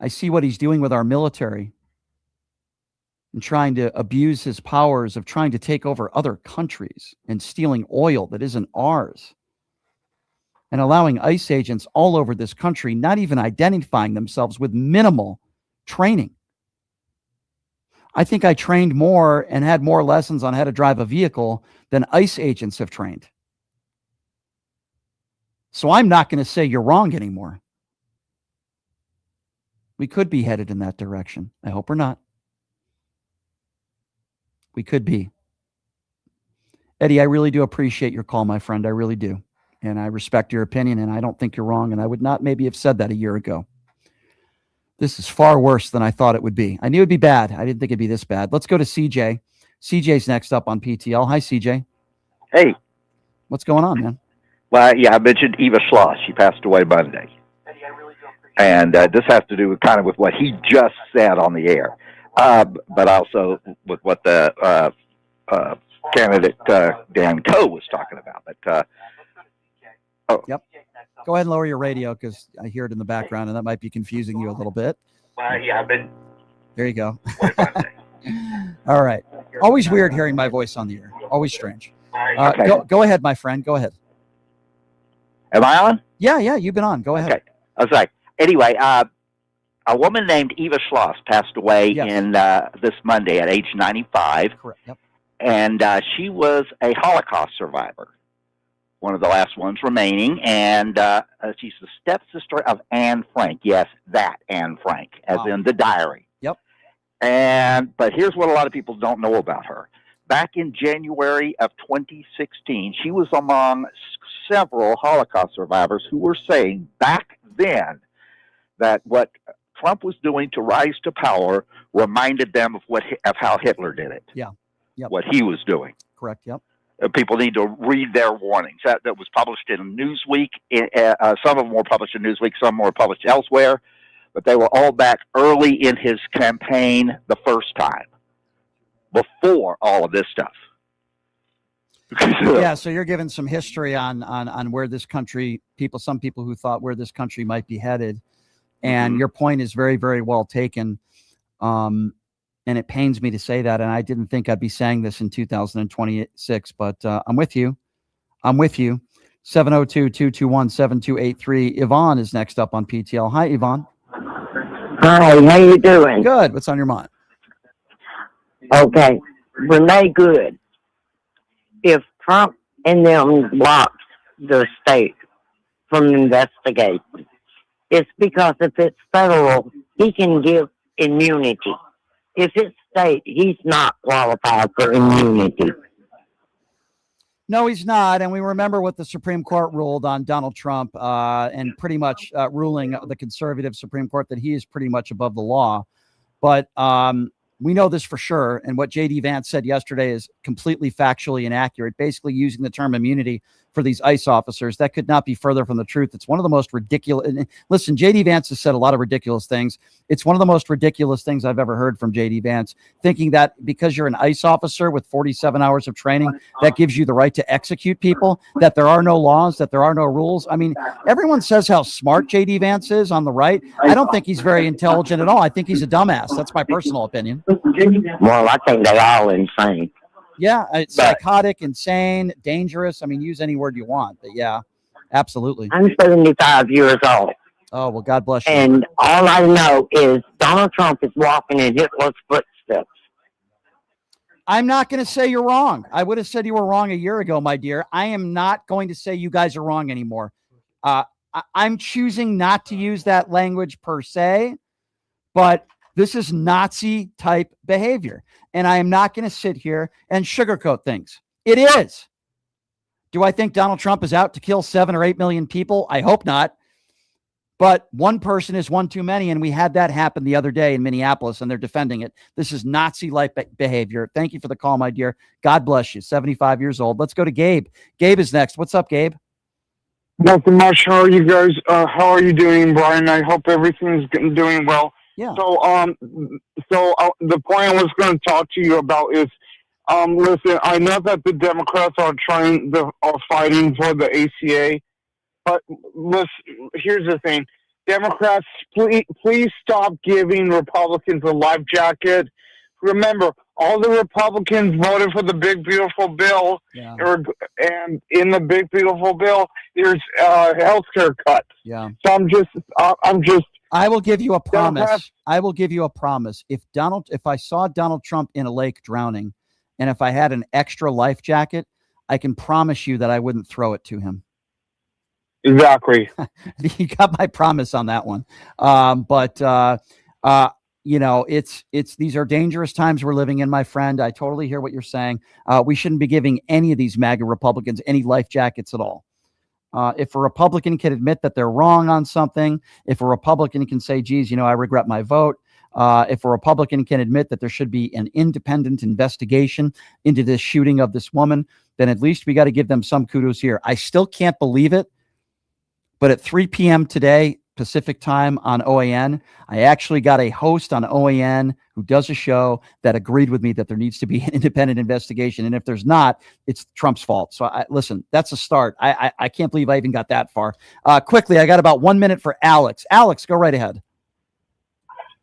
[SPEAKER 2] I see what he's doing with our military and trying to abuse his powers of trying to take over other countries and stealing oil that isn't ours and allowing ICE agents all over this country, not even identifying themselves with minimal training. I think I trained more and had more lessons on how to drive a vehicle than ICE agents have trained. So I'm not going to say you're wrong anymore. We could be headed in that direction. I hope we're not. We could be. Eddie, I really do appreciate your call, my friend. I really do. And I respect your opinion, and I don't think you're wrong, and I would not maybe have said that a year ago. This is far worse than I thought it would be. I knew it'd be bad. I didn't think it'd be this bad. Let's go to CJ. CJ's next up on PTL. Hi, CJ.
[SPEAKER 10] Hey.
[SPEAKER 2] What's going on, man?
[SPEAKER 10] Well, yeah, I mentioned Eva Schloss. She passed away Monday. And this has to do with kind of with what he just said on the air, but also with what the candidate Dan Coe was talking about. But
[SPEAKER 2] Yep. Go ahead and lower your radio because I hear it in the background, and that might be confusing you a little bit.
[SPEAKER 10] Yeah, but
[SPEAKER 2] there you go. All right. Always weird hearing my voice on the air. Always strange.
[SPEAKER 10] Okay.
[SPEAKER 2] Go ahead, my friend. Go ahead.
[SPEAKER 10] Am I on?
[SPEAKER 2] Yeah, you've been on. Go ahead.
[SPEAKER 10] Okay. I was like, anyway, a woman named Eva Schloss passed away in this Monday at age 95.
[SPEAKER 2] Correct. Yep.
[SPEAKER 10] And she was a Holocaust survivor, one of the last ones remaining. And she's the stepsister of Anne Frank. Yes, that Anne Frank, as in the diary.
[SPEAKER 2] Yep.
[SPEAKER 10] But here's what a lot of people don't know about her. Back in January of 2016, she was among several Holocaust survivors who were saying back then that what Trump was doing to rise to power reminded them of how Hitler did it.
[SPEAKER 2] Yeah. Yep.
[SPEAKER 10] What he was doing.
[SPEAKER 2] Correct. Yep.
[SPEAKER 10] People need to read their warnings. That was published in Newsweek. Some of them were published in Newsweek. Some were published elsewhere. But they were all back early in his campaign the first time, before all of this stuff.
[SPEAKER 2] Yeah, so you're giving some history on where this country, some people who thought where this country might be headed. And your point is very, very well taken. And it pains me to say that. And I didn't think I'd be saying this in 2026, but I'm with you. 702-221-7283. Yvonne is next up on PTL. Hi, Yvonne.
[SPEAKER 11] Hi, how you doing?
[SPEAKER 2] Good. What's on your mind?
[SPEAKER 11] Okay. Renee Good. If Trump and them blocked the state from investigating, it's because if it's federal, he can give immunity. If it's state, he's not qualified for immunity.
[SPEAKER 2] No, he's not. And we remember what the Supreme Court ruled on Donald Trump and pretty much ruling the conservative Supreme Court that he is pretty much above the law. But we know this for sure. And what J.D. Vance said yesterday is completely factually inaccurate, basically using the term immunity for these ICE officers. That could not be further from the truth. It's one of the most ridiculous. And listen, J.D. Vance has said a lot of ridiculous things. It's one of the most ridiculous things I've ever heard from J.D. Vance, thinking that because you're an ICE officer with 47 hours of training, that gives you the right to execute people, that there are no laws, that there are no rules. I mean, everyone says how smart J.D. Vance is on the right. I don't think he's very intelligent at all. I think he's a dumbass. That's my personal opinion.
[SPEAKER 11] Well, I think they're all insane.
[SPEAKER 2] Yeah, it's psychotic, insane, dangerous. I mean, use any word you want, but yeah, absolutely.
[SPEAKER 11] I'm 75 years old.
[SPEAKER 2] Oh, well, God bless you.
[SPEAKER 11] And all I know is Donald Trump is walking in Hitler's footsteps.
[SPEAKER 2] I'm not going to say you're wrong. I would have said you were wrong a year ago, my dear. I am not going to say you guys are wrong anymore. I'm choosing not to use that language per se, but this is Nazi type behavior. And I am not going to sit here and sugarcoat things. It is. Do I think Donald Trump is out to kill 7 or 8 million people? I hope not. But one person is one too many. And we had that happen the other day in Minneapolis, and they're defending it. This is Nazi-like behavior. Thank you for the call, my dear. God bless you. 75 years old. Let's go to Gabe. Gabe is next. What's up, Gabe?
[SPEAKER 12] Nothing much. How are you guys? How are you doing, Brian? I hope everything's doing well.
[SPEAKER 2] Yeah.
[SPEAKER 12] So, the point I was going to talk to you about is, listen, I know that the Democrats are fighting for the ACA, but listen, here's the thing. Democrats, please stop giving Republicans a life jacket. Remember, all the Republicans voted for the big beautiful bill, and in the big beautiful bill, there's health care cuts.
[SPEAKER 2] Yeah.
[SPEAKER 12] So I'm just.
[SPEAKER 2] I will give you a promise.
[SPEAKER 12] Democrats,
[SPEAKER 2] I will give you a promise. If I saw Donald Trump in a lake drowning, and if I had an extra life jacket, I can promise you that I wouldn't throw it to him.
[SPEAKER 12] Exactly.
[SPEAKER 2] You got my promise on that one. You know, it's these are dangerous times we're living in, my friend. I totally hear what you're saying. We shouldn't be giving any of these MAGA Republicans any life jackets at all. If a Republican can admit that they're wrong on something, if a Republican can say, geez, you know, I regret my vote. If a Republican can admit that there should be an independent investigation into this shooting of this woman, then at least we got to give them some kudos here. I still can't believe it. But at 3 p.m. today, Pacific time on OAN, I actually got a host on OAN who does a show that agreed with me that there needs to be an independent investigation. And if there's not, it's Trump's fault. So listen, that's a start. I can't believe I even got that far. Quickly, I got about 1 minute for Alex. Alex, go right ahead.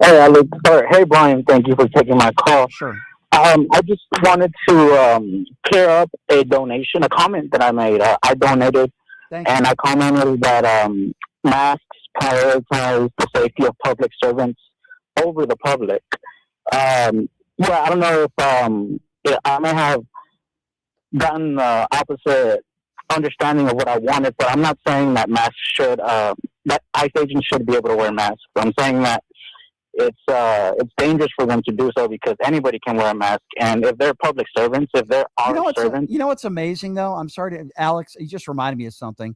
[SPEAKER 13] Hey, Alex. Hey, Brian. Thank you for taking my call.
[SPEAKER 2] Sure.
[SPEAKER 13] I just wanted to clear up a donation, a comment that I made. I donated, and I commented that masks prioritize the safety of public servants over the public. I don't know if I may have gotten the opposite understanding of what I wanted, but I'm not saying that masks should, that ICE agents should be able to wear masks. I'm saying that it's dangerous for them to do so because anybody can wear a mask, and if they're public servants, if they're our servants.
[SPEAKER 2] You know what's amazing though? I'm sorry to Alex, you just reminded me of something.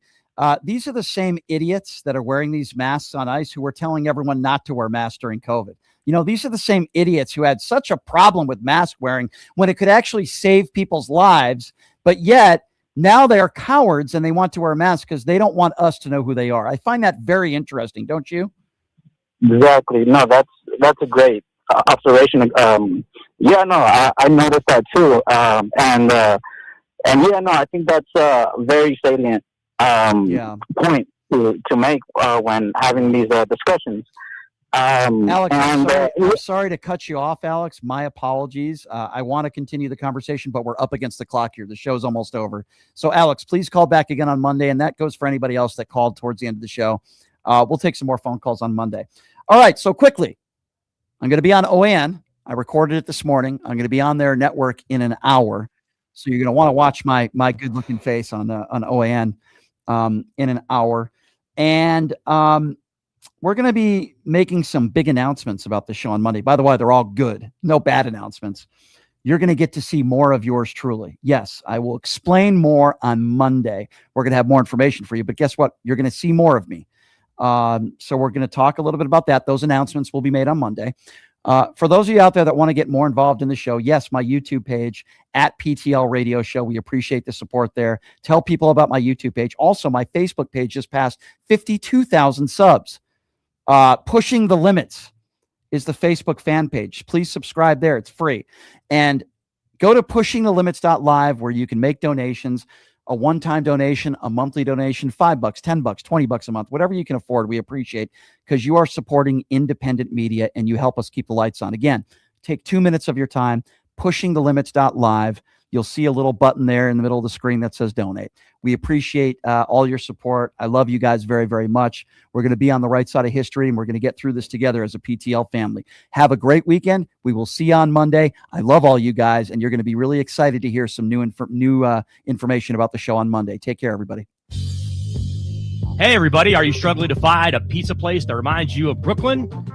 [SPEAKER 2] These are the same idiots that are wearing these masks on ICE who were telling everyone not to wear masks during COVID. You know, these are the same idiots who had such a problem with mask wearing when it could actually save people's lives, but yet now they are cowards and they want to wear masks because they don't want us to know who they are. I find that very interesting, don't you?
[SPEAKER 13] Exactly. No, that's a great observation. I noticed that too. I think that's a very salient point to make when having these discussions.
[SPEAKER 2] Alex, I'm sorry to cut you off, Alex. My apologies. I want to continue the conversation, but we're up against the clock here. The show's almost over. So, Alex, please call back again on Monday, and that goes for anybody else that called towards the end of the show. We'll take some more phone calls on Monday. All right, so quickly, I'm going to be on OAN. I recorded it this morning. I'm going to be on their network in an hour. So you're going to want to watch my good-looking face on OAN in an hour. And we're going to be making some big announcements about the show on Monday. By the way, they're all good. No bad announcements. You're going to get to see more of yours truly. Yes, I will explain more on Monday. We're going to have more information for you. But guess what? You're going to see more of me. So we're going to talk a little bit about that. Those announcements will be made on Monday. For those of you out there that want to get more involved in the show, yes, my YouTube page at PTL Radio Show. We appreciate the support there. Tell people about my YouTube page. Also, my Facebook page just passed 52,000 subs. Pushing the Limits is the Facebook fan page. Please subscribe there. It's free. And go to pushingthelimits.live where you can make donations. A one-time donation, a monthly donation, $5, $10, $20 a month, whatever you can afford, we appreciate because you are supporting independent media and you help us keep the lights on. Again, take 2 minutes of your time, pushingthelimits.live. You'll see a little button there in the middle of the screen that says donate. We appreciate all your support. I love you guys very, very much. We're going to be on the right side of history, and we're going to get through this together as a PTL family. Have a great weekend. We will see you on Monday. I love all you guys, and you're going to be really excited to hear some new information about the show on Monday. Take care, everybody.
[SPEAKER 5] Hey, everybody. Are you struggling to find a pizza place that reminds you of Brooklyn?